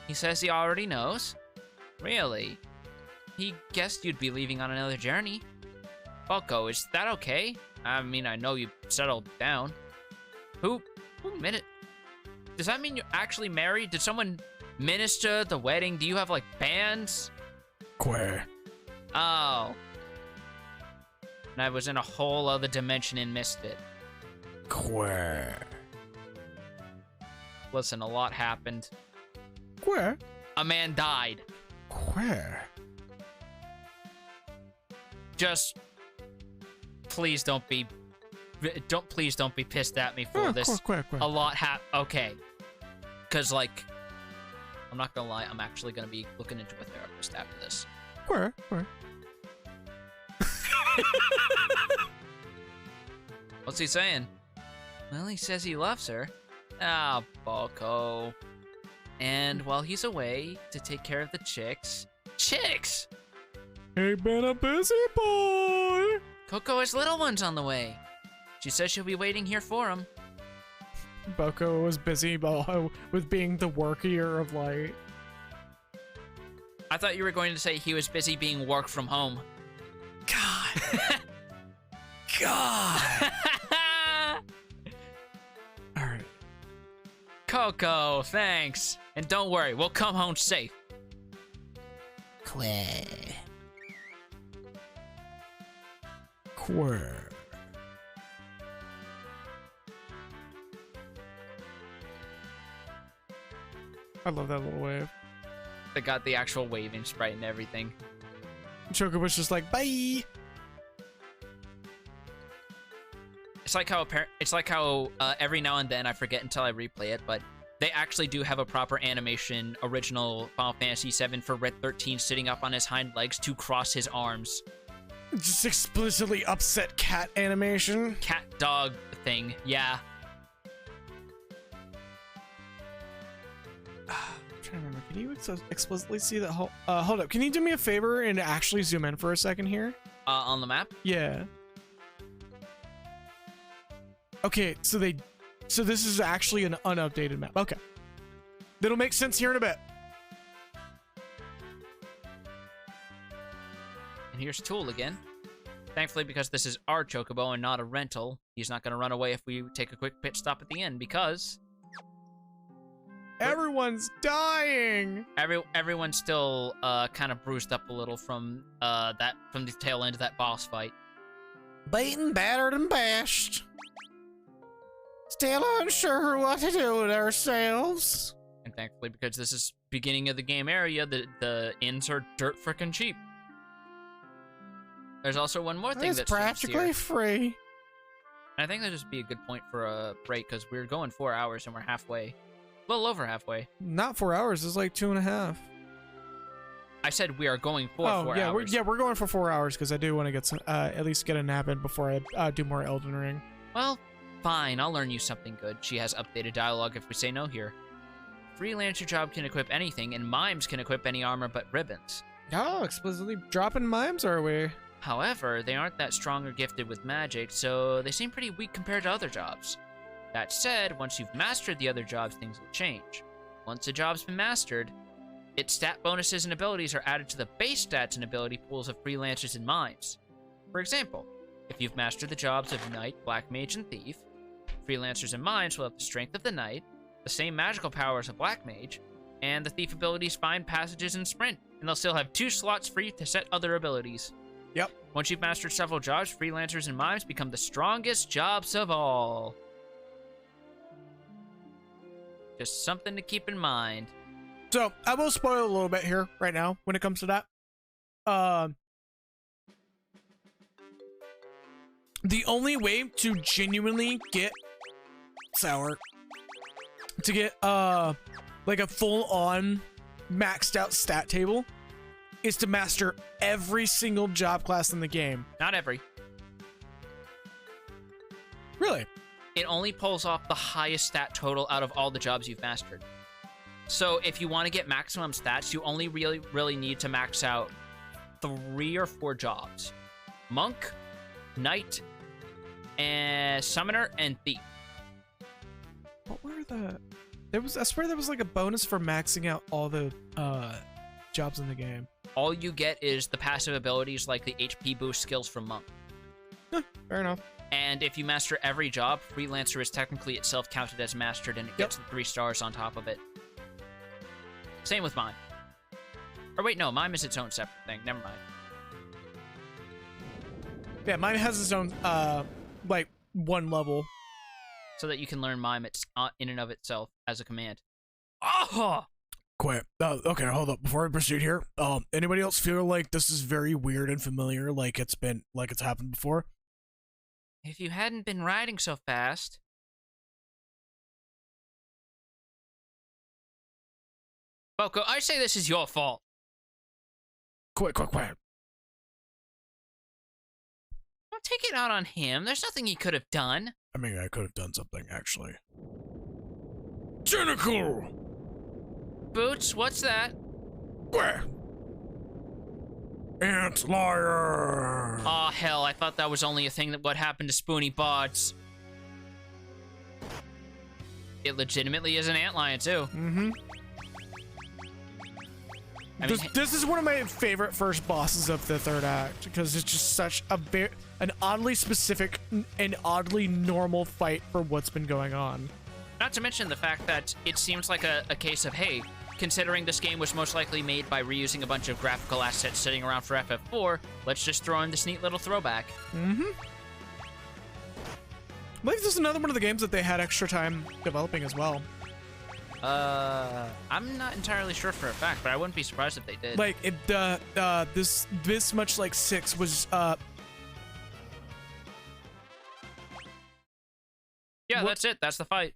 He says he already knows. Really? He guessed you'd be leaving on another journey. Boko, is that okay? I mean, I know you settled down. Who minute? Does that mean you're actually married? Did someone minister at the wedding? Do you have, like, bands? Where? Oh. And I was in a whole other dimension and missed it. Where? Listen, a lot happened. Where? A man died. Where? Just please don't be pissed at me for this. Where? A lot okay. Cause like, I'm not gonna lie, I'm actually gonna be looking into a therapist after this. Where? What's he saying? Well, he says he loves her. Ah, Boko. And while he's away to take care of the chicks. Chicks! He been a busy boy. Coco has little ones on the way. She says she'll be waiting here for him. Boko was busy with being the workier of light. I thought you were going to say he was busy being work from home. God. God. All right. Coco, thanks. And don't worry, we'll come home safe. Where? Where? I love that little wave. They got the actual waving sprite and everything. Chocobo's just like, bye. It's like how every now and then I forget until I replay it, but they actually do have a proper animation, original Final Fantasy VII for Red 13 sitting up on his hind legs to cross his arms. Just explicitly upset cat animation. Cat dog thing, yeah. I'm trying to remember. Can you explicitly see that? Hold up. Can you do me a favor and actually zoom in for a second here? On the map? Yeah. Okay, so this is actually an unupdated map. Okay. That'll make sense here in a bit. And here's Tool again. Thankfully, because this is our Chocobo and not a rental, he's not going to run away if we take a quick pit stop at the end, because everyone's dying. Everyone's still kind of bruised up a little from the tail end of that boss fight. Beaten, battered, and bashed. Still unsure what to do with ourselves. And thankfully, because this is beginning of the game area, the inns are dirt frickin' cheap. There's also one more thing It's that's practically free. And I think that'd just be a good point for a break, because we're going 4 hours and we're halfway. A little over halfway. Not 4 hours. It's like 2.5. I said we are going for 4 yeah, hours. we're going for 4 hours because I do want to get some, at least get a nap in before I do more Elden Ring. Well, fine. I'll learn you something good. She has updated dialogue if we say no here. Freelancer job can equip anything, and mimes can equip any armor but ribbons. Oh, explicitly dropping mimes, are we? However, they aren't that strong or gifted with magic, so they seem pretty weak compared to other jobs. That said, once you've mastered the other jobs, things will change. Once a job's been mastered, its stat bonuses and abilities are added to the base stats and ability pools of freelancers and mimes. For example, if you've mastered the jobs of Knight, Black Mage, and Thief, freelancers and mimes will have the strength of the Knight, the same magical powers of Black Mage, and the Thief abilities Find Passages and Sprint, and they'll still have 2 slots free to set other abilities. Yep. Once you've mastered several jobs, freelancers and mimes become the strongest jobs of all. Just something to keep in mind. So, I will spoil a little bit here right now when it comes to that. The only way to genuinely get Sour to get like a full-on maxed out stat table is to master every single job class in the game. Not every. Really? It only pulls off the highest stat total out of all the jobs you've mastered. So if you want to get maximum stats, you only really need to max out 3 or 4 jobs. Monk, Knight, and Summoner, and Thief. What were the... I swear there was like a bonus for maxing out all the jobs in the game. All you get is the passive abilities like the HP boost skills from Monk. Fair enough. And if you master every job, Freelancer is technically itself counted as mastered, and it gets the 3 stars on top of it. Same with Mime. Or wait, no, Mime is its own separate thing. Never mind. Yeah, mine has its own, like, 1 level. So that you can learn Mime in and of itself as a command. Oh! Quiet. Okay, hold up. Before I proceed here, anybody else feel like this is very weird and familiar, like it's happened before? If you hadn't been riding so fast... Boko, I say this is your fault. Quiet. Don't take it out on him. There's nothing he could have done. I mean, I could have done something, actually. Cynical! Boots, what's that? Quiet! Ant liar! Aw, hell, I thought that was only a thing that what happened to Spoony Bods. It legitimately is an antlion, too. Mm-hmm. I mean, This is one of my favorite first bosses of the 3rd act, because it's just such an oddly specific and oddly normal fight for what's been going on. not to mention the fact that it seems like a case of, hey, considering this game was most likely made by reusing a bunch of graphical assets sitting around for FF4, let's just throw in this neat little throwback. Mm-hmm. I believe this is another one of the games that they had extra time developing as well. I'm not entirely sure for a fact, but I wouldn't be surprised if they did. Like this much like 6 was yeah, that's it. That's the fight.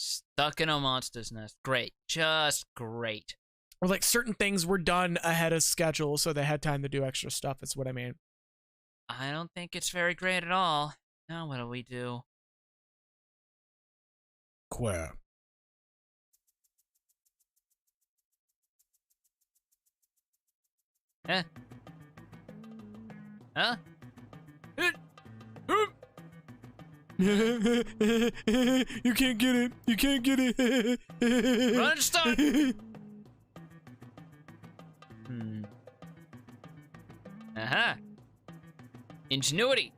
Stuck in a monster's nest. Great. Just great. or like certain things were done ahead of schedule, so they had time to do extra stuff. Is what I mean. I don't think it's very great at all. Now what do we do? Queer. Eh? Huh? You can't get it. You can't get it. Run, stop! Uh-huh. Ingenuity.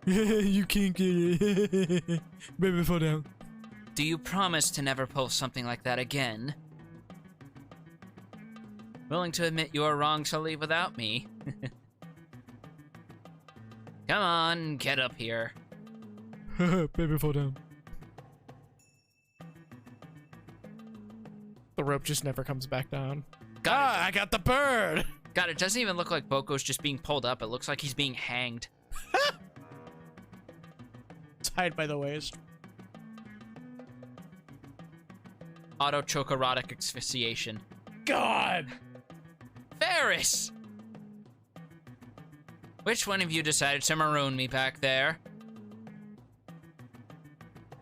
You can't get it. Baby, fall down. Do you promise to never pull something like that again? Willing to admit you are wrong to leave without me. Come on, get up here. Baby, fall down. The rope just never comes back down. I got the bird! God, it doesn't even look like Boko's just being pulled up. It looks like he's being hanged. Tied by the waist. Auto-chokerotic asphyxiation. God! Ferris! Which one of you decided to maroon me back there?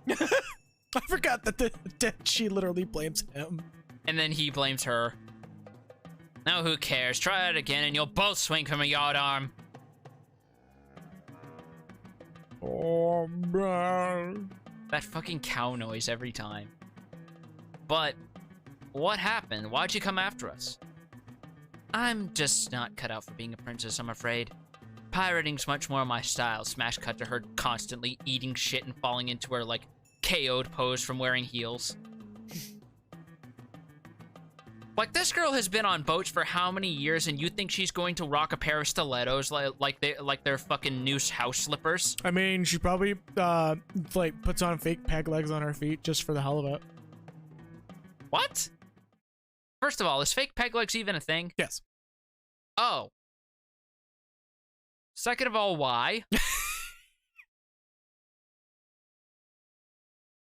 I forgot that she literally blames him. And then he blames her. Now who cares? Try it again and you'll both swing from a yard arm. Oh, man. That fucking cow noise every time. But, what happened? Why'd you come after us? I'm just not cut out for being a princess, I'm afraid. Pirating's much more my style. Smash cut to her constantly eating shit and falling into her, like, KO'd pose from wearing heels. Like, this girl has been on boats for how many years, and you think she's going to rock a pair of stilettos like they're fucking noose house slippers? I mean, she probably, like, puts on fake peg legs on her feet just for the hell of it. What? First of all, is fake peg legs even a thing? Yes. Oh. Second of all, why?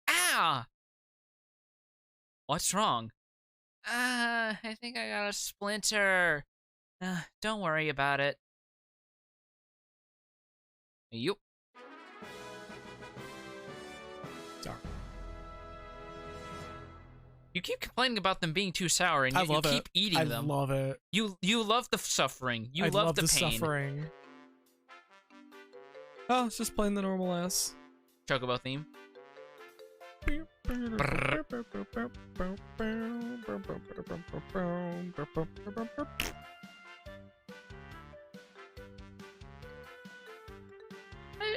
Ah! What's wrong? I think I got a splinter. Don't worry about it. Yup. You keep complaining about them being too sour, and I yet you love it. keep eating I them. love it. You love the suffering. You I love the pain. suffering. Oh, it's just playing the normal ass. Chocobo theme.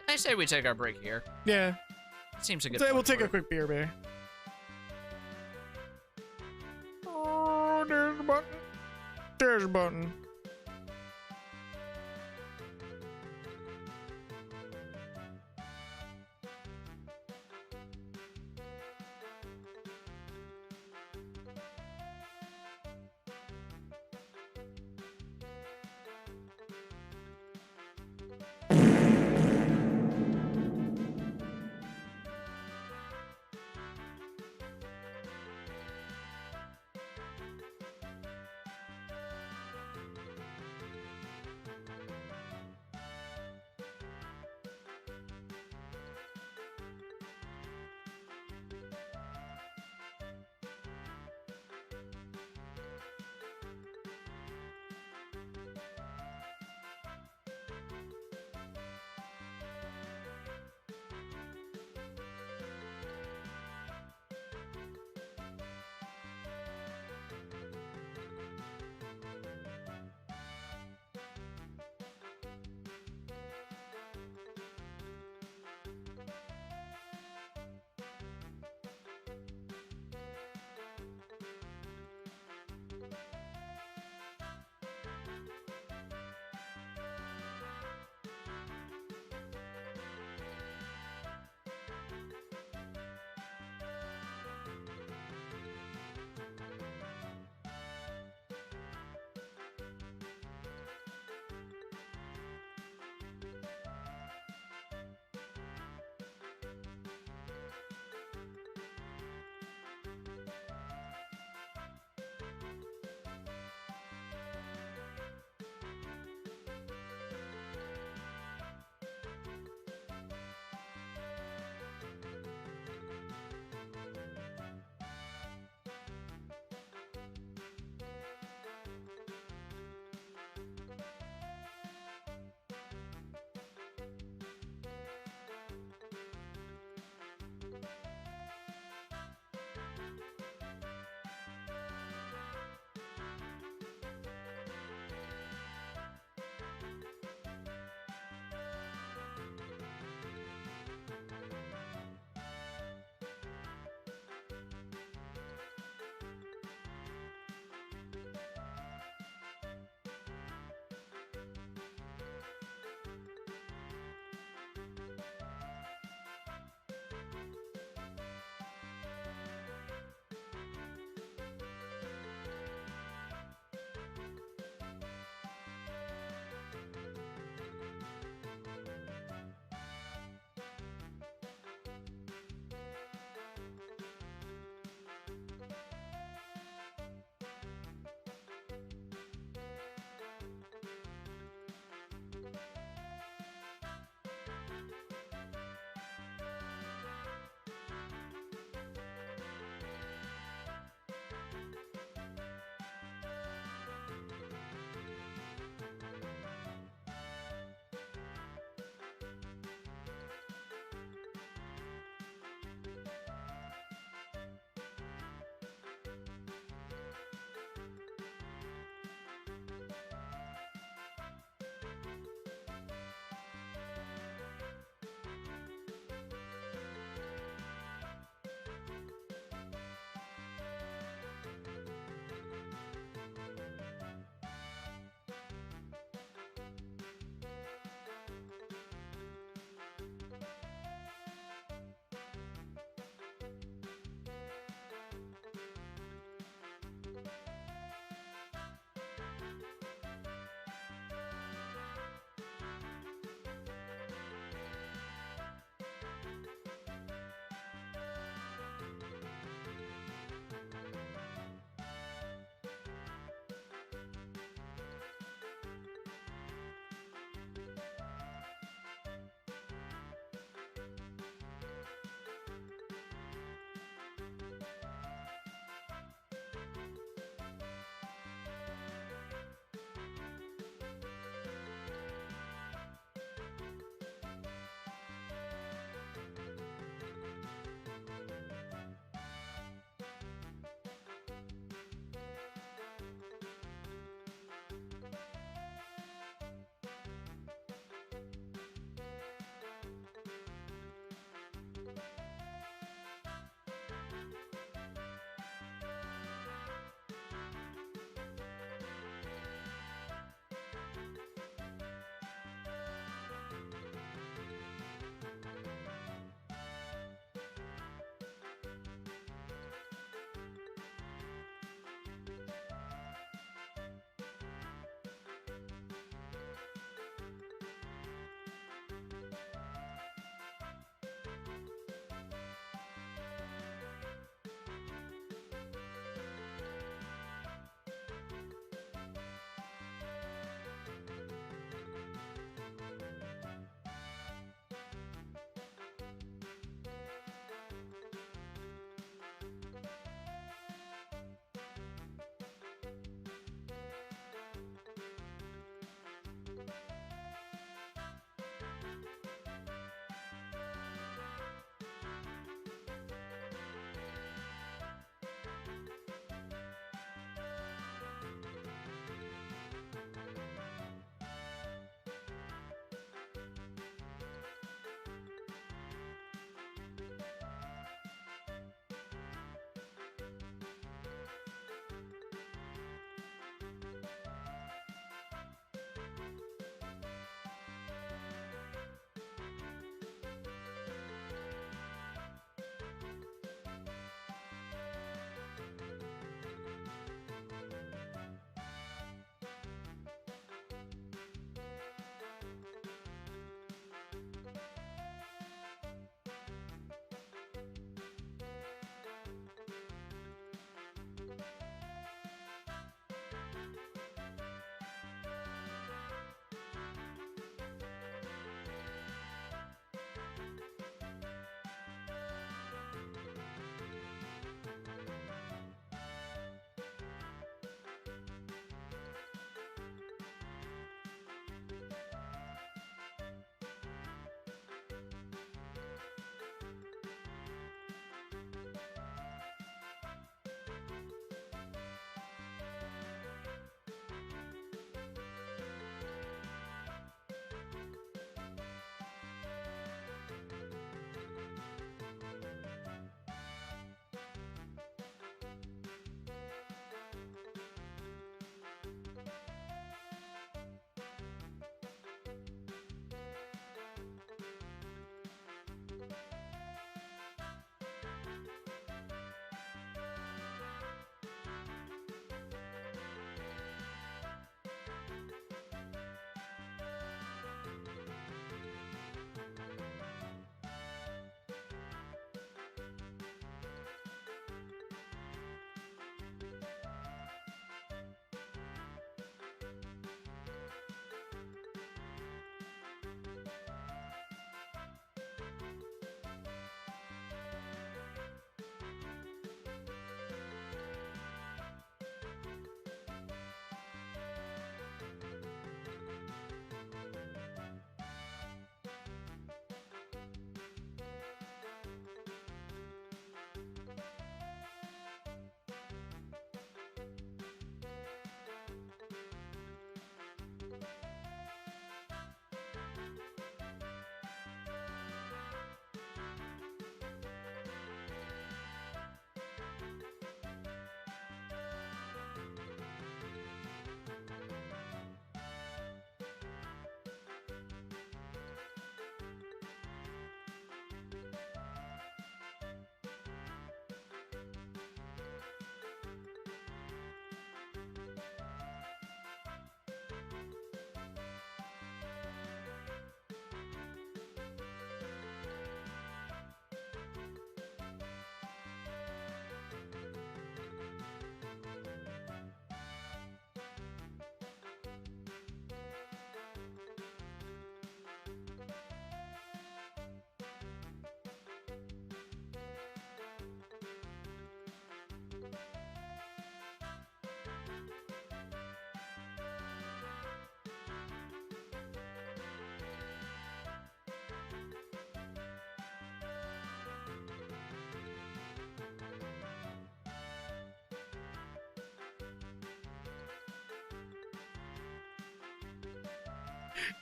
I say we take our break here. Yeah. Seems a good. We'll point take for a it. quick beer break. Oh, there's a button. There's a button.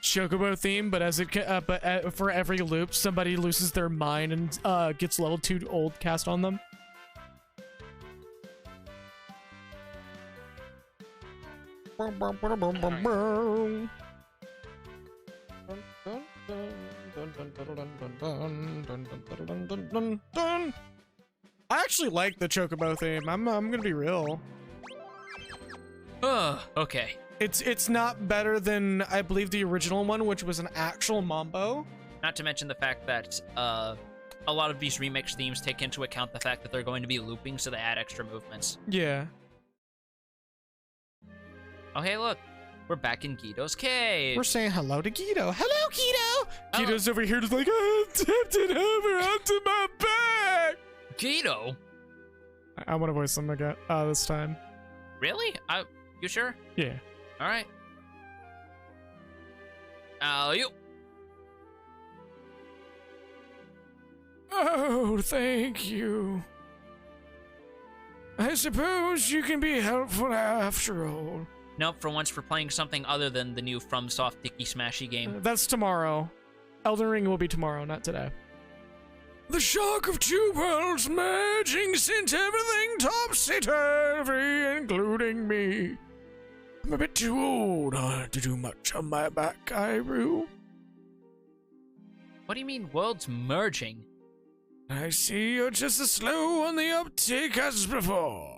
chocobo theme, but for every loop, somebody loses their mind and gets level 2 old cast on them. I actually like the chocobo theme. I'm gonna be real. Oh, okay. It's not better than, I believe, the original one, which was an actual mambo. Not to mention the fact that a lot of these remix themes take into account the fact that they're going to be looping, so they add extra movements. Yeah. Oh, hey, look. We're back in Guido's cave. We're saying hello to Guido. Hello, Guido! Hello. Guido's over here just like, I'm tipped over onto my back! Guido? I want to voice him again this time. Really? You sure? Yeah. All right. You. Oh, thank you. I suppose you can be helpful after all. Nope, for once we're playing something other than the new FromSoft Dicky Smashy game. That's tomorrow. Elden Ring will be tomorrow, not today. The shock of two worlds merging sent everything topsy-turvy, including me. I'm a bit too old to do much on my back, Iru. What do you mean worlds merging? I see you're just as slow on the uptick as before.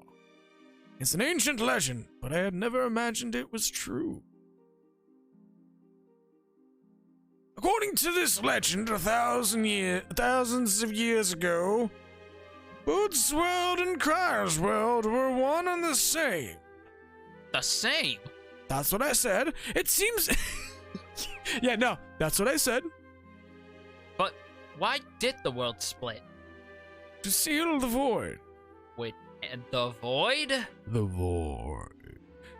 It's an ancient legend, but I had never imagined it was true. According to this legend, thousands of years ago, Bud's world and Kryer's world were one and the same. The same? That's what I said. It seems... Yeah, no, that's what I said. But why did the world split? To seal the void. Wait, and the void? The void.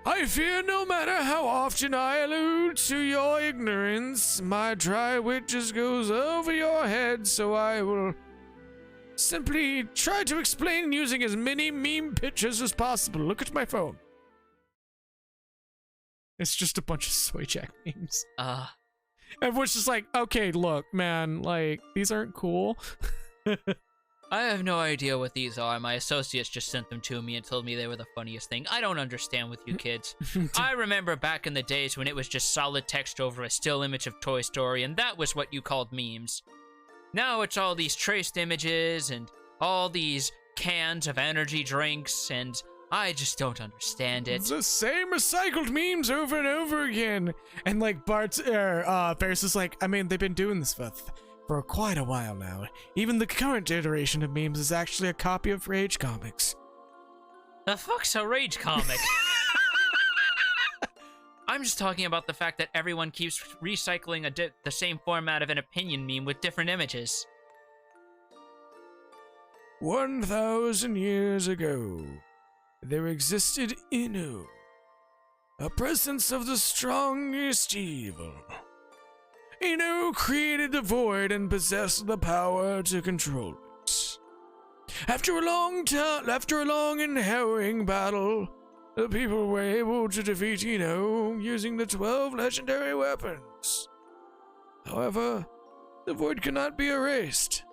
I fear no matter how often I allude to your ignorance, my dry wit just goes over your head, so I will simply try to explain using as many meme pictures as possible. Look at my phone. It's just a bunch of Soy Jack memes. Everyone's just like, okay, look, man, like, these aren't cool. I have no idea what these are. My associates just sent them to me and told me they were the funniest thing. I don't understand with you kids. I remember back in the days when it was just solid text over a still image of Toy Story, and that was what you called memes. Now it's all these traced images and all these cans of energy drinks, and I just don't understand it. It's the same recycled memes over and over again. And like Ferris is like, I mean, they've been doing this for quite a while now. Even the current iteration of memes is actually a copy of Rage Comics. The fuck's a Rage comic? I'm just talking about the fact that everyone keeps recycling the same format of an opinion meme with different images. 1,000 years ago, there existed Inu, a presence of the strongest evil. Inu created the void and possessed the power to control it. After a long and harrowing battle, the people were able to defeat Inu using the 12 legendary weapons. However, the void cannot be erased.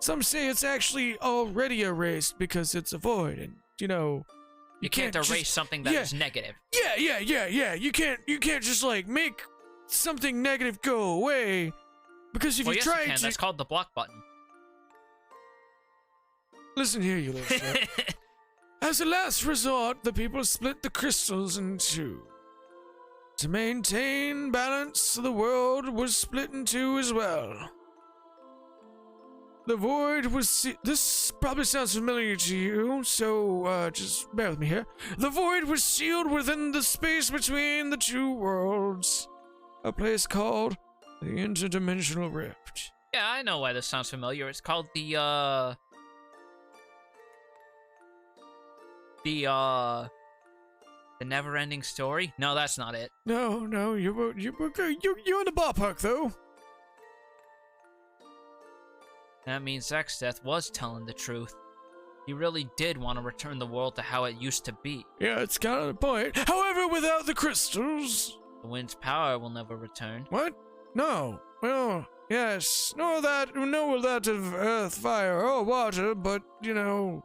Some say it's actually already erased because it's a void, and you can't erase something that is negative. Yeah. You can't just like make something negative go away, because if you try to, that's called the block button. Listen here, you little shit. As a last resort, the people split the crystals in two. To maintain balance, the world was split in two as well. The void was this probably sounds familiar to you, so just bear with me here. The void was sealed within the space between the two worlds. A place called the Interdimensional Rift. Yeah, I know why this sounds familiar. It's called the Never-Ending Story? No, that's not it. No, you're in the ballpark though. That means Exdeath was telling the truth. He really did want to return the world to how it used to be. Yeah, it's kind of the point. However, without the crystals, The wind's power will never return. What? No. Well, yes. No that of earth, fire, or water, but, you know...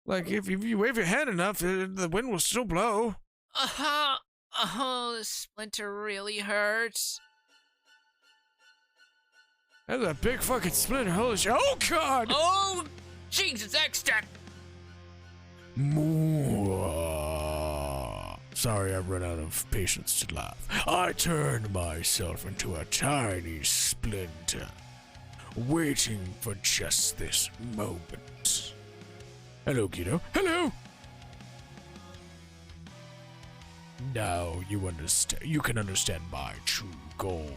Like, if you wave your hand enough, the wind will still blow. Oh, the splinter really hurts. That's a big fucking splinter. Holy shit. Oh, God! Oh, Jesus, Exdeath! Sorry, I run out of patience to laugh. I turned myself into a tiny splinter, waiting for just this moment. Hello, Guido. Hello! Now you can understand my true goal.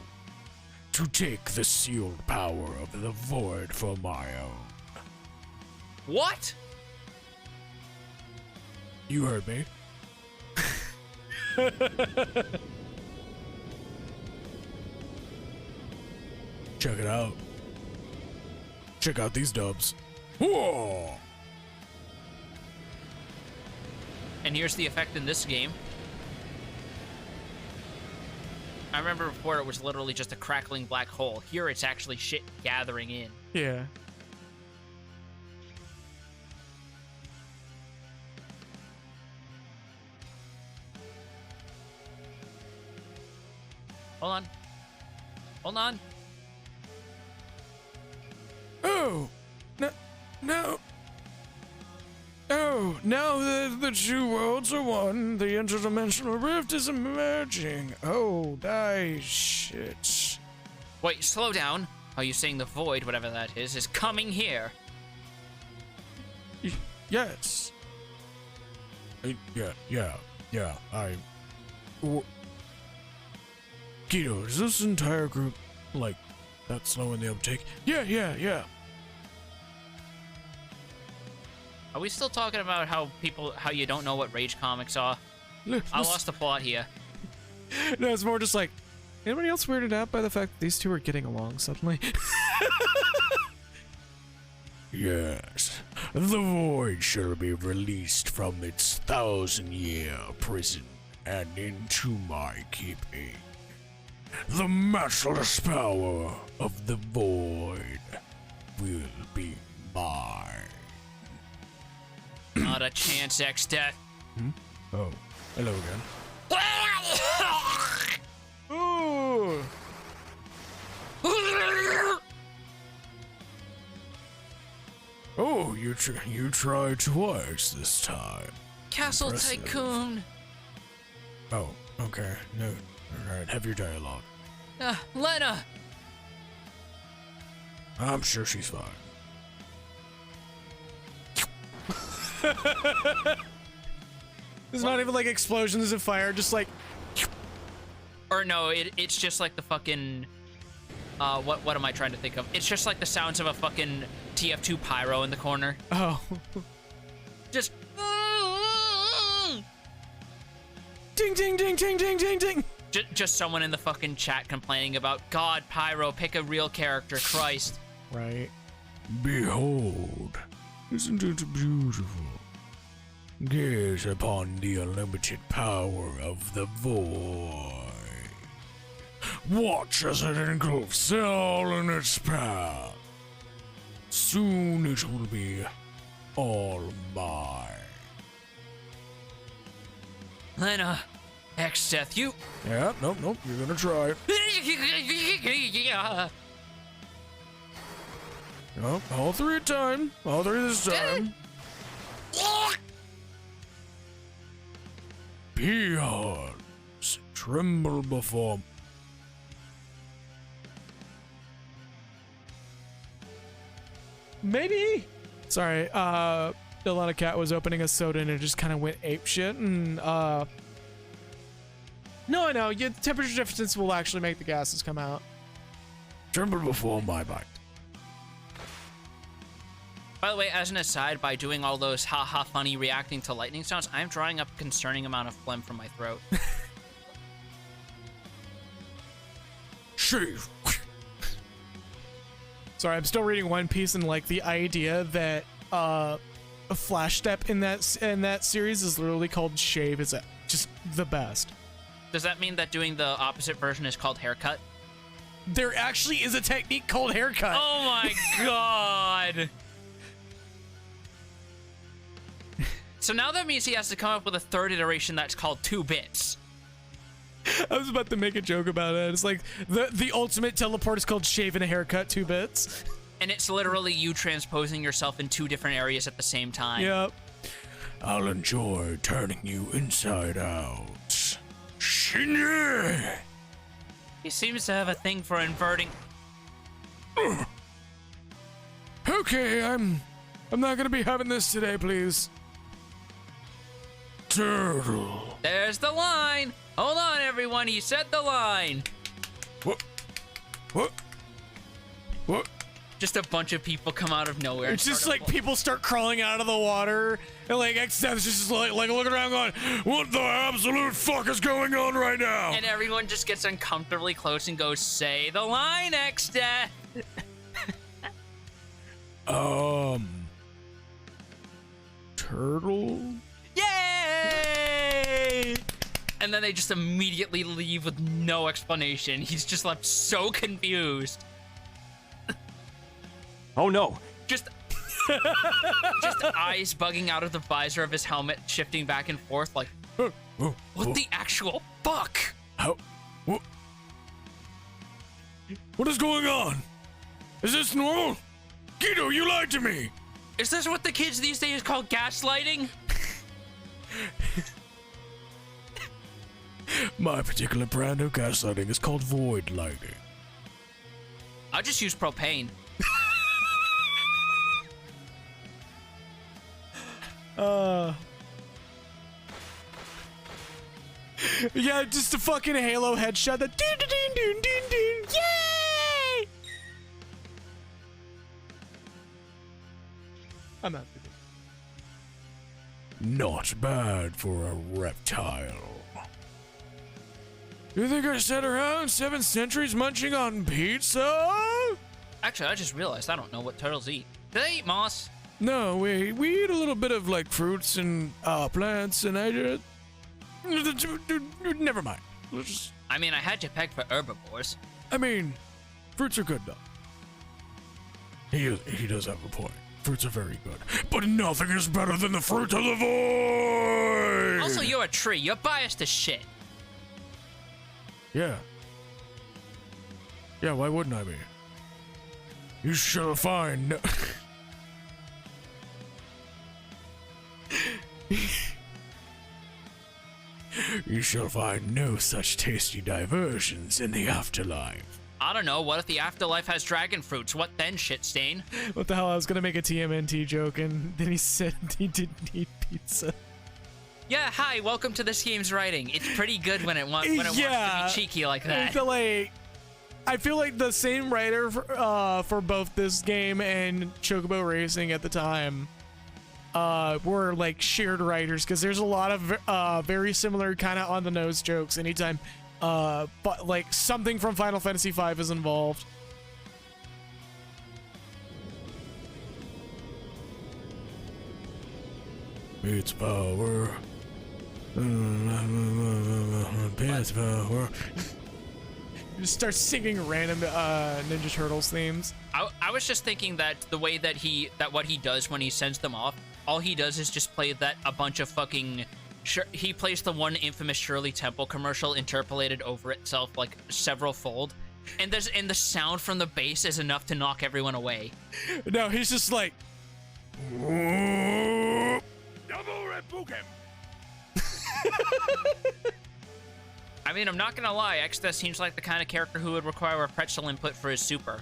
To take the sealed power of the void for my own. What? You heard me. Check it out. Check out these dubs. Whoa! And here's the effect in this game. I remember before it was literally just a crackling black hole. Here it's actually shit gathering in. Yeah. Hold on. Hold on. Oh! No! Oh, now the two worlds are one. The interdimensional rift is emerging. Oh, shit. Wait, slow down. Are you saying the void, whatever that is coming here? Yes. Yeah. Guido, is this entire group, like, that slow in the uptake? Yeah. Are we still talking about how you don't know what Rage comics are? I lost the plot here. No, it's more just like, anybody else weirded out by the fact that these two are getting along suddenly? Yes, the void shall be released from its 1,000-year prison and into my keeping. The matchless power of the void will be mine. Not a chance, Exdeath. Oh, hello again. Ooh. Oh, you tried twice this time. Castle Impressive. Tycoon. Oh, okay. No. Alright, have your dialogue. Lena. I'm sure she's fine. There's not even like explosions of fire, just like. Or no, it's just like the fucking. What am I trying to think of? It's just like the sounds of a fucking TF2 pyro in the corner. Oh. Just. Ding, ding, ding, ding, ding, ding, ding. Just someone in the fucking chat complaining about God, pyro, pick a real character, Christ. Right. Behold, isn't it beautiful? Gaze upon the unlimited power of the void. Watch as it engulfs all in its path. Soon it will be all mine. Lena, Exdeath, you. Yeah, nope, you're gonna try. Nope, all three at a time. All three this time. Peons, tremble before. Maybe. Sorry, Ilana Cat was opening a soda and it just kind of went ape shit. And no, I know. Yeah, temperature differences will actually make the gases come out. Tremble before my bite. By the way, as an aside, by doing all those haha funny reacting to lightning sounds, I'm drawing up a concerning amount of phlegm from my throat. Shave. Sorry, I'm still reading One Piece, and like the idea that a flash step in that series is literally called shave is just the best. Does that mean that doing the opposite version is called haircut? There actually is a technique called haircut. Oh my god! So now that means he has to come up with a third iteration that's called 2 bits. I was about to make a joke about it. It's like the ultimate teleport is called shave and a haircut, 2 bits. And it's literally you transposing yourself in 2 different areas at the same time. Yep. I'll enjoy turning you inside out. Shinji! He seems to have a thing for inverting. Okay, I'm not gonna be having this today, please. Turtle. There's the line! Hold on, everyone, he said the line! What? What? What? Just a bunch of people come out of nowhere. It's just like people start crawling out of the water, and like Exdeath is just like looking around going, What the absolute fuck is going on right now? And everyone just gets uncomfortably close and goes, say the line, Exdeath! Turtle? Yay! And then they just immediately leave with no explanation. He's just left so confused. Oh no! Just eyes bugging out of the visor of his helmet, shifting back and forth like, what the actual fuck? How? What is going on? Is this normal? Guido, you lied to me! Is this what the kids these days call gaslighting? My particular brand of gaslighting is called void lighting. I just use propane. yeah, just a fucking Halo headshot. That ding ding ding ding ding. Yay! I'm not. Not bad for a reptile. You think I sat around 7 centuries munching on pizza? Actually, I just realized I don't know what turtles eat. Do they eat moss? No, we eat a little bit of like fruits and plants, and I just never mind. Let's just, I mean, I had you pegged for herbivores. I mean, fruits are good though. He does have a point. Fruits are very good, but nothing is better than the fruit of the void. Also, you're a tree. You're biased as shit. Yeah. Yeah, why wouldn't I be? You shall find no... You shall find no such tasty diversions in the afterlife. I don't know. What if the afterlife has dragon fruits? What then, shit stain? What the hell? I was gonna make a TMNT joke, and then he said he didn't eat pizza. Yeah, hi. Welcome to this game's writing. It's pretty good when it wants to be cheeky like that. I feel like the same writer for both this game and Chocobo Racing at the time were like shared writers, because there's a lot of very similar kind of on the nose jokes anytime but like something from Final Fantasy V is involved. It's power. It's power. Just start singing random Ninja Turtles themes. I was just thinking that the way that what he does when he sends them off, all he does is just play that a bunch of fucking... he plays the one infamous Shirley Temple commercial interpolated over itself like several fold, and the sound from the bass is enough to knock everyone away. No, he's just like... Double red bookem. I mean, I'm not gonna lie, Exdeath seems like the kind of character who would require a pretzel input for his super.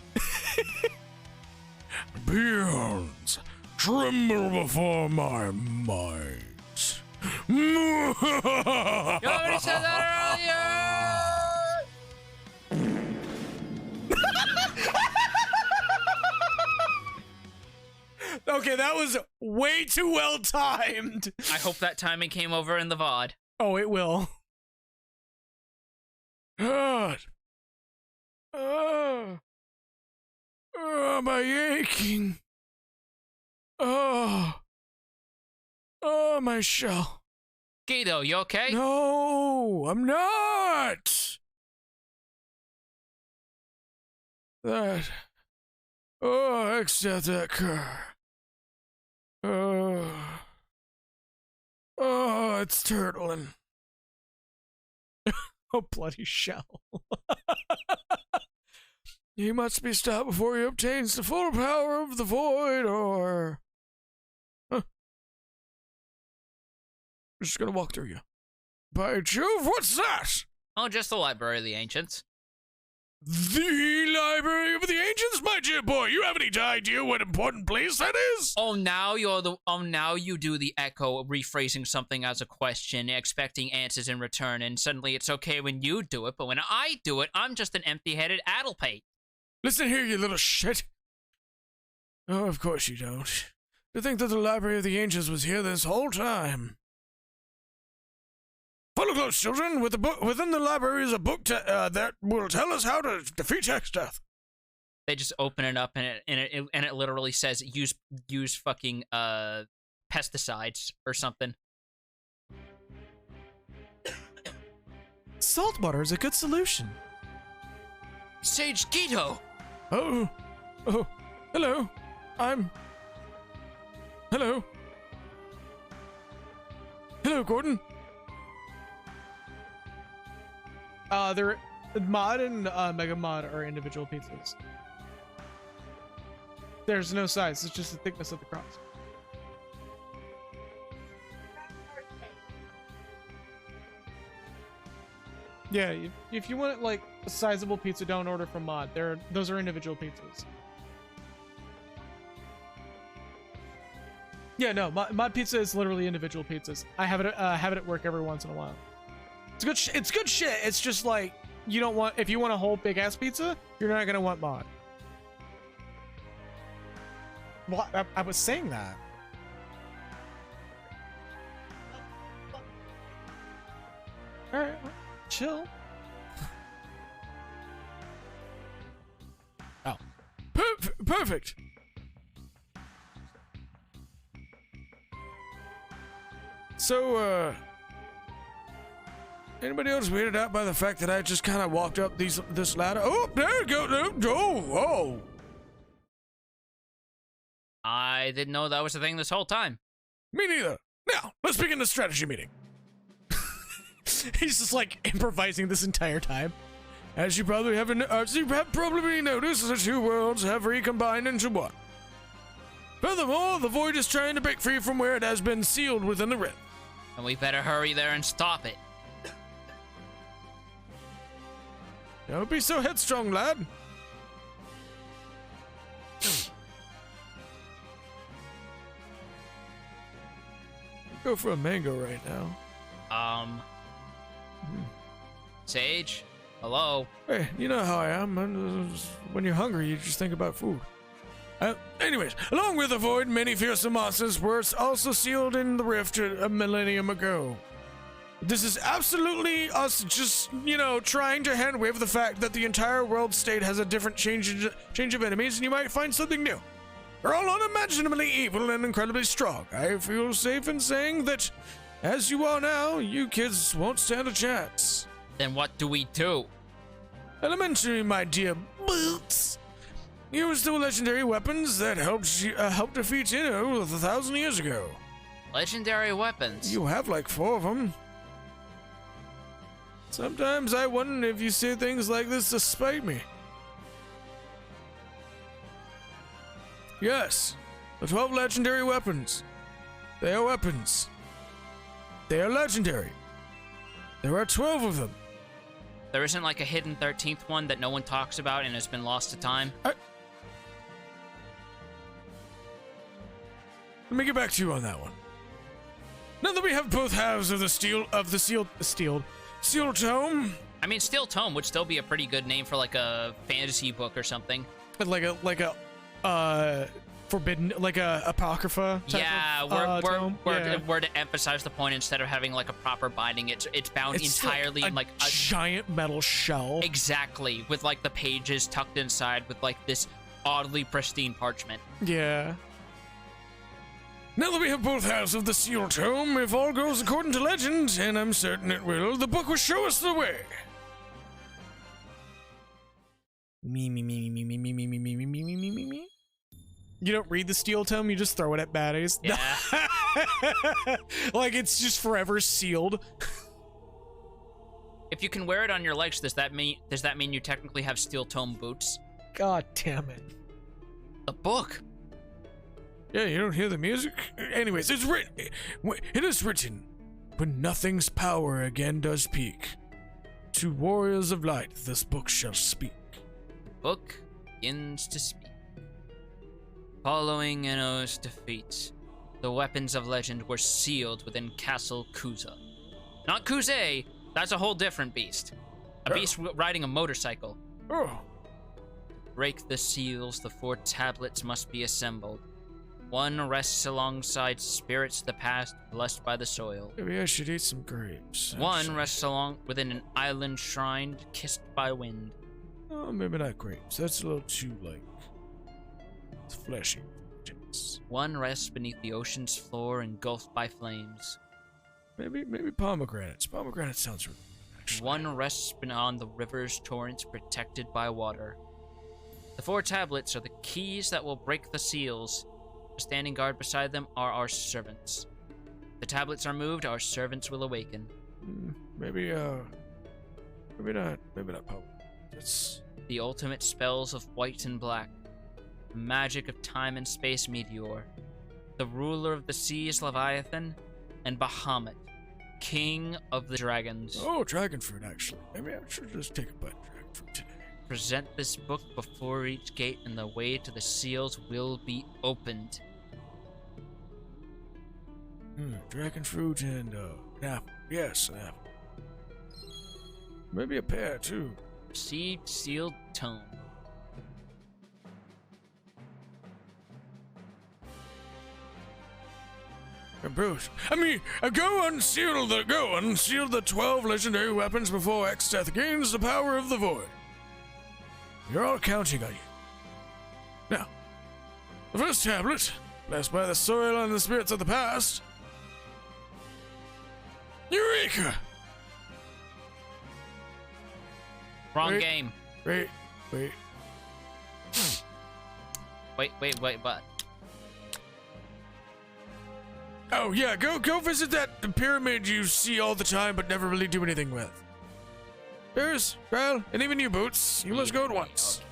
Beings, tremble before my might. You already said that earlier! Okay, that was way too well timed. I hope that timing came over in the VOD. Oh, it will. God. Am I aching? Oh, my shell. Guido, you okay? No, I'm not. That. Oh, Exdeath, that car. Oh, it's turtling. Oh, bloody shell. He must be stopped before he obtains the full power of the void, or... Huh. I'm just gonna walk through you. By Jove, what's that? Oh, just the Library of the Ancients. The Library of the Ancients, my dear boy. You have any idea what important place that is? Oh, now you do the echo, rephrasing something as a question, expecting answers in return, and suddenly it's okay when you do it, but when I do it, I'm just an empty-headed addlepate. Listen here, you little shit. Oh, of course you don't. To think that the Library of the Ancients was here this whole time. Follow close, children. Within the library is a book that will tell us how to defeat Exdeath. They just open it up, and it literally says use fucking pesticides or something. Saltwater is a good solution. Sage Guido! Oh, hello. Hello, Gordon. They're Mod and Mega Mod are individual pizzas. There's no size, it's just the thickness of the crust. Yeah, if you want like a sizable pizza, don't order from Mod. Those are individual pizzas. Yeah, no, Mod Pizza is literally individual pizzas. I have it at work every once in a while. It's good. It's good shit. It's just like you don't want. If you want a whole big ass pizza, you're not gonna want Mod. Well, I was saying that. All right, chill. Oh, Perfect. So, anybody else weirded out by the fact that I just kind of walked up this ladder? Oh, there you go. Oh. I didn't know that was a thing this whole time. Me neither. Now, let's begin the strategy meeting. He's just like improvising this entire time. As you probably have noticed, the two worlds have recombined into one. Furthermore, the void is trying to break free from where it has been sealed within the rift. And we better hurry there and stop it. Don't be so headstrong, lad. Go for a mango right now. Sage? Hello? Hey, you know how I am. When you're hungry, you just think about food. Anyways, along with the void, many fearsome monsters were also sealed in the rift a millennium ago. This is absolutely us just, trying to hand wave the fact that the entire world state has a different change of enemies, and you might find something new. They're all unimaginably evil and incredibly strong. I feel safe in saying that, as you are now, you kids won't stand a chance. Then what do we do? Elementary, my dear boots. Use the legendary weapons that helped defeat Inu 1,000 years ago. Legendary weapons? You have like 4 of them. Sometimes I wonder if you say things like this to spite me. Yes, the 12 legendary weapons. They are weapons. They are legendary. There are 12 of them. There isn't like a hidden 13th one that no one talks about and has been lost to time? Let me get back to you on that one. Now that we have both halves of the sealed tome. I mean, Steel Tome would still be a pretty good name for like a fantasy book or something. Like a forbidden, like a apocrypha type of we're to emphasize the point, instead of having like a proper binding, it's bound entirely in like a giant metal shell. Exactly, with like the pages tucked inside with like this oddly pristine parchment. Yeah. Now that we have both halves of the seal tome, if all goes according to legend, and I'm certain it will, the book will show us the way. Me. You don't read the steel tome, you just throw it at baddies. Yeah. Like it's just forever sealed. If you can wear it on your legs, does that mean you technically have steel tome boots? God damn it. The book. Yeah, you don't hear the music? Anyways, it's written. It is written. When nothing's power again does peak, to warriors of light this book shall speak. Book begins to speak. Following Eno's defeat, the weapons of legend were sealed within Castle Kuza. Not Kuze, that's a whole different beast. A beast riding a motorcycle. Oh. To break the seals, the 4 tablets must be assembled. One rests alongside spirits of the past blessed by the soil. Maybe I should eat some grapes. One rests along within an island shrine kissed by wind. Oh, maybe not grapes. That's a little too, it's fleshy. One rests beneath the ocean's floor engulfed by flames. Maybe pomegranates. Pomegranate sounds really good, actually. One rests beyond the river's torrents protected by water. The 4 tablets are the keys that will break the seals. Standing guard beside them are our servants. The tablets are moved, our servants will awaken. Maybe not pomegranates. That's... The ultimate spells of white and black. The magic of time and space meteor. The ruler of the seas Leviathan. And Bahamut, king of the dragons. Oh, dragon fruit, actually. Maybe I should just take a bite of dragon fruit today. Present this book before each gate and the way to the seals will be opened. Dragon fruit and an apple. Yes, an apple. Maybe a pear, too. Received sealed tome. Go unseal the 12 legendary weapons before Exdeath gains the power of the void. You're all counting on you. Now, the first tablet, blessed by the soil and the spirits of the past. Eureka! Wrong Wait. game. Wait. Wait, what? Oh yeah, go visit that pyramid you see all the time but never really do anything with. Bears, Ral, and even you, Boots. You must go at once.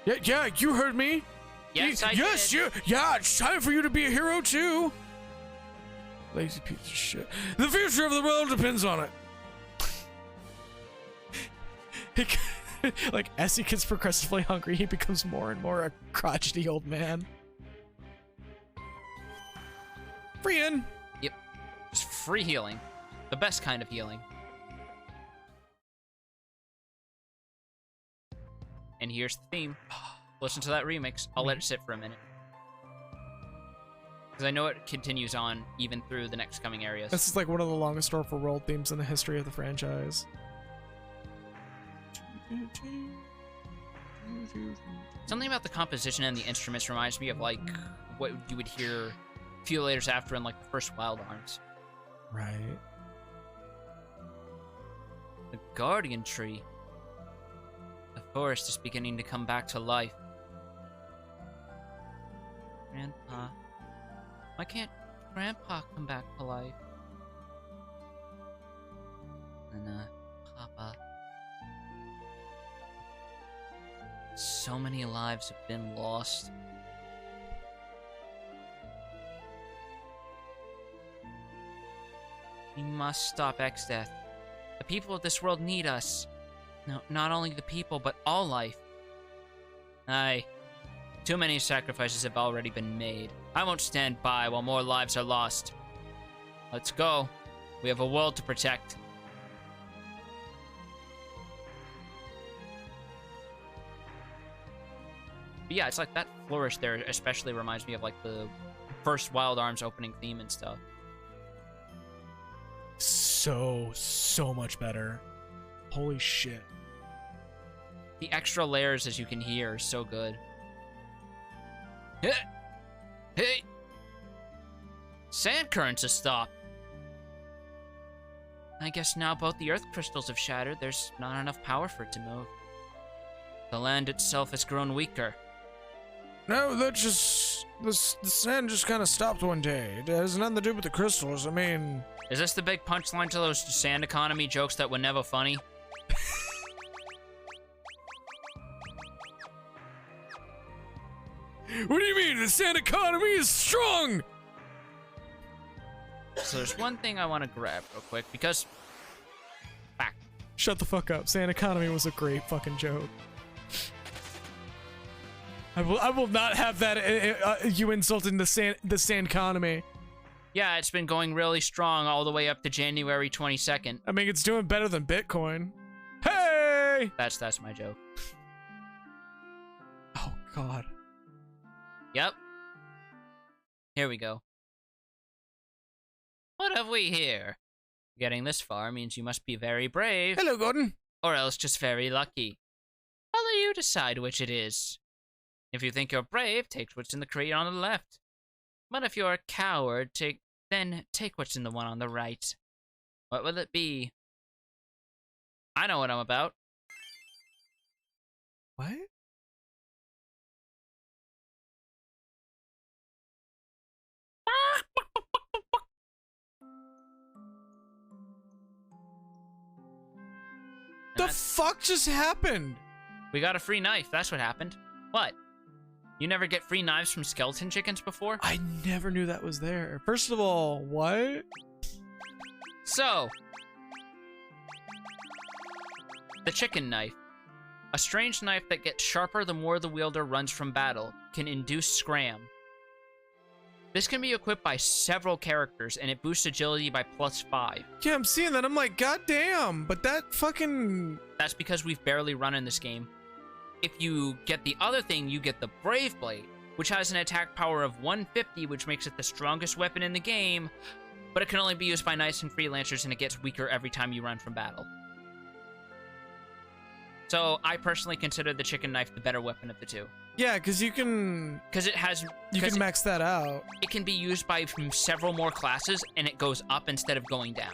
Okay. Yeah, you heard me. Yes, I yes, did. yeah, it's time for you to be a hero too. Lazy piece of shit. The future of the world depends on it. Like, as he gets progressively hungry, he becomes more and more a crotchety old man. Frian! Yep. Just free healing. The best kind of healing. And here's the theme. Listen to that remix. I'll let it sit for a minute. Because I know it continues on even through the next coming areas. This is like one of the longest Orphan World themes in the history of the franchise. Something about the composition and the instruments reminds me of like what you would hear a few layers after in like the first Wild Arms. Right. The Guardian Tree. The forest is beginning to come back to life. Grandpa. Why can't Grandpa come back to life? And, Papa. So many lives have been lost. We must stop Exdeath. The people of this world need us. No, not only the people, but all life. Aye. Too many sacrifices have already been made. I won't stand by while more lives are lost. Let's go. We have a world to protect. But yeah, it's like that flourish there especially reminds me of like the first Wild Arms opening theme and stuff. So much better. Holy shit. The extra layers, as you can hear, are so good. Hey! sand currents have stopped. I guess now both the earth crystals have shattered, there's not enough power for it to move. The land itself has grown weaker. No, that just... The sand just kind of stopped one day. It has nothing to do with the crystals. I mean... Is this the big punchline to those sand economy jokes that were never funny? What do you mean? The sand economy is strong! So there's one thing I want to grab real quick, because... Fact. Shut the fuck up. Sand economy was a great fucking joke. I will not have that you insulting the sand economy. Yeah, it's been going really strong all the way up to January 22nd. I mean, it's doing better than Bitcoin. Hey! That's my joke. Oh, God. Yep. Here we go. What have we here? Getting this far means you must be very brave. Hello, Gordon. Or else just very lucky. I'll let you decide which it is. If you think you're brave, take what's in the crate on the left. But if you're a coward, then take what's in the one on the right. What will it be? I know what I'm about. What? The fuck just happened? We got a free knife, that's what happened. What? You never get free knives from skeleton chickens before? I never knew that was there. First of all, what? So, the chicken knife. A strange knife that gets sharper the more the wielder runs from battle, can induce scram. This can be equipped by several characters, and it boosts agility by +5. Yeah, I'm seeing that. I'm like, god damn, but that fucking... That's because we've barely run in this game. If you get the other thing, you get the Brave Blade, which has an attack power of 150, which makes it the strongest weapon in the game, but it can only be used by knights and freelancers, and it gets weaker every time you run from battle. So I personally consider the chicken knife the better weapon of the two. Yeah, because you can... Because it has... You can max that out. It can be used by several more classes, and it goes up instead of going down.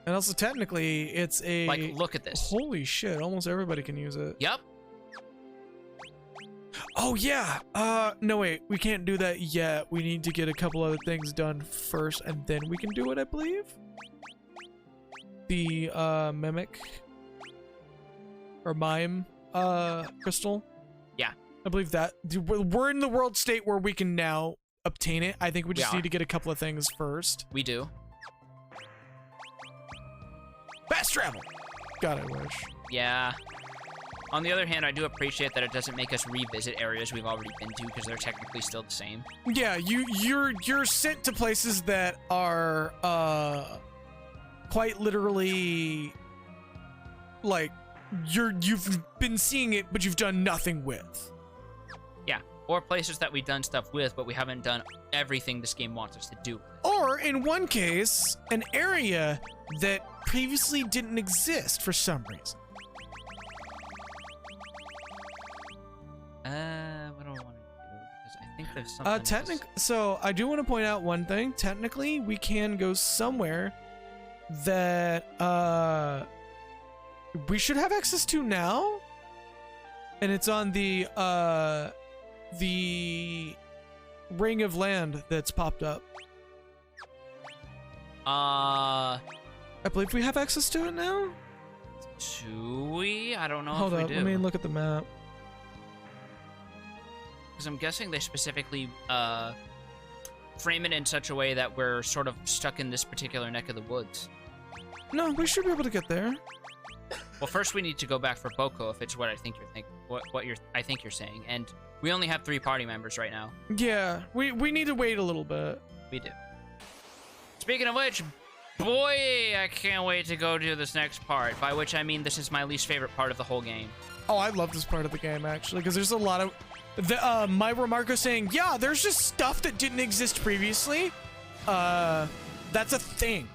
And also, technically, it's a... Like, look at this. Holy shit, almost everybody can use it. Yep. Oh, yeah. No, wait. We can't do that yet. We need to get a couple other things done first, and then we can do it, I believe. The, Mimic... Or Mime, crystal. Yeah. I believe that. We're in the world state where we can now obtain it. I think we just need to get a couple of things first. We do. Fast travel! God, I wish. Yeah. On the other hand, I do appreciate that it doesn't make us revisit areas we've already been to, because they're technically still the same. Yeah, you're sent to places that are, quite literally, like, you've been seeing it, but you've done nothing with. Yeah, or places that we've done stuff with, but we haven't done everything this game wants us to do. Or, in one case, an area that previously didn't exist for some reason. What do I want to do? Because I think there's something So, I do want to point out one thing. Technically, we can go somewhere that, we should have access to now, and it's on the ring of land that's popped up. I believe we have access to it now. Do we? I don't know Hold if up, we do. let me look at the map. Because I'm guessing they specifically frame it in such a way that we're sort of stuck in this particular neck of the woods. No, we should be able to get there. Well, first we need to go back for Boko if it's what I think you're thinking. I think you're saying, and we only have 3 party members right now. Yeah, we need to wait a little bit. We do. Speaking of which, boy, I can't wait to go to this next part. By which I mean this is my least favorite part of the whole game. Oh, I love this part of the game actually, because there's a lot of my remark is saying, yeah, there's just stuff that didn't exist previously. That's a thing.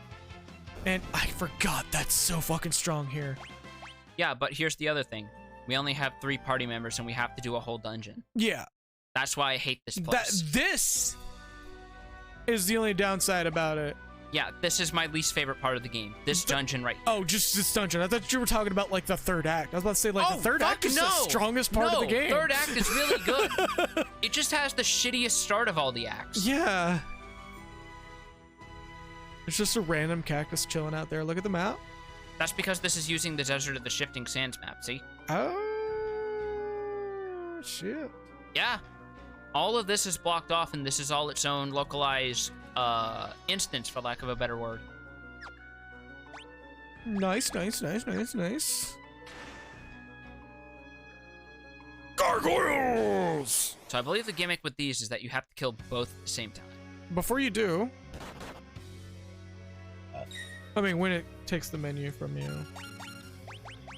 And I forgot that's so fucking strong here. Yeah, but here's the other thing. We only have 3 party members and we have to do a whole dungeon. Yeah. That's why I hate this place. is the only downside about it. Yeah, this is my least favorite part of the game. This dungeon right here. Oh, just this dungeon. I thought you were talking about like the third act. I was about to say like the third act is the strongest part of the game. Third act is really good. It just has the shittiest start of all the acts. Yeah. It's just a random cactus chilling out there. Look at the map. That's because this is using the Desert of the Shifting Sands map, see? Oh, shit. Yeah. All of this is blocked off, and this is all its own localized instance, for lack of a better word. Nice. Gargoyles! So I believe the gimmick with these is that you have to kill both at the same time. Before you do, I mean, when it takes the menu from you.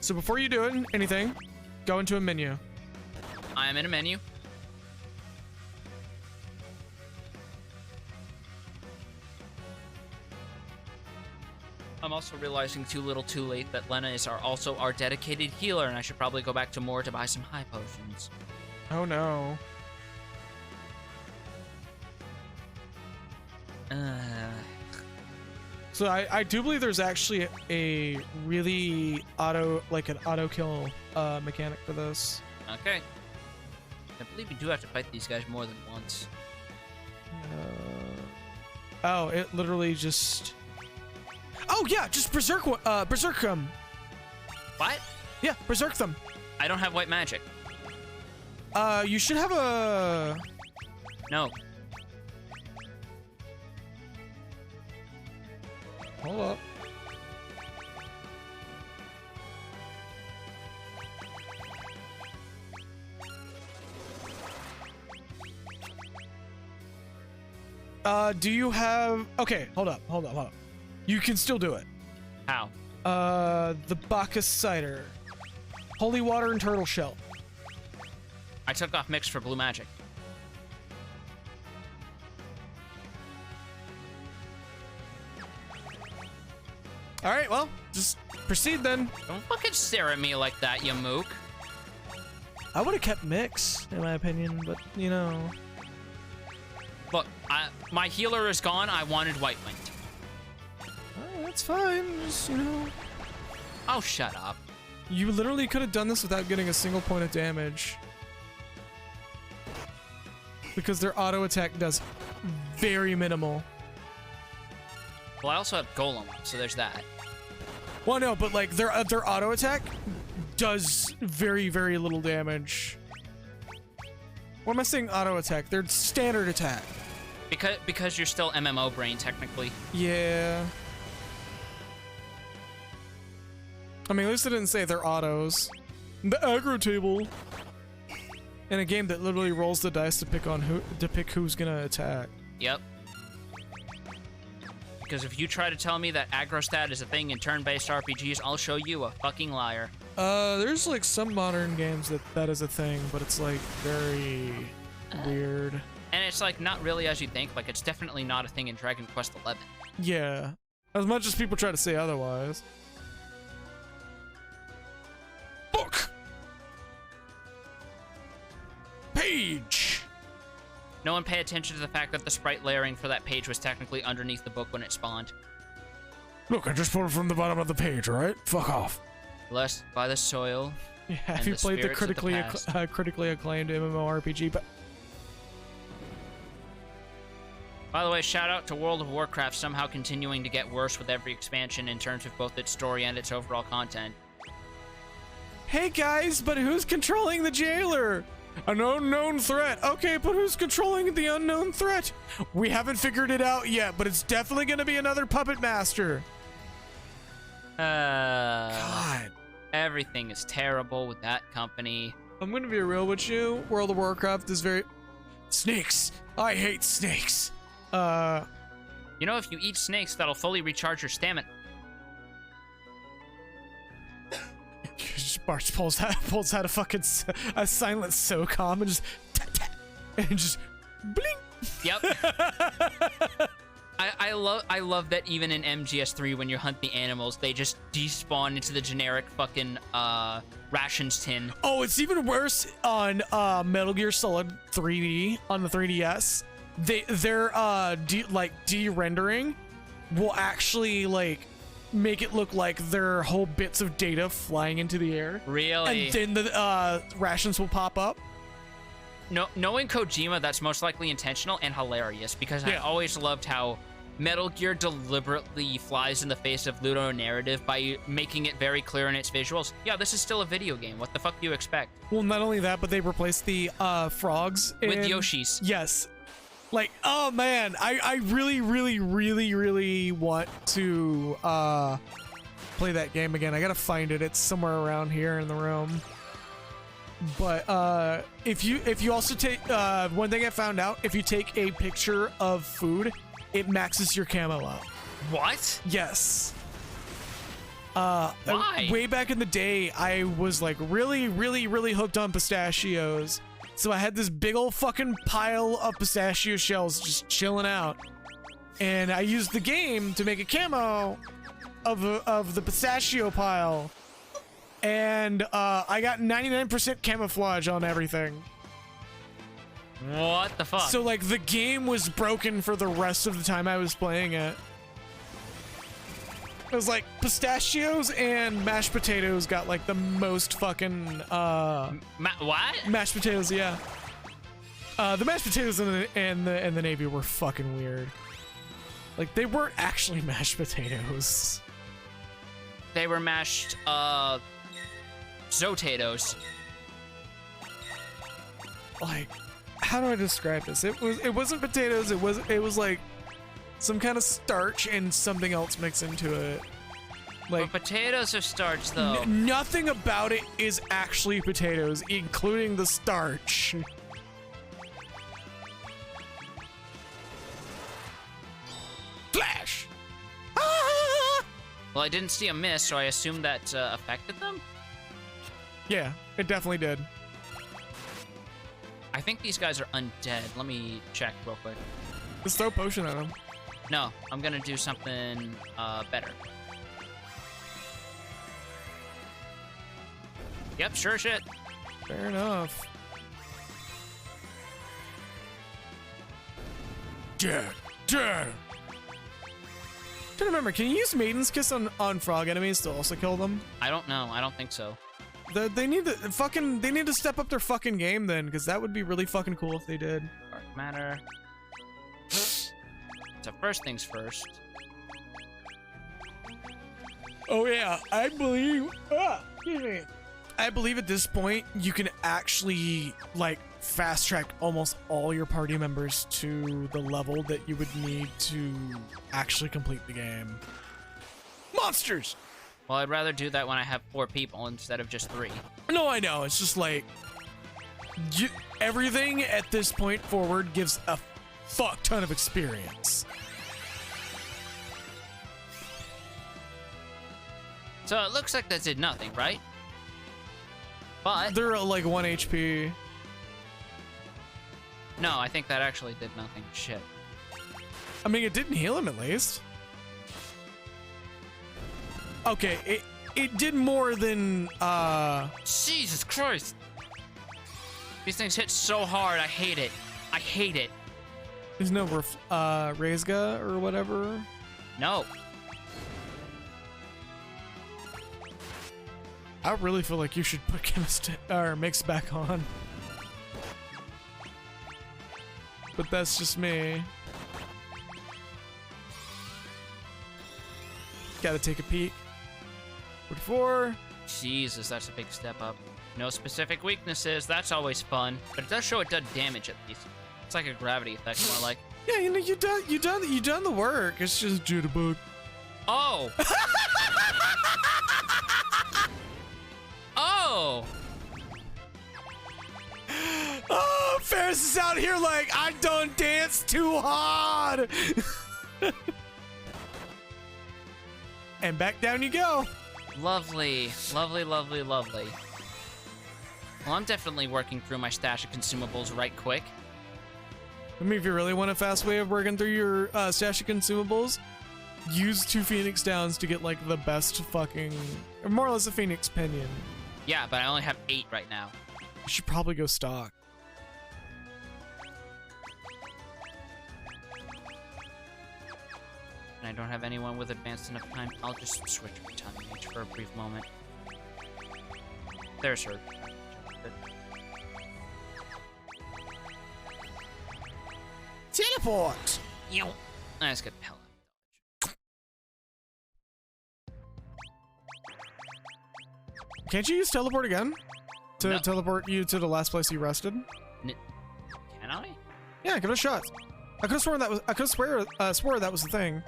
So before you do anything, go into a menu. I am in a menu. I'm also realizing too little too late that Lena is also our dedicated healer, and I should probably go back to Moore to buy some high potions. Oh no. So I do believe there's actually a really an auto kill mechanic for this. Okay. I believe you do have to fight these guys more than once. Oh, it literally just... Oh yeah, just berserk them. What? Yeah, berserk them. I don't have white magic. You should have a... No. Hold up. Do you have... Okay, hold up. You can still do it. How? The Bacchus Cider. Holy Water and Turtle Shell. I took off mix for blue magic. Alright, well, just proceed then. Don't fucking stare at me like that, you mook. I would have kept mix, in my opinion, but, you know... Look, my healer is gone. I wanted white linked. That's fine, just, you know... Oh, shut up. You literally could have done this without getting a single point of damage. Because their auto attack does very minimal. Well, I also have Golem, so there's that. Well, no, but like their auto attack does very, very little damage. What am I saying auto attack? Their standard attack. Because you're still MMO brain, technically. Yeah. I mean, at least I didn't say they're autos. The aggro table. In a game that literally rolls the dice to pick who's gonna attack. Yep. Because if you try to tell me that aggro stat is a thing in turn-based RPGs, I'll show you a fucking liar. There's like some modern games that is a thing, but it's like very weird. And it's like not really as you think. Like it's definitely not a thing in Dragon Quest XI. Yeah. As much as people try to say otherwise. Book! Page! No one pay attention to the fact that the sprite layering for that page was technically underneath the book when it spawned. Look, I just pulled it from the bottom of the page, alright? Fuck off. Blessed by the soil. Yeah, and if you played the spirits of the critically acclaimed MMORPG, but By the way, shout out to World of Warcraft somehow continuing to get worse with every expansion in terms of both its story and its overall content. hey guys, but who's controlling the jailer? An unknown threat. Okay, but who's controlling the unknown threat? We haven't figured it out yet, but it's definitely going to be another puppet master. God. Everything is terrible with that company. I'm going to be real with you. World of Warcraft is very... Snakes. I hate snakes. You know, if you eat snakes, that'll fully recharge your stamina. Barch pulls out a fucking a silent SOCOM and just and just blink. Yep. I love that even in MGS3 when you hunt the animals, they just despawn into the generic fucking rations tin. Oh, it's even worse on Metal Gear Solid 3D on the 3DS. their de-rendering will actually like make it look like they're whole bits of data flying into the air. Really? And then the rations will pop up. No, knowing Kojima, that's most likely intentional and hilarious, because I always loved how Metal Gear deliberately flies in the face of Ludo narrative by making it very clear in its visuals. Yeah, this is still a video game. What the fuck do you expect? Well, not only that, but they replaced the frogs With Yoshis. Yes. Like, oh man, I really, really, really, really want to play that game again. I gotta find it. It's somewhere around here in the room. But if you also take one thing I found out, if you take a picture of food, it maxes your camo up. What? Yes. Why? Way back in the day, I was like really, really, really hooked on pistachios. So I had this big old fucking pile of pistachio shells just chilling out. And I used the game to make a camo of the pistachio pile. And I got 99% camouflage on everything. What the fuck? So like the game was broken for the rest of the time I was playing it. It was like pistachios and mashed potatoes got like the most fucking what? mashed potatoes, yeah. The mashed potatoes and the Navy were fucking weird. Like they weren't actually mashed potatoes. They were mashed Zotatoes. Like, how do I describe this? It wasn't potatoes, it was like some kind of starch and something else mixed into it. Like But potatoes are starch though. Nothing about it is actually potatoes, including the starch. Flash! Ah! Well, I didn't see a miss, so I assume that affected them? Yeah, it definitely did. I think these guys are undead. Let me check real quick. Just throw a potion at him. No, I'm gonna do something better. Yep, sure shit. Fair enough. Dead. Trying to remember, can you use Maiden's Kiss on frog enemies to also kill them? I don't know. I don't think so. They need to step up their fucking game then, because that would be really fucking cool if they did. Dark matter. So first things first. Oh yeah, I believe. Excuse me. I believe at this point you can actually like fast track almost all your party members to the level that you would need to actually complete the game. Monsters! Well, I'd rather do that when I have 4 people instead of just 3. No, I know. It's just like everything at this point forward gives a fuck ton of experience. So it looks like that did nothing, right? But They're like 1 HP. no, I think that actually did nothing. Shit. I mean, it didn't heal him at least. Okay, it did more than Jesus Christ! These things hit so hard. I hate it. I hate it. there's no Reizga or whatever. No. I really feel like you should put chemist or mix back on. But that's just me. Gotta take a peek. 44. Jesus, that's a big step up. No specific weaknesses. That's always fun, but it does show it does damage at least. It's like a gravity effect, more like. Yeah, you know you done the work. It's just jitterbug. Oh. Oh. Oh, Ferris is out here like I done danced too hard. And back down you go. Lovely, lovely, lovely, lovely. Well, I'm definitely working through my stash of consumables right quick. I mean, if you really want a fast way of working through your stash of consumables, use 2 Phoenix Downs to get like the best fucking, or more or less a Phoenix Pinion. Yeah, but I only have 8 right now. You should probably go stock. and I don't have anyone with advanced enough time, I'll just switch with Time Mage for a brief moment. There's her. Teleport! Yo. Let's get the hell out. Can't you use teleport again? To No. teleport you to the last place you rested? Can I? Yeah, give it a shot. I could have sworn that was. I could have swore that was the thing.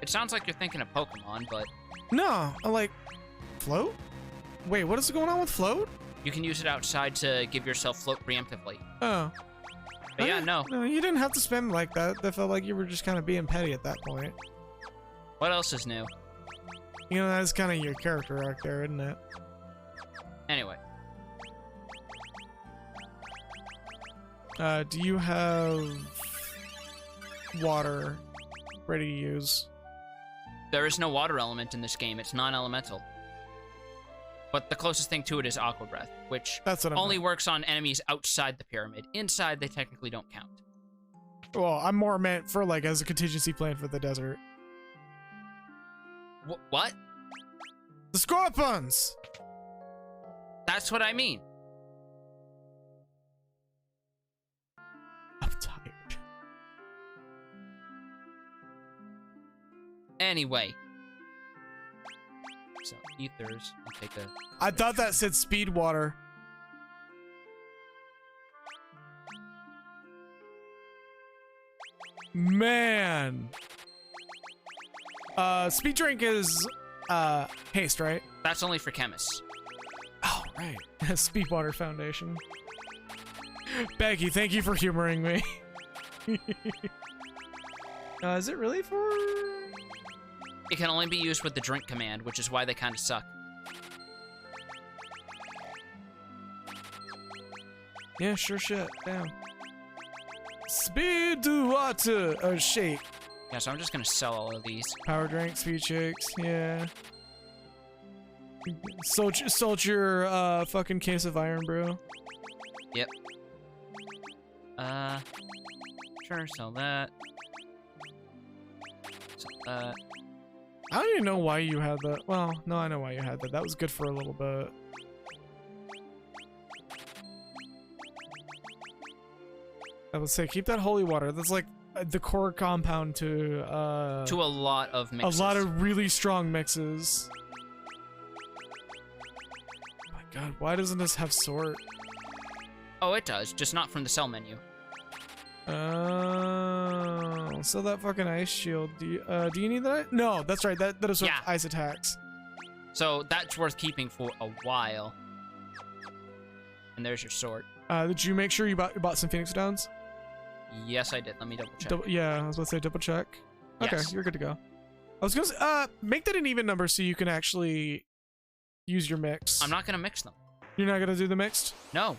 It sounds like you're thinking of Pokemon, but No, I'm like, float? Wait, what is going on with float? you can use it outside to give yourself float preemptively. Oh. But yeah, no. No, you didn't have to spend like that. That felt like you were just kind of being petty at that point. What else is new? You know, that's kind of your character arc there, isn't it? Anyway, Do you have water ready to use? there is no water element in this game. It's non-elemental. But the closest thing to it is Aqua Breath, which That's what I'm only works on enemies outside the pyramid. Inside, they technically don't count. Well, I'm more meant for like as a contingency plan for the desert. What? The Scorpions! That's what I mean. I'm tired. Anyway. So, ethers. I'll take a... I thought that said speed water. Man. Speed drink is haste, right? That's only for chemists. Oh, right. Speed water foundation. Becky, thank you for humoring me. Is it really for... It can only be used with the drink command, which is why they kind of suck. Yeah, sure shit. Damn. Speed to water. Oh, shake. Yeah, so I'm just gonna sell all of these. Power drink, speed shakes. Yeah. Sold your fucking case of iron brew. Yep. Sure, sell that. Sell that. I don't even know why you had that. Well, no, I know why you had that. That was good for a little bit. I would say keep that holy water. That's like the core compound to To a lot of mixes. a lot of really strong mixes. Oh my god, why doesn't this have sort? Oh, it does, just not from the sell menu. Oh, so that fucking ice shield. Do you need that? No, that's right. That is what Yeah. ice attacks. So that's worth keeping for a while. And there's your sword. Did you make sure you bought some Phoenix Downs? Yes, I did. Let me double check. Yeah, I was about to say double check. Okay, Yes. you're good to go. I was gonna make that an even number so you can actually use your mix. I'm not gonna mix them. You're not gonna do the mixed? No.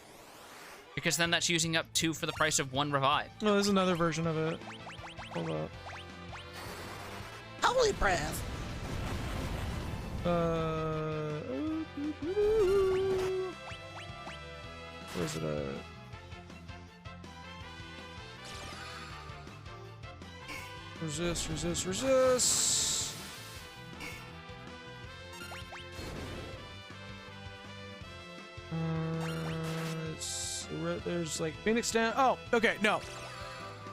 Because then that's using up 2 for the price of 1 revive. Oh, there's another version of it. Hold up. Holy breath! Where's it at? Resist, resist, resist. There's like Phoenix down. Oh, okay, no.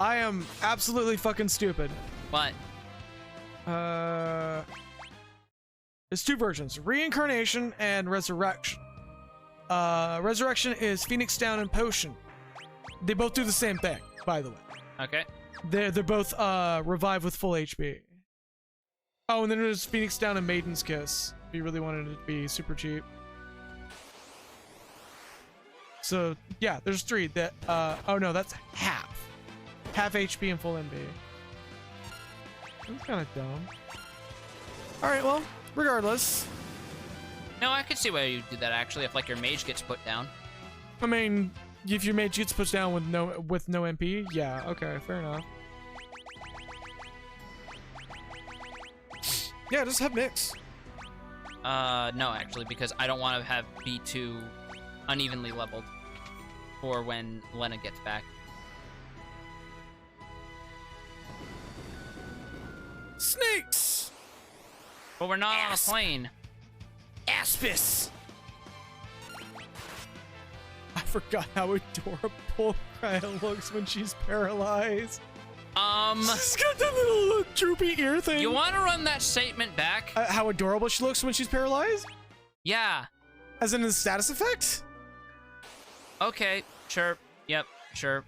I am absolutely fucking stupid. But There's 2 versions: Reincarnation and Resurrection. Resurrection is Phoenix Down and Potion. They both do the same thing, by the way. okay. They're both revive with full HP. Oh, and then there's Phoenix Down and Maiden's Kiss. If you really wanted it to be super cheap. So yeah, there's 3 that oh no, that's half HP and full MB. That's kind of dumb. All right, well, regardless, No, I could see why you do that actually. If like your mage gets put down. I mean, if your mage gets pushed down with no MP, yeah, okay, fair enough. Yeah, just have mix. No, actually, because I don't want to have B2 unevenly leveled for when Lena gets back. Snakes! But we're not on a plane. Aspis! I forgot how adorable Cryo looks when she's paralyzed. She's got that little droopy ear thing. You want to run that statement back? How adorable she looks when she's paralyzed? Yeah. As in the status effect? Okay, sure. Yep, sure.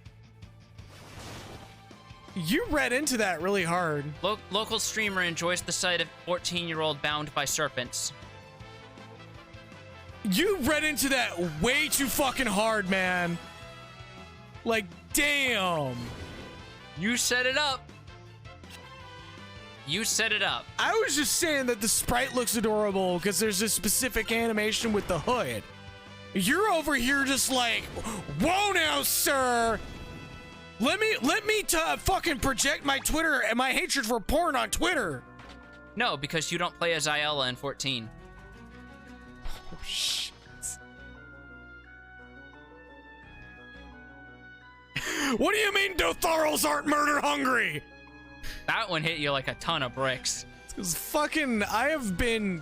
You read into that really hard. Local streamer enjoys the sight of 14-year-old bound by serpents. You read into that way too fucking hard, man. Like, damn. You set it up. You set it up. I was just saying that the sprite looks adorable because there's a specific animation with the hood. You're over here just like, whoa now, sir. Let me fucking project my Twitter and my hatred for porn on Twitter. No, because you don't play as Ayala in 14. Oh, shit. What do you mean Dotharals aren't murder hungry? That one hit you like a ton of bricks. Because fucking, I have been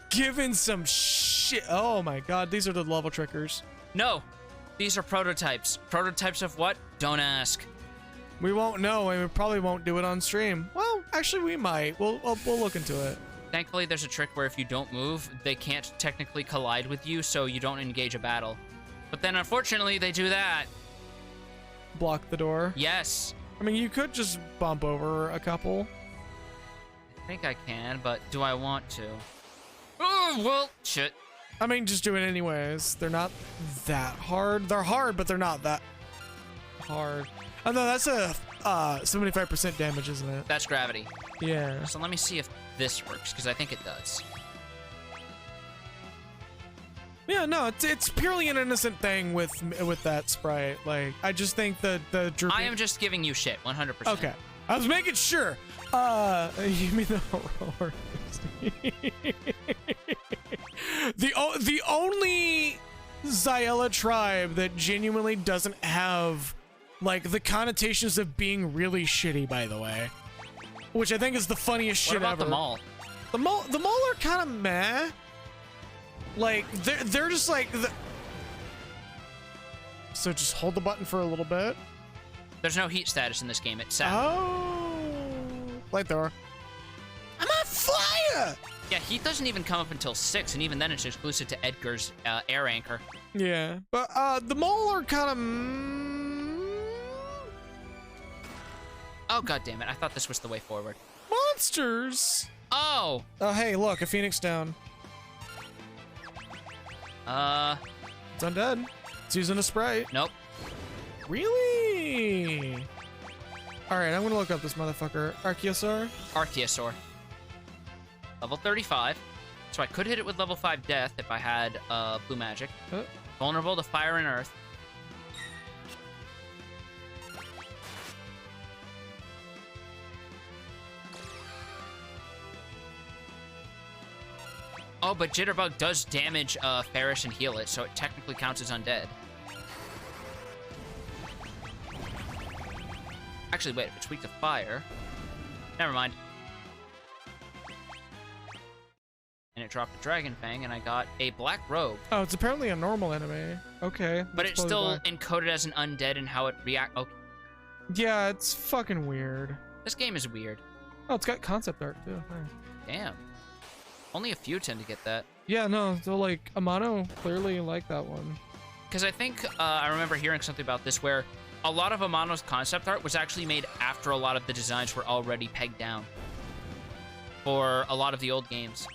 given some shit. Oh my god, these are the level trickers. No, these are prototypes. Prototypes of what? Don't ask. We won't know, and we probably won't do it on stream. Well, actually, we might. We'll look into it. Thankfully, there's a trick where if you don't move, they can't technically collide with you, so you don't engage a battle. But then, unfortunately, they do that. Block the door. Yes. I mean, you could just bump over a couple. I think I can, but do I want to? Oh, well, shit. I mean, just do it anyways. They're not that hard. They're hard, but they're not that hard. Oh, no, that's a 75% damage, isn't it? That's gravity. Yeah. So let me see if this works, because I think it does. Yeah, no, it's purely an innocent thing with that sprite. Like, I just think the droopy... I am just giving you shit, 100%. Okay. I was making sure. You mean the roller? The only Xyella tribe that genuinely doesn't have like the connotations of being really shitty, by the way, which I think is the funniest shit ever. What about the mall? The mall are kind of meh. Like they're just like so just hold the button for a little bit. There's no heat status in this game. It's set. Oh, light door. I'm on fire. Yeah, heat doesn't even come up until 6, and even then it's exclusive to Edgar's air anchor. Yeah, but the mole are kind of. Oh god damn it! I thought this was the way forward. Monsters. Oh. Oh hey, look, a phoenix down. It's undead. It's using a sprite. Nope. Really? All right, I'm gonna look up this motherfucker. Archaeosaur. Archaeosaur. Level 35. So I could hit it with level 5 death if I had blue magic. Vulnerable to fire and earth. Oh, but Jitterbug does damage Farish and heal it, so it technically counts as undead. Actually, wait, if it's weak to fire... Never mind. And it dropped a Dragon Fang, and I got a black robe. Oh, it's apparently a normal enemy. Okay. But it's still encoded as an undead and how it reacts. Okay. Yeah, it's fucking weird. This game is weird. Oh, it's got concept art, too. Nice. Damn. Only a few tend to get that. Yeah, no, so like, Amano clearly liked that one. Because I think I remember hearing something about this where a lot of Amano's concept art was actually made after a lot of the designs were already pegged down for a lot of the old games.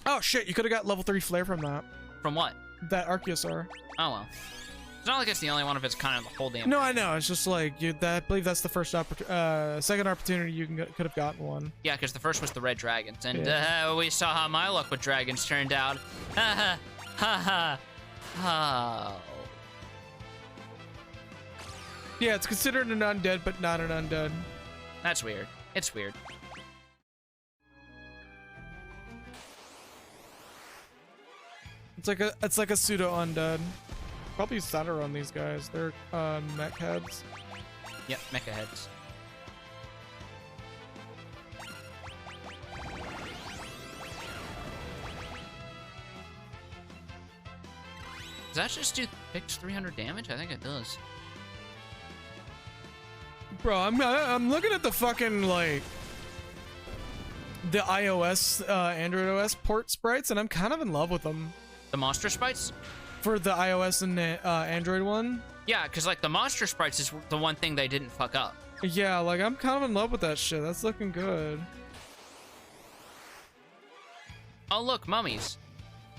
Oh shit, you could have got level 3 flare from that. From what? That Archaeosaur. Oh well. It's not like it's the only one of its kind of the whole damn. No, I know. It's just like I believe that's the first second opportunity you could have gotten one. Yeah, because the first was the red dragons, and Yeah. we saw how my luck with dragons turned out. Ha ha ha ha. Oh. Yeah, it's considered an undead, but not an undead. That's weird. It's weird. It's like a pseudo undead. Probably center on these guys. They're mech heads. Yep, mecha heads. Does that just do fixed 300 damage? I think it does. Bro, I'm looking at the fucking, like, the iOS, Android OS port sprites, and I'm kind of in love with them. The monster sprites? For the iOS and Android one? Yeah, because, like, the monster sprites is the one thing they didn't fuck up. Yeah, like, I'm kind of in love with that shit. That's looking good. Oh, look, mummies.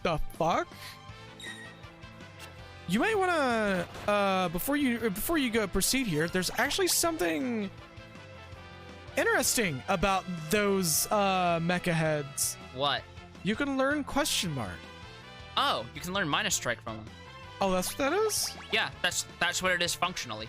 The fuck? You might want to, before you go proceed here, there's actually something interesting about those mecha heads. What? You can learn question mark. Oh, you can learn minus strike from them. Oh, that's what that is? Yeah, that's what it is functionally.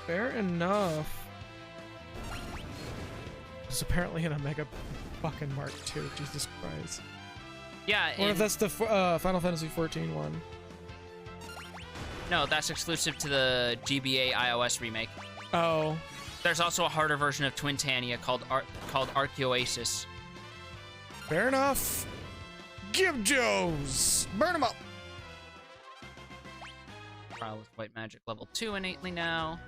Fair enough. It's apparently in a mega fucking mark too. Jesus Christ. Yeah. Or if that's the Final Fantasy 14 one. No, that's exclusive to the GBA iOS remake. Oh. There's also a harder version of Twintania called Arceoasis. Fair enough. Give Joes. Burn them up. Trial with White Magic level 2 innately now.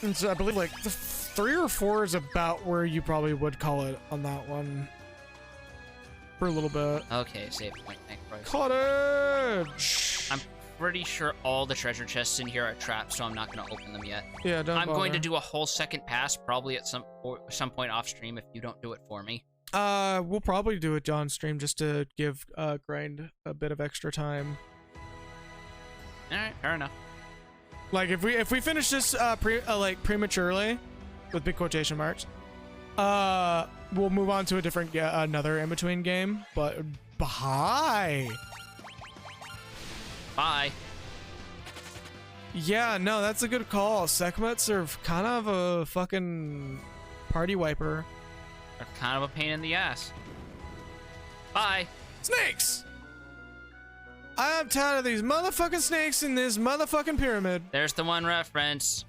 And so I believe like the 3 or 4 is about where you probably would call it on that one. For a little bit. Okay, save point. Thank Christ. Cottage! I'm pretty sure all the treasure chests in here are trapped, so I'm not going to open them yet. Yeah, don't I'm going to bother. do a whole second pass, probably at some point off stream if you don't do it for me. We'll probably do it on stream just to give Grind a bit of extra time. All right, fair enough. Like if we finish this like prematurely, with big quotation marks, we'll move on to a different another in between game. But bye. Bye. Yeah, no, that's a good call. Sekhmets are kind of a fucking party wiper. They're kind of a pain in the ass. Bye. Snakes. I'm tired of these motherfucking snakes in this motherfucking pyramid. There's the one reference.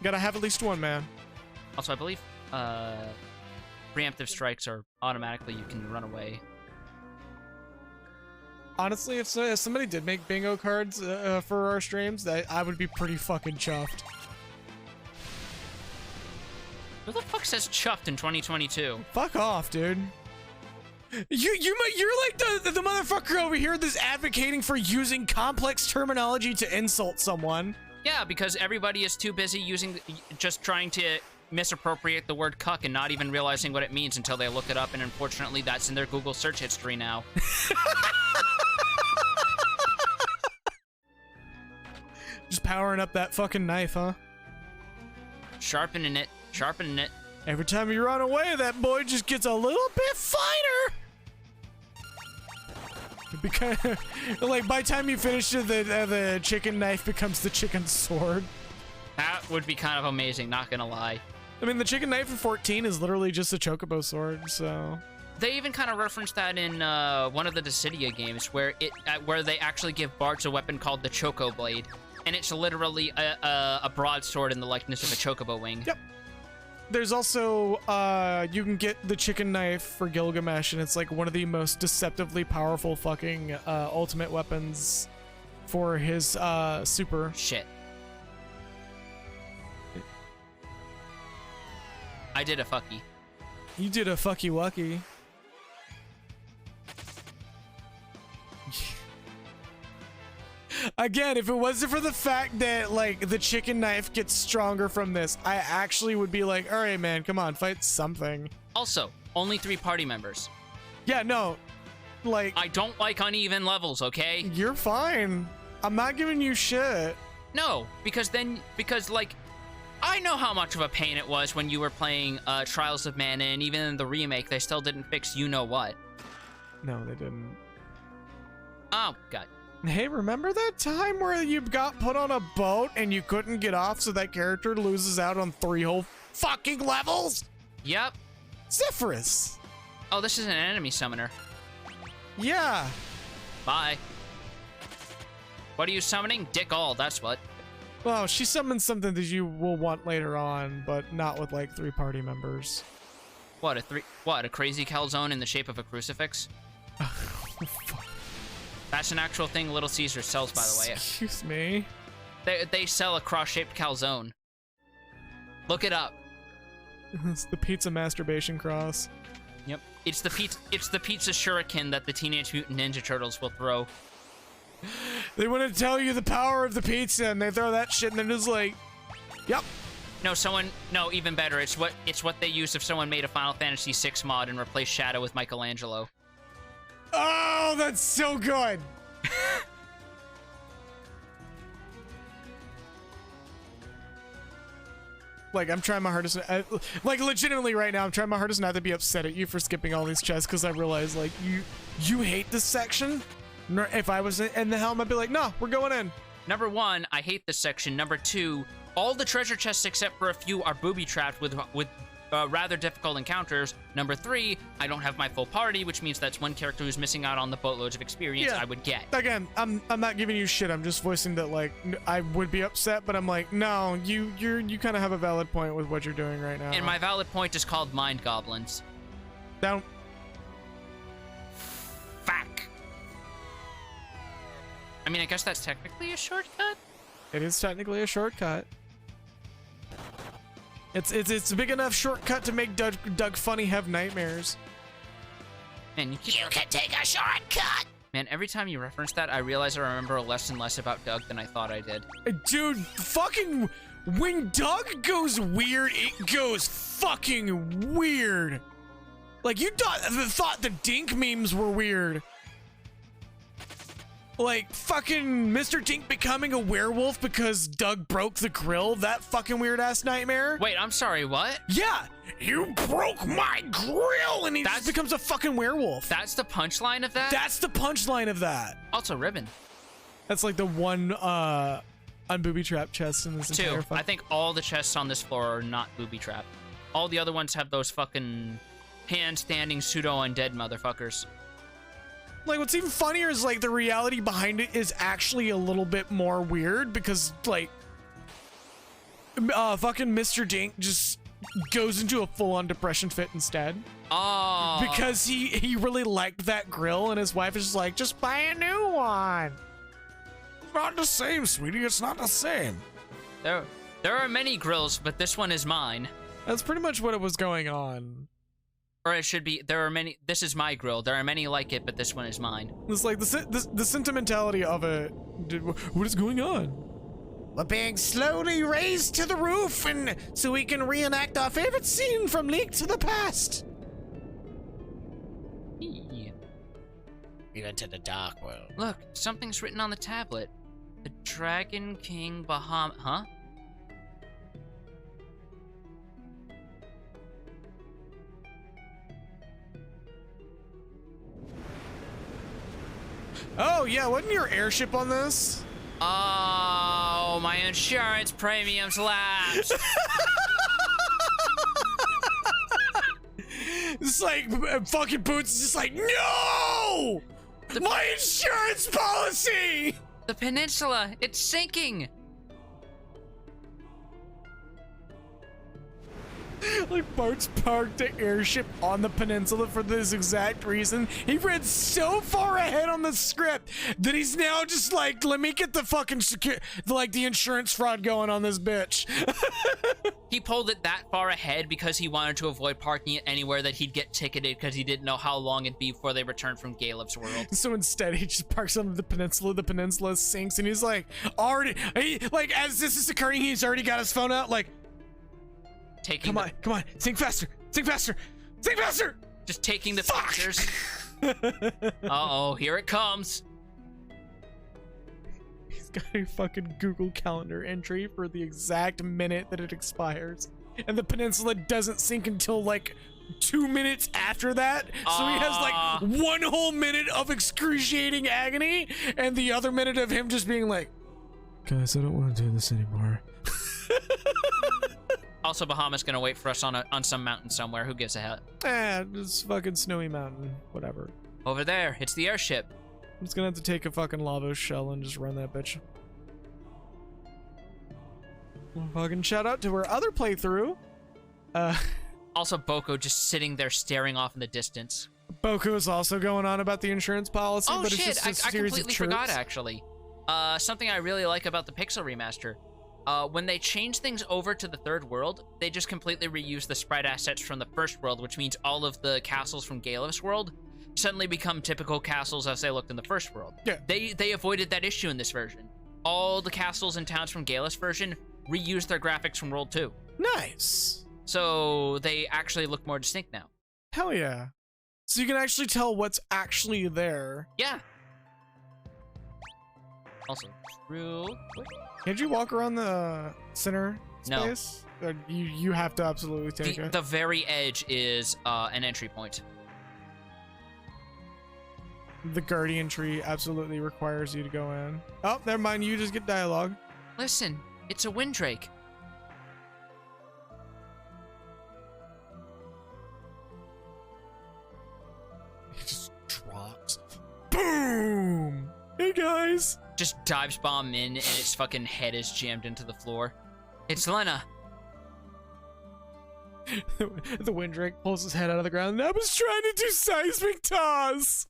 Gotta have at least one, man. Also, I believe preemptive strikes are automatically you can run away. Honestly, if somebody did make bingo cards for our streams, I would be pretty fucking chuffed. Who the fuck says chuffed in 2022? Fuck off, dude. You're like the motherfucker over here that's advocating for using complex terminology to insult someone. Yeah, because everybody is too busy just trying to misappropriate the word cuck and not even realizing what it means until they look it up, and unfortunately that's in their Google search history now. Just powering up that fucking knife, huh? Sharpening it. Every time you run away, that boy just gets a little bit finer. Because, like, by the time you finish it, the chicken knife becomes the chicken sword. That would be kind of amazing, not gonna lie. I mean, the chicken knife in 14 is literally just a chocobo sword, so... They even kind of referenced that in one of the Dissidia games, where they actually give Bartz a weapon called the Choco Blade, and it's literally a broadsword in the likeness of a chocobo wing. Yep. There's also, you can get the chicken knife for Gilgamesh, and it's like one of the most deceptively powerful fucking ultimate weapons for his super. Shit. I did a fucky. You did a fucky wucky. Again, if it wasn't for the fact that, like, the chicken knife gets stronger from this, I actually would be like, all right, man, come on, fight something. Also, only 3 party members. Yeah, no, like... I don't like uneven levels, okay? You're fine. I'm not giving you shit. No, because like, I know how much of a pain it was when you were playing Trials of Mana, and even in the remake, they still didn't fix you-know-what. No, they didn't. Oh, God. Hey, remember that time where you got put on a boat and you couldn't get off, so that character loses out on 3 whole fucking levels? Yep. Zephyrus. Oh, this is an enemy summoner. Yeah. Bye. What are you summoning? Dick all, that's what. Well, she summons something that you will want later on, but not with like 3 party members. What a crazy calzone in the shape of a crucifix? That's an actual thing Little Caesar sells, by the way. Excuse me. They sell a cross-shaped calzone. Look it up. It's the pizza masturbation cross. Yep. It's the pizza shuriken that the Teenage Mutant Ninja Turtles will throw. They want to tell you the power of the pizza, and they throw that shit, and they're just like, "Yep." No, even better. It's what they used if someone made a Final Fantasy VI mod and replaced Shadow with Michelangelo. Oh, that's so good. Like, I'm trying my hardest. Like, legitimately, right now, I'm trying my hardest not to be upset at you for skipping all these chests, because I realize, like, you hate this section. If I was in the helm, I'd be like, no, we're going in. Number 1, I hate this section. Number 2, all the treasure chests except for a few are booby-trapped with rather difficult encounters. Number 3, I don't have my full party, which means that's one character who's missing out on the boatloads of experience I would get. Again, I'm not giving you shit. I'm just voicing that, like, I would be upset, but I'm like, no, you kind of have a valid point with what you're doing right now. And my valid point is called Mind Goblins. Don't. Fuck. I mean, I guess that's technically a shortcut. It is technically a shortcut. It's a big enough shortcut to make Doug Funny have nightmares. Man, you can take a shortcut. Man, every time you reference that, I realize I remember less and less about Doug than I thought I did. Dude, fucking when Doug goes weird, it goes fucking weird. Like, you thought the Dink memes were weird. Like, fucking Mr. Dink becoming a werewolf because Doug broke the grill, that fucking weird-ass nightmare. Wait, I'm sorry, what? Yeah, you broke my grill, and he just becomes a fucking werewolf. That's the punchline of that? That's the punchline of that. Also, Ribbon. That's like the one, unbooby trap chest in this entire 2. I think all the chests on this floor are not booby trapped. All the other ones have those fucking hand-standing pseudo-undead motherfuckers. Like, what's even funnier is, like, the reality behind it is actually a little bit more weird because, like, fucking Mr. Dink just goes into a full-on depression fit instead. Oh. Because he really liked that grill, and his wife is just like, just buy a new one. It's not the same, sweetie. It's not the same. There are many grills, but this one is mine. That's pretty much what it was going on. Or it should be, there are many, this is my grill. There are many like it, but this one is mine. It's like the sentimentality of it. What is going on? We're being slowly raised to the roof, and so we can reenact our favorite scene from Leak to the Past. Even to the dark world. Look, something's written on the tablet. The Dragon King Bahamut, huh? Oh, yeah, wasn't your airship on this? Oh, my insurance premiums lapsed. It's like, fucking Boots is just like, no! My insurance policy! The peninsula, it's sinking. Like, Bart's parked the airship on the peninsula for this exact reason. He read so far ahead on the script that he's now just like, let me get the fucking the insurance fraud going on this bitch. He pulled it that far ahead because he wanted to avoid parking it anywhere that he'd get ticketed because he didn't know how long it'd be before they returned from Galeb's world. So instead, he just parks on the peninsula sinks, and he's like, like, as this is occurring, he's already got his phone out, like, come on, sink faster, sink faster, sink faster! Just taking the pictures. Uh-oh, here it comes. He's got a fucking Google Calendar entry for the exact minute that it expires. And the peninsula doesn't sink until like 2 minutes after that. So he has like 1 whole minute of excruciating agony and the other minute of him just being like, guys, I don't want to do this anymore. Also, Bahamut's gonna wait for us on some mountain somewhere. Who gives a hell? It's fucking snowy mountain. Whatever. Over there, it's the airship. I'm just gonna have to take a fucking lava shell and just run that bitch. Fucking shout out to her other playthrough. Also, Boko just sitting there staring off in the distance. Boku is also going on about the insurance policy, Oh but shit! it's just a I series completely of forgot tropes. actually. Something I really like about the Pixel remaster. When they change things over to the third world, they just completely reuse the sprite assets from the first world, which means all of the castles from Galef's world suddenly become typical castles as they looked in the first world. Yeah. They avoided that issue in this version. All the castles and towns from Galef's version reused their graphics from World 2. Nice. So they actually look more distinct now. Hell yeah. So you can actually tell what's actually there. Yeah. Also, real quick. Can't you walk around the center No. space? Or you have to absolutely take it. The very edge is an entry point. The guardian tree absolutely requires you to go in. Oh, never mind. You just get dialogue. Listen, it's a windrake. It just drops. Boom! Hey guys! Just dives bomb in, and its fucking head is jammed into the floor. It's Lena. The Windrake pulls his head out of the ground. I was trying to do seismic toss!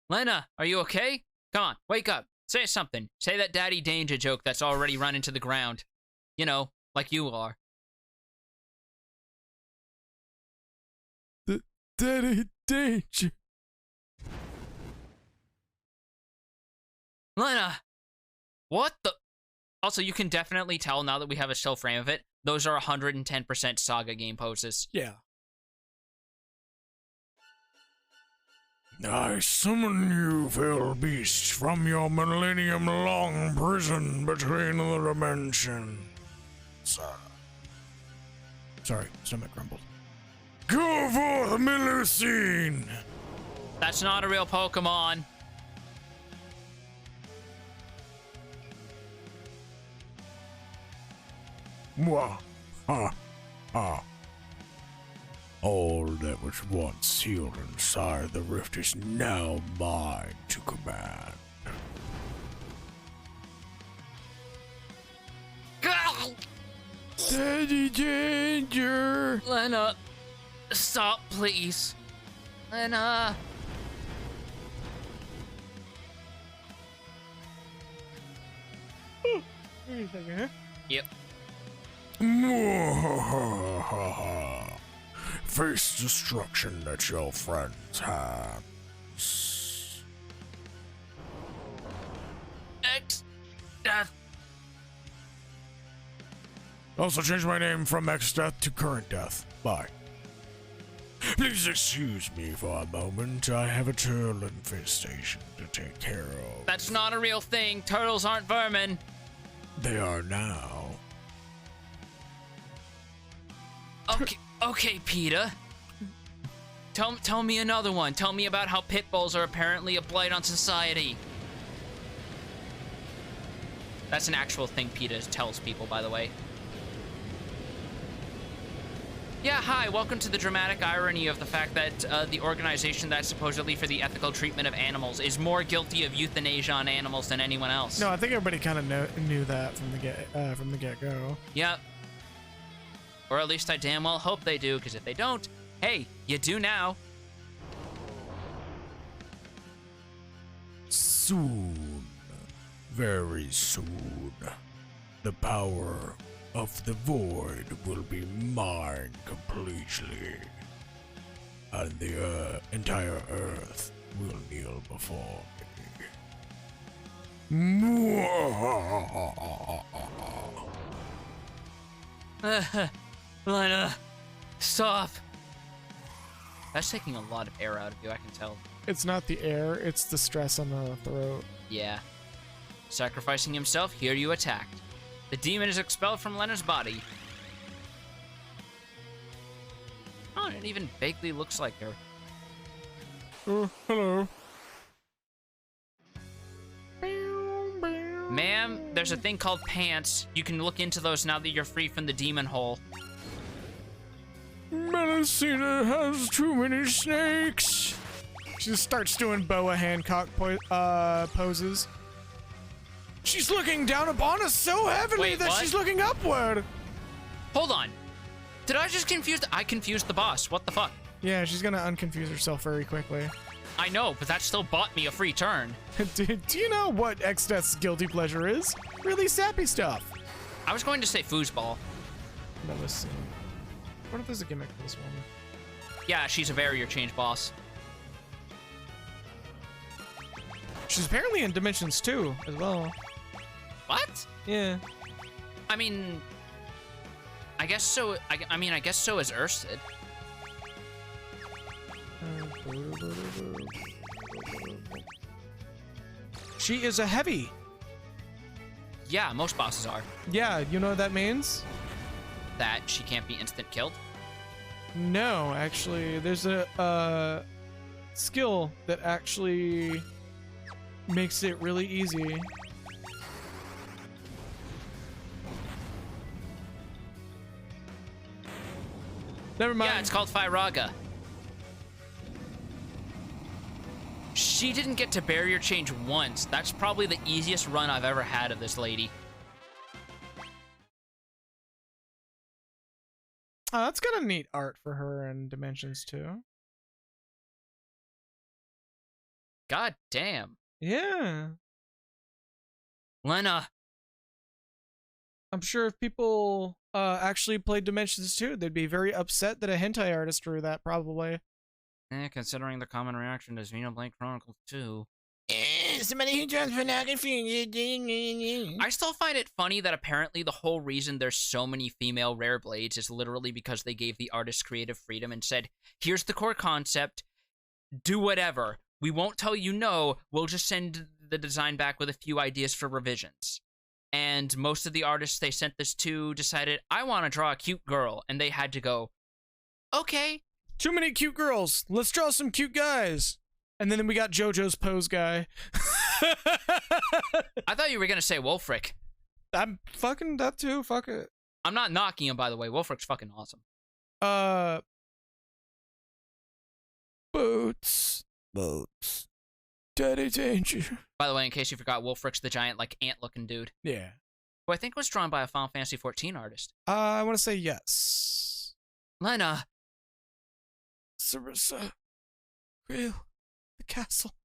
Lena, are you okay? Come on, wake up. Say something. Say that Daddy Danger joke that's already run into the ground. You know, like you are. Daddy Danger. Lena! What the? Also, you can definitely tell now that we have a still frame of it, those are 110% Saga game poses. Yeah. I summon you, fell beast, from your millennium-long prison between the dimensions. Sorry, stomach grumbled. Go forth, Melusine! That's not a real Pokemon. Mwah. Ha. Ha. All that was once sealed inside the rift is now mine to command. Daddy Danger! Lena, stop, please. Lena. Yep. Mwahahaha. Face destruction at your friend's hands. Exdeath. Also change my name from Exdeath to Current Death. Bye. Please excuse me for a moment. I have a turtle infestation to take care of. That's not a real thing. Turtles aren't vermin. They are now. Okay, Peter. Tell me another one. Tell me about how pit bulls are apparently a blight on society. That's an actual thing Peter tells people, by the way. Yeah, hi, welcome to the dramatic irony of the fact that the organization that's supposedly for the ethical treatment of animals is more guilty of euthanasia on animals than anyone else. No, I think everybody kind of knew that from the get-go. Yep. Or at least I damn well hope they do, because if they don't, hey, you do now. Soon, very soon, the power of the void will be mine completely, and the entire earth will kneel before me. Lena, stop. That's taking a lot of air out of you, I can tell. It's not the air, it's the stress on the throat. Yeah. Sacrificing himself, here you attacked. The demon is expelled from Lena's body. Oh, it even vaguely looks like her. Oh, hello. Ma'am, there's a thing called pants. You can look into those now that you're free from the demon hole. Melusina has too many snakes. She just starts doing Boa Hancock poses. She's looking down upon us so heavily Wait, that what? she's looking upward. Hold on. Did I just confuse? I confused the boss. What the fuck? Yeah, she's gonna unconfuse herself very quickly. I know, but that still bought me a free turn. Do you know what Exdeath's guilty pleasure is? Really sappy stuff. I was going to say foosball. No, let's see. What if there's a gimmick for this one? Yeah, she's a barrier change boss. She's apparently in Dimensions 2 as well. What? Yeah. I mean, I guess so. I mean, I guess so is Ursted. She is a heavy. Yeah, most bosses are. Yeah, you know what that means? That she can't be instant killed. No, actually, there's a skill that actually makes it really easy. Never mind. Yeah, it's called Fyraga. She didn't get to barrier change once. That's probably the easiest run I've ever had of this lady. Oh, that's kind of neat art for her in Dimensions 2. God damn. Yeah. Lena. I'm sure if people actually played Dimensions 2, they'd be very upset that a hentai artist drew that, probably. Considering the common reaction to Xenoblade Chronicles 2. Somebody who draws pornography. I still find it funny that apparently the whole reason there's so many female rare blades is literally because they gave the artist creative freedom and said, here's the core concept, do whatever. We won't tell you no, we'll just send the design back with a few ideas for revisions. And most of the artists they sent this to decided, I want to draw a cute girl, and they had to go, okay. Too many cute girls. Let's draw some cute guys. And then we got JoJo's pose guy. I thought you were going to say Wolfric. I'm fucking that too. Fuck it. I'm not knocking him, by the way. Wolfric's fucking awesome. Boots. Daddy Danger. By the way, in case you forgot, Wolfric's the giant, like, ant-looking dude. Yeah. Who I think was drawn by a Final Fantasy XIV artist. I want to say yes. Lena. Sarissa. Real. The castle.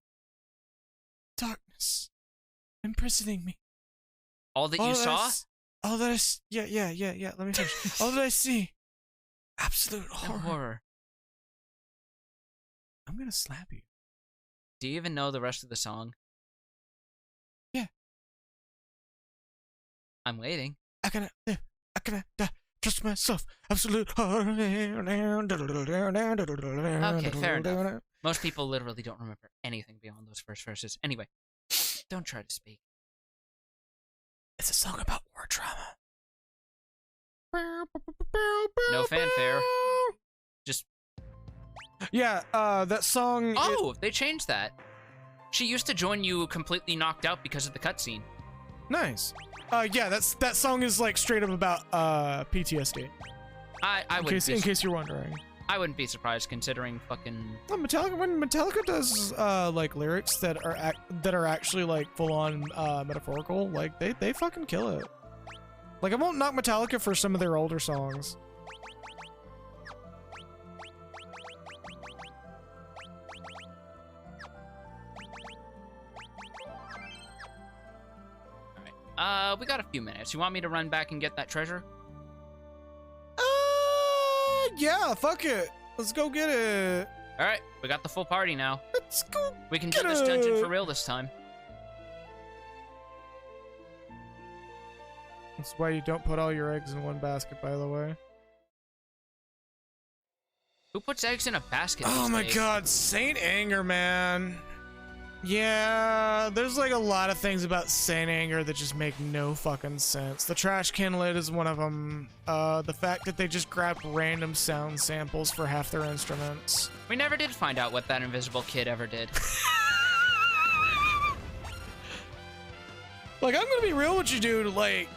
Darkness. Imprisoning me. All that you saw? All that yeah. Let me finish. All that I see. Absolute horror. I'm gonna slap you. Do you even know the rest of the song? Yeah. I'm waiting. I gotta trust myself. Absolute horror. Okay, fair enough. Most people literally don't remember anything beyond those first verses. Anyway, don't try to speak. It's a song about war trauma. No fanfare. Just... Yeah, that song... Oh, they changed that. She used to join you completely knocked out because of the cutscene. Nice. Yeah, that song is like straight up about PTSD. In case you're wondering. I wouldn't be surprised considering fucking... Well, when Metallica does like lyrics that are actually like full on metaphorical, like they fucking kill it. Like I won't knock Metallica for some of their older songs. We got a few minutes. You want me to run back and get that treasure? Yeah, fuck it. Let's go get it. All right, we got the full party now. Let's go. We can do this dungeon for real this time. That's why you don't put all your eggs in one basket, by the way. Who puts eggs in a basket? Oh these my days? god, Saint Anger, man. Yeah, there's like a lot of things about Saint Anger that just make no fucking sense. The trash can lid is one of them. The fact that they just grabbed random sound samples for half their instruments. We never did find out what that invisible kid ever did. Like, I'm gonna be real with you, dude. Like,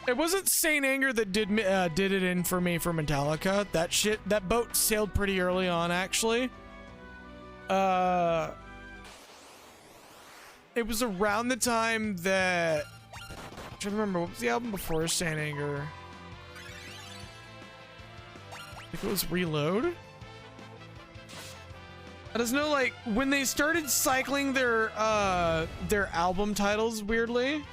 it wasn't Saint Anger that did it in for me for Metallica. That boat sailed pretty early on, actually. It was around the time that... I'm trying to remember, what was the album before Saint Anger? think it was Reload. I just know, like, when they started cycling their album titles weirdly.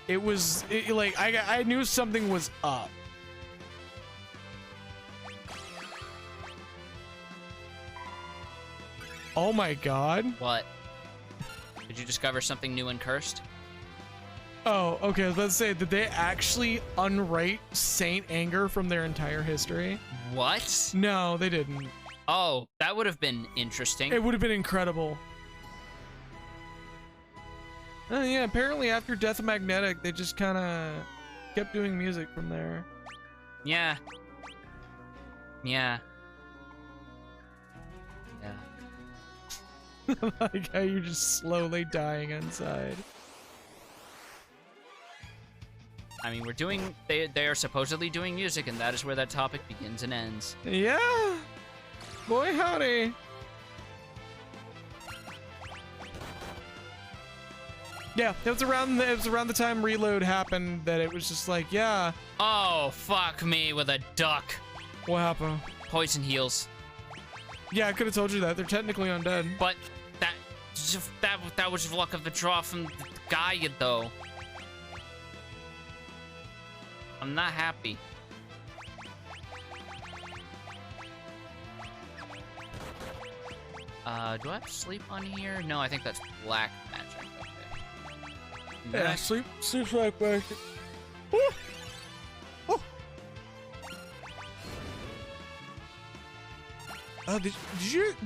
It was like I knew something was up. Oh my god. What? Did you discover something new and cursed? Oh, okay. I was about to say, did they actually unwrite Saint Anger from their entire history? What? No, they didn't. Oh, that would have been interesting. It would have been incredible. Yeah, apparently after Death Magnetic, they just kind of kept doing music from there. Yeah. Yeah. Yeah. Like how you're just slowly dying inside. I mean, we're doing... They are supposedly doing music, and that is where that topic begins and ends. Yeah. Boy, howdy. Yeah, it was around the time Reload happened that it was just like, yeah. Oh, fuck me with a duck. What happened? Poison heals. Yeah, I could have told you that. They're technically undead. But that was luck of the draw from the guy, though. I'm not happy. Do I have sleep on here? No, I think that's black magic. Okay. Yeah, sleep like magic.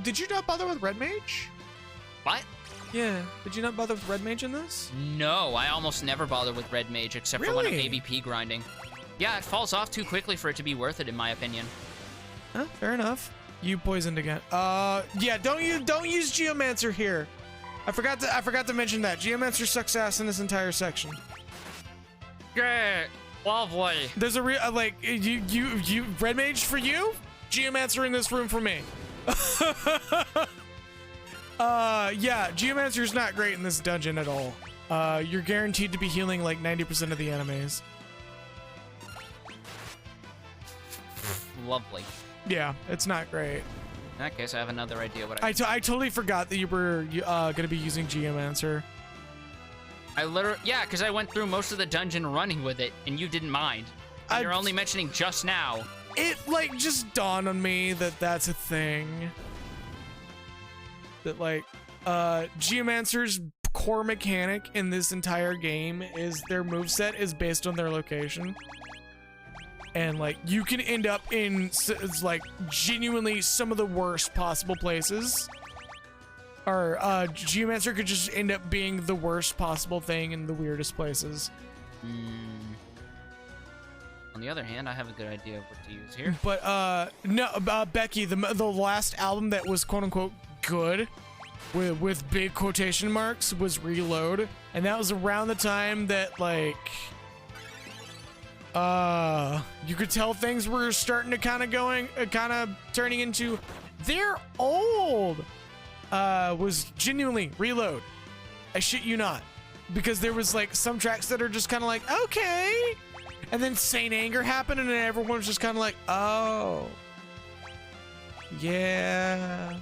Did you not bother with Red Mage? What? Yeah, did you not bother with Red Mage in this? No, I almost never bother with red mage except for when I'm Really? ABP grinding. Yeah, it falls off too quickly for it to be worth it, in my opinion. Huh, fair enough. You poisoned again. Yeah, don't use Geomancer here. I forgot to mention that. Geomancer sucks ass in this entire section. Great. Lovely. There's a real like you Red Mage for you, Geomancer in this room for me. Yeah, Geomancer's not great in this dungeon at all. You're guaranteed to be healing like 90% of the enemies. Lovely. Yeah, it's not great. In that case, I have another idea what I totally forgot that you were gonna be using Geomancer. I literally... Yeah, because I went through most of the dungeon running with it, and you didn't mind. And you're only mentioning just now. It like just dawned on me that that's a thing. That like Geomancer's core mechanic in this entire game is their moveset is based on their location. And like you can end up in like genuinely some of the worst possible places. Or Geomancer could just end up being the worst possible thing in the weirdest places. On the other hand, I have a good idea of what to use here. But no, Becky, the last album that was quote unquote good, with big quotation marks, was Reload, and that was around the time that like you could tell things were starting to kind of turning into they're old. Was genuinely Reload. I shit you not, because there was like some tracks that are just kind of like okay. And then Saint Anger happened, and then everyone's just kind of like, oh. Yeah.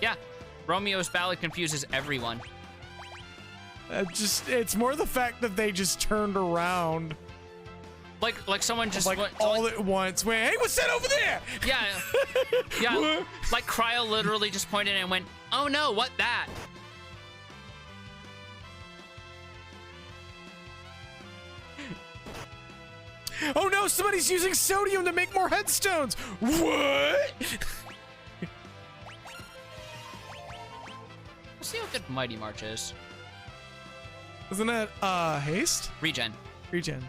Yeah, Romeo's ballad confuses everyone. It's more the fact that they just turned around. Like someone just like went, all at once went, hey, what's that over there? Yeah. Yeah, like Cryo literally just pointed and went, oh no, what that? Oh no, somebody's using sodium to make more headstones. What? Let's see how good Mighty March is. Isn't that haste? Regen. Regen.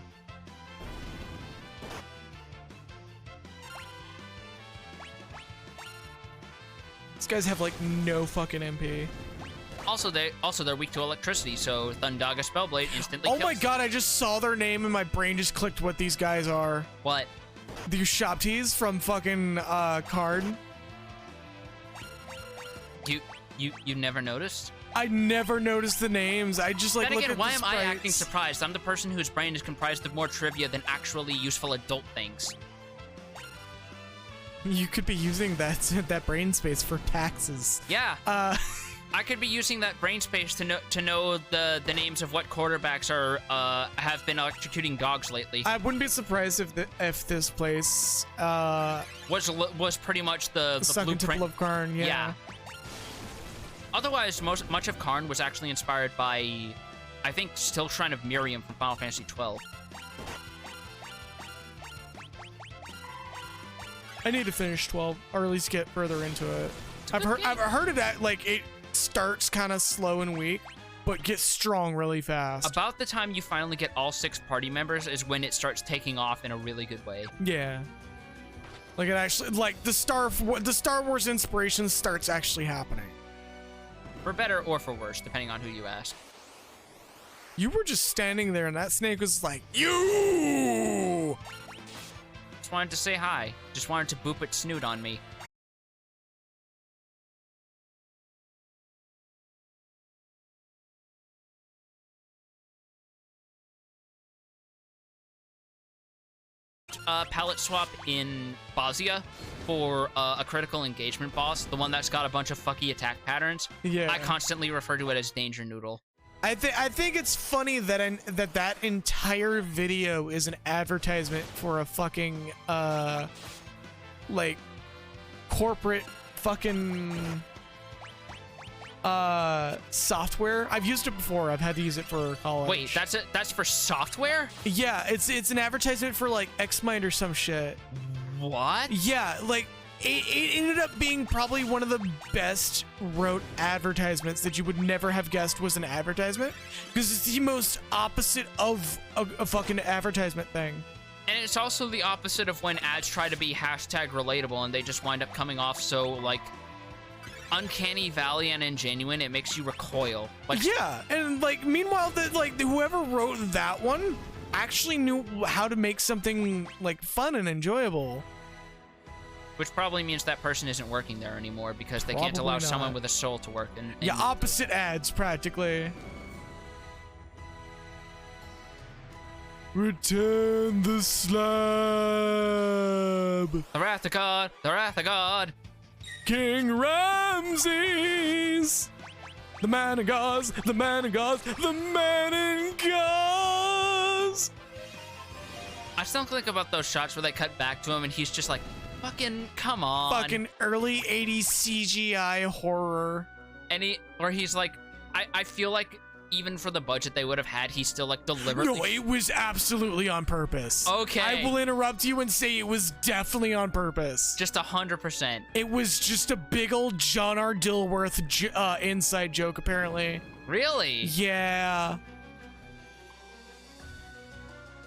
These guys have like no fucking MP. Also, they're weak to electricity, so Thundaga Spellblade instantly Oh kills. my god, I just saw their name and my brain just clicked what these guys are. What? These shop tees from fucking Card. You never noticed? I never noticed the names. I just like Then look again, at why the am I acting sprites. surprised? I'm the person whose brain is comprised of more trivia than actually useful adult things. You could be using that brain space for taxes. Yeah. Uh, I could be using that brain space to know the names of what quarterbacks are have been electrocuting dogs lately. I wouldn't be surprised if this place Was pretty much the Sunken blueprint. Temple of Karn. Yeah. Otherwise, much of Karn was actually inspired by, I think, still Shrine of Miriam from Final Fantasy XII. I need to finish 12, or at least get further into it. I've heard it at like it starts kind of slow and weak, but gets strong really fast. About the time you finally get all 6 party members is when it starts taking off in a really good way. Yeah. Like it actually, like the Star Wars inspiration starts actually happening. For better or for worse, depending on who you ask. You were just standing there, and that snake was like, "You." Just wanted to say hi. Just wanted to boop its snoot on me. Palette swap in Bosnia for a critical engagement boss, the one that's got a bunch of fucky attack patterns. Yeah. I constantly refer to it as Danger Noodle. I think it's funny that that entire video is an advertisement for a fucking like corporate fucking software. I've used it before. I've had to use it for college. Wait, that's for software? Yeah, it's an advertisement for like Xmind or some shit. What? Yeah, like it ended up being probably one of the best wrote advertisements that you would never have guessed was an advertisement, because it's the most opposite of a fucking advertisement thing. And it's also the opposite of when ads try to be hashtag relatable and they just wind up coming off so like uncanny valley and ingenuine, it makes you recoil. Like, yeah, and like meanwhile that like whoever wrote that one actually knew how to make something like fun and enjoyable. which probably means that person isn't working there anymore because they can't Probably allow not. someone with a soul to work. And Yeah, opposite ads practically. Return the slab. The Wrath of God, the Wrath of God. King Ramses. The man of gods, the man of gods, the man in gods. I still think about those shots where they cut back to him and he's just like, fucking come on. Fucking early 80s CGI horror. And he's like, I feel like even for the budget they would have had, he's still like deliberately. No, it was absolutely on purpose. Okay. I will interrupt you and say it was definitely on purpose. Just 100%. It was just a big old John R. Dilworth inside joke, apparently. Really? Yeah.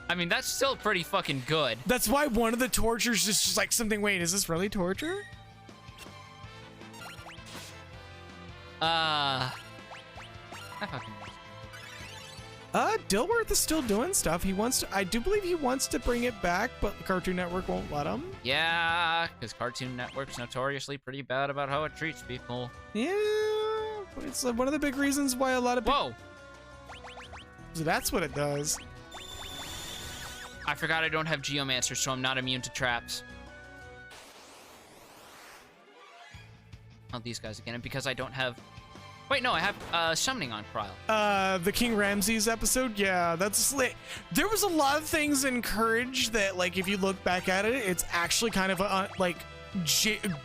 I mean, that's still pretty fucking good. That's why one of the tortures is just like something, wait, is this really torture? I fucking. Dilworth is still doing stuff. He wants to, I do believe he wants to bring it back, but Cartoon Network won't let him. Yeah, because Cartoon Network's notoriously pretty bad about how it treats people. Yeah, but it's one of the big reasons why a lot of people. Whoa! So that's what it does. I forgot I don't have Geomancer, so I'm not immune to traps. Oh, these guys again, and because I don't have. Wait, no, I have summoning on trial. The King Ramses episode, yeah, that's like, there was a lot of things in Courage that, like, if you look back at it, it's actually kind of a, like,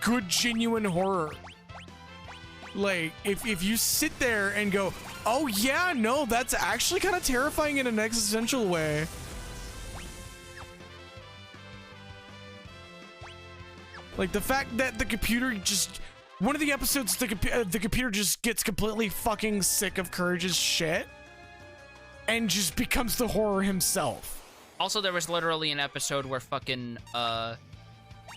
good, genuine horror. Like, if you sit there and go, oh yeah, no, that's actually kind of terrifying in an existential way. Like, the fact that the computer just... One of the episodes, the computer just gets completely fucking sick of Courage's shit and just becomes the horror himself. Also, there was literally an episode where fucking,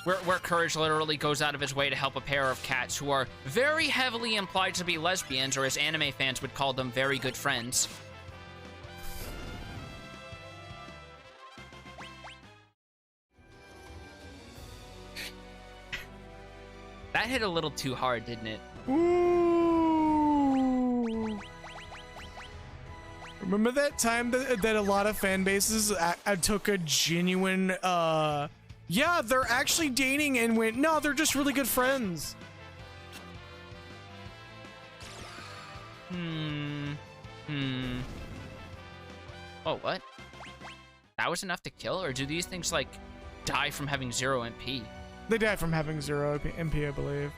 where Courage literally goes out of his way to help a pair of cats who are very heavily implied to be lesbians, or as anime fans would call them, very good friends. That hit a little too hard, didn't it? Ooh. Remember that time that a lot of fan bases took a genuine, yeah, they're actually dating and went, no, they're just really good friends. Oh, what? That was enough to kill? Or do these things, like, die from having 0 MP? They die from having 0 MP, I believe.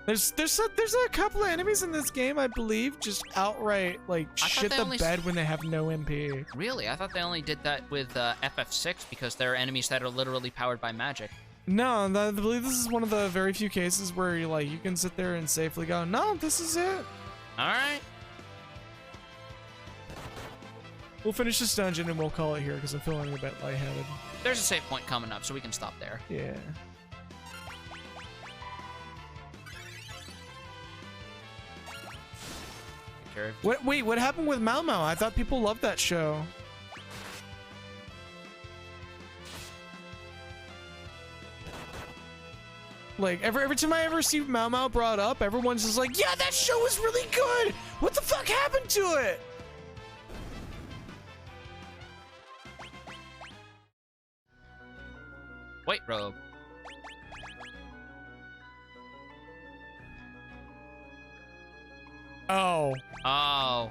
There's a couple of enemies in this game, I believe, just outright like shit the bed when they have no MP. Really? I thought they only did that with FF6 because there are enemies that are literally powered by magic. No, I believe this is one of the very few cases where you can sit there and safely go, no, this is it. All right. We'll finish this dungeon and we'll call it here because I'm feeling a bit lightheaded. There's a save point coming up, so we can stop there. Yeah. Wait, what happened with Mau Mau? I thought people loved that show. Like, every time I ever see Mau Mau brought up, everyone's just like, yeah, that show was really good! What the fuck happened to it? White robe. Oh. Oh.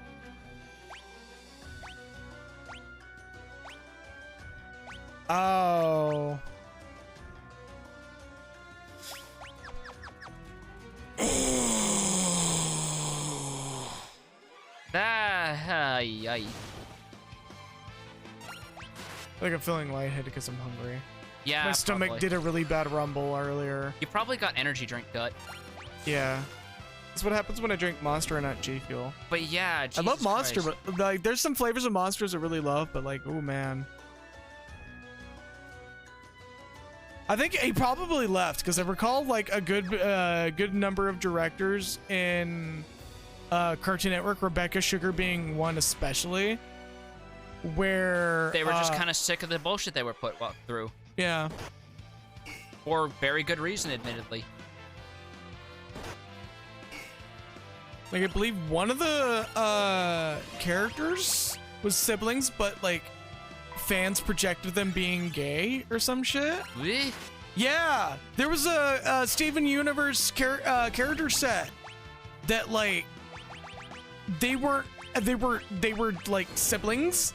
Oh. Ay. Like I'm feeling lightheaded because I'm hungry. Yeah, my stomach probably. did a really bad rumble earlier. You probably got energy drink gut. Yeah. That's what happens when I drink Monster and not G Fuel. But yeah, Jesus I love Monster, Christ. but like, there's some flavors of Monsters I really love, but like, oh man. I think he probably left because I recall like a good number of directors in Cartoon Network, Rebecca Sugar being one especially, where they were just kind of sick of the bullshit they were put through. Yeah. For very good reason, admittedly. Like I believe one of the characters was siblings, but like fans projected them being gay or some shit. Really? Yeah, there was a Steven Universe character set that like they were like siblings,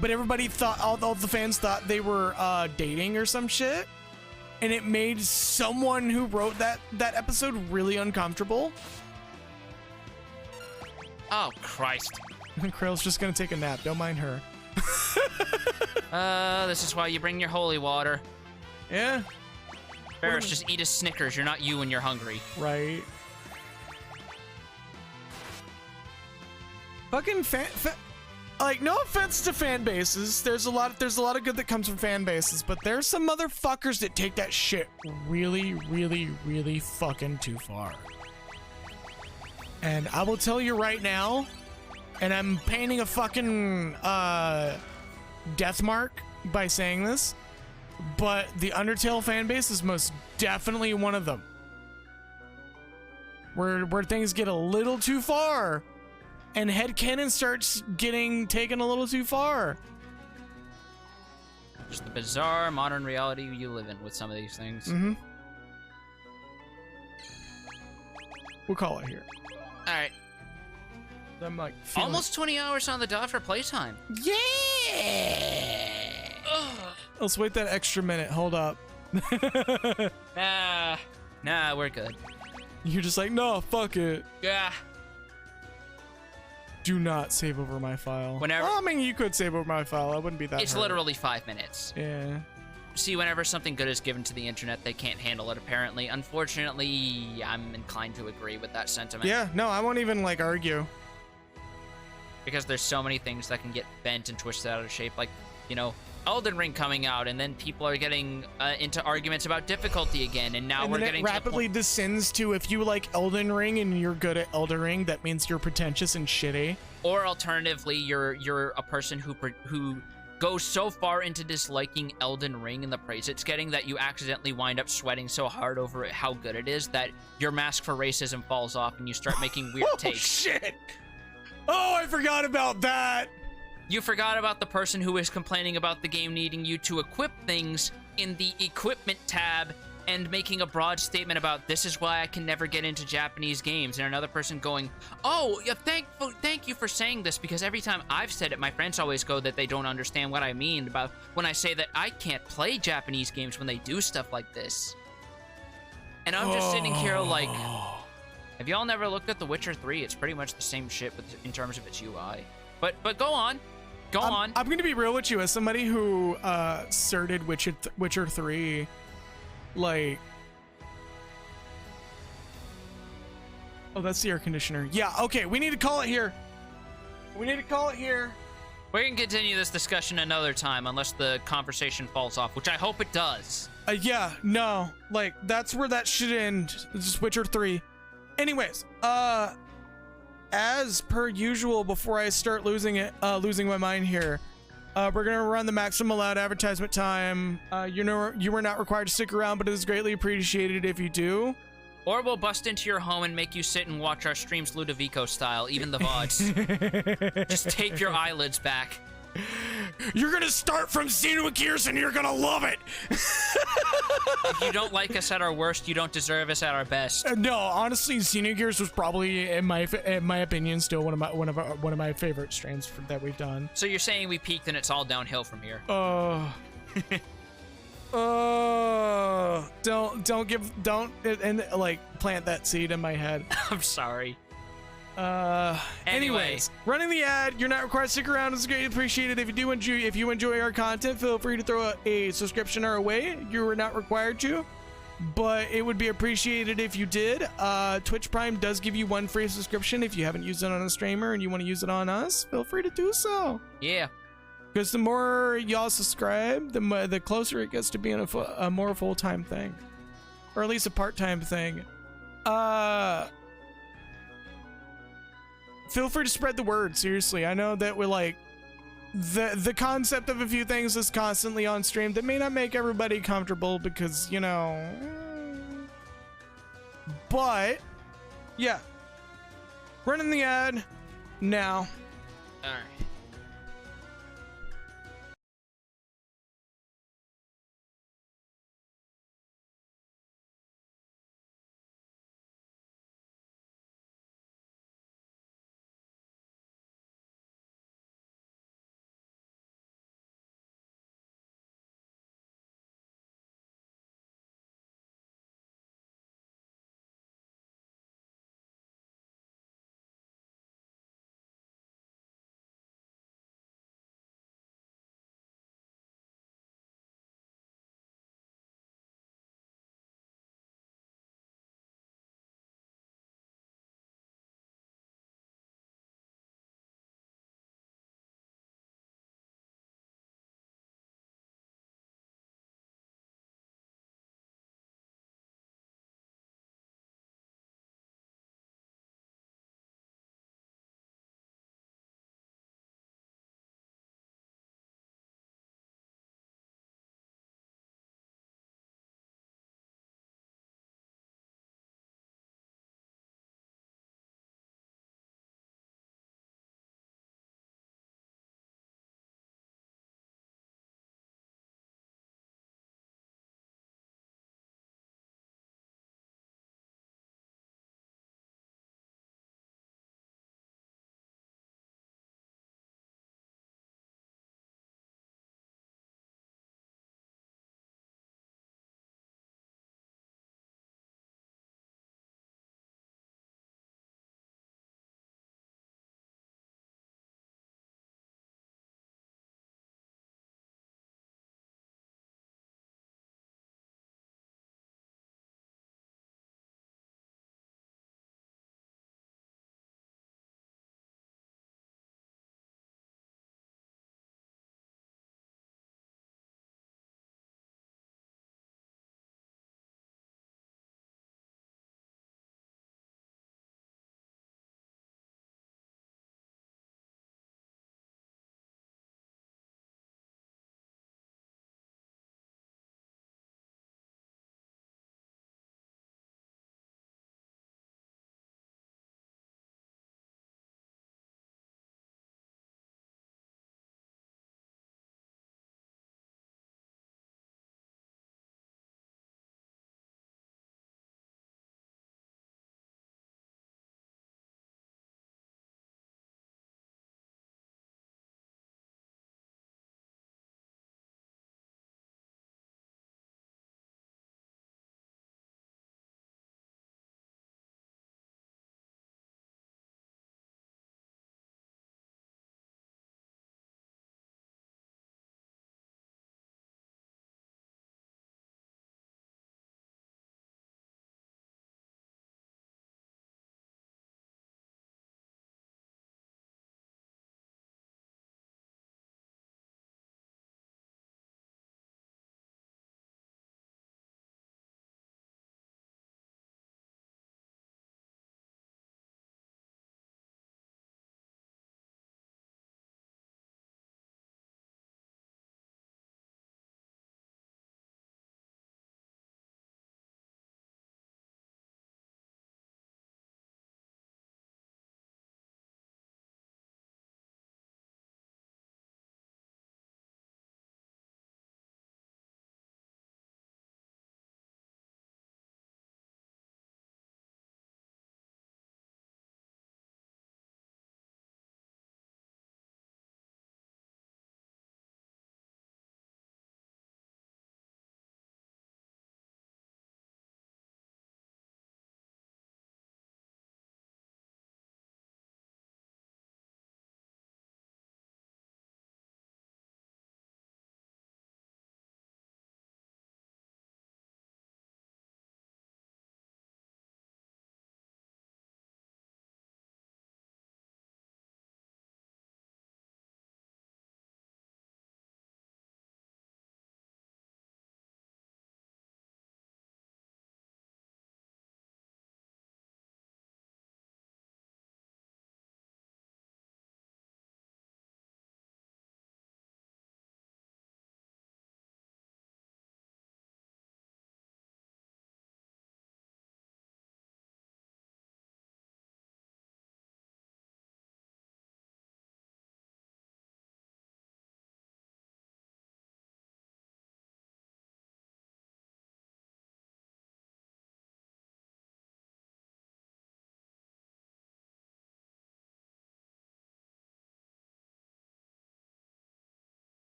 but everybody thought all the fans thought they were dating or some shit, and it made someone who wrote that episode really uncomfortable. Oh Christ! Krill's just gonna take a nap. Don't mind her. This is why you bring your holy water. Yeah. Ferris, just eat a Snickers. You're not you when you're hungry. Right. Fucking like, no offense to fan bases. There's a lot of good that comes from fan bases, but there's some motherfuckers that take that shit really, really, really fucking too far. And I will tell you right now, and I'm painting a fucking death mark by saying this, but the Undertale fan base is most definitely one of them. Where things get a little too far, and headcanon starts getting taken a little too far. Just the bizarre modern reality you live in with some of these things. Mm-hmm. We'll call it here. All right. I'm like almost 20 hours on the dot for playtime. Yeah. Let's wait that extra minute. Hold up. Nah, we're good. You're just like, no, fuck it. Yeah. Do not save over my file. Whenever. Well, I mean, you could save over my file. I wouldn't be that. It's hurt. literally 5 minutes. Yeah. See, whenever something good is given to the internet, they can't handle it, apparently. Unfortunately, I'm inclined to agree with that sentiment. Yeah, no, I won't even, like, argue. Because there's so many things that can get bent and twisted out of shape. Like, you know, Elden Ring coming out, and then people are getting into arguments about difficulty again, and now we're getting it rapidly descends to, if you like Elden Ring and you're good at Elden Ring, that means you're pretentious and shitty. Or alternatively, you're a person who go so far into disliking Elden Ring and the praise it's getting that you accidentally wind up sweating so hard over it, how good it is, that your mask for racism falls off and you start making weird takes. Shit! Oh, I forgot about that! You forgot about the person who is complaining about the game needing you to equip things in the equipment tab and making a broad statement about this is why I can never get into Japanese games, and another person going, oh, yeah, thank you for saying this, because every time I've said it, my friends always go that they don't understand what I mean about when I say that I can't play Japanese games when they do stuff like this. And I'm just sitting here like, have y'all never looked at The Witcher 3? It's pretty much the same shit in terms of its UI. But go on. Go on. I'm going to be real with you. As somebody who started Witcher 3, like... Oh, that's the air conditioner. Yeah, okay, we need to call it here. We need to call it here. We can continue this discussion another time unless the conversation falls off, which I hope it does. Yeah, no. Like, that's where that should end. It's just Witcher 3. Anyways, as per usual, before I start losing my mind here, we're gonna run the maximum allowed advertisement time. You are not required to stick around, but it is greatly appreciated if you do. Or we'll bust into your home and make you sit and watch our streams Ludovico style, even the VODs. Just tape your eyelids back. You're gonna start from Xenogears Gears and you're gonna love it. If you don't like us at our worst, you don't deserve us at our best. No, honestly, Xenogears was probably, in my opinion, still one of my favorite streams that we've done. So you're saying we peaked and it's all downhill from here? Don't plant that seed in my head. I'm sorry. Anyways, running the ad. You're not required to stick around. It's greatly appreciated. If you enjoy our content, feel free to throw a subscription our way. You are not required to, but it would be appreciated if you did. Twitch Prime does give you one free subscription if you haven't used it on a streamer and you want to use it on us. Feel free to do so. Yeah. Because the more y'all subscribe, the closer it gets to being a more full-time thing, or at least a part-time thing. Feel free to spread the word. Seriously, I know that we're like the concept of a few things is constantly on stream that may not make everybody comfortable because, you know, but yeah, running the ad now. All right.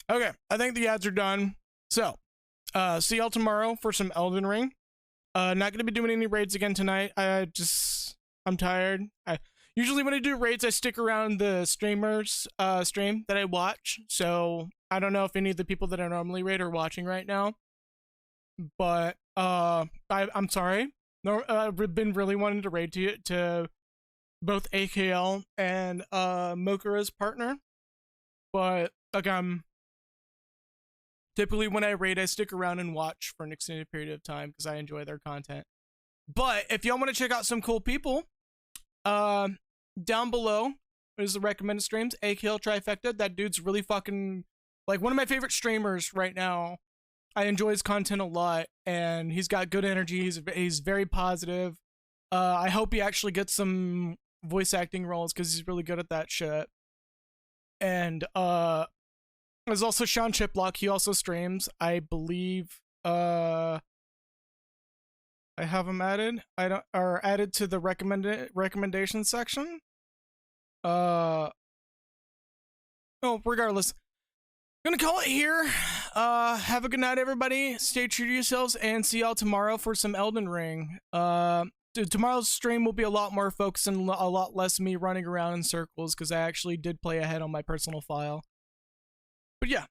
Okay, I think the ads are done. So, see y'all tomorrow for some Elden Ring. Not gonna be doing any raids again tonight. I'm tired. Usually when I do raids, I stick around the streamers stream that I watch. So I don't know if any of the people that I normally raid are watching right now. But I'm sorry. No, I've been really wanting to raid to both AKL and Mokura's partner. But again, typically when I raid, I stick around and watch for an extended period of time because I enjoy their content. But if y'all want to check out some cool people, down below is the recommended streams. AKL Trifecta. That dude's really fucking like one of my favorite streamers right now. I enjoy his content a lot, and he's got good energy. He's very positive. I hope he actually gets some voice acting roles because he's really good at that shit. And there's also Sean Chiplock. He also streams. I believe I have him added. Added to the recommendation section. Regardless, I'm gonna call it here. Have a good night, everybody. Stay true to yourselves, and see y'all tomorrow for some Elden Ring. Tomorrow's stream will be a lot more focused and a lot less me running around in circles because I actually did play ahead on my personal file. But yeah,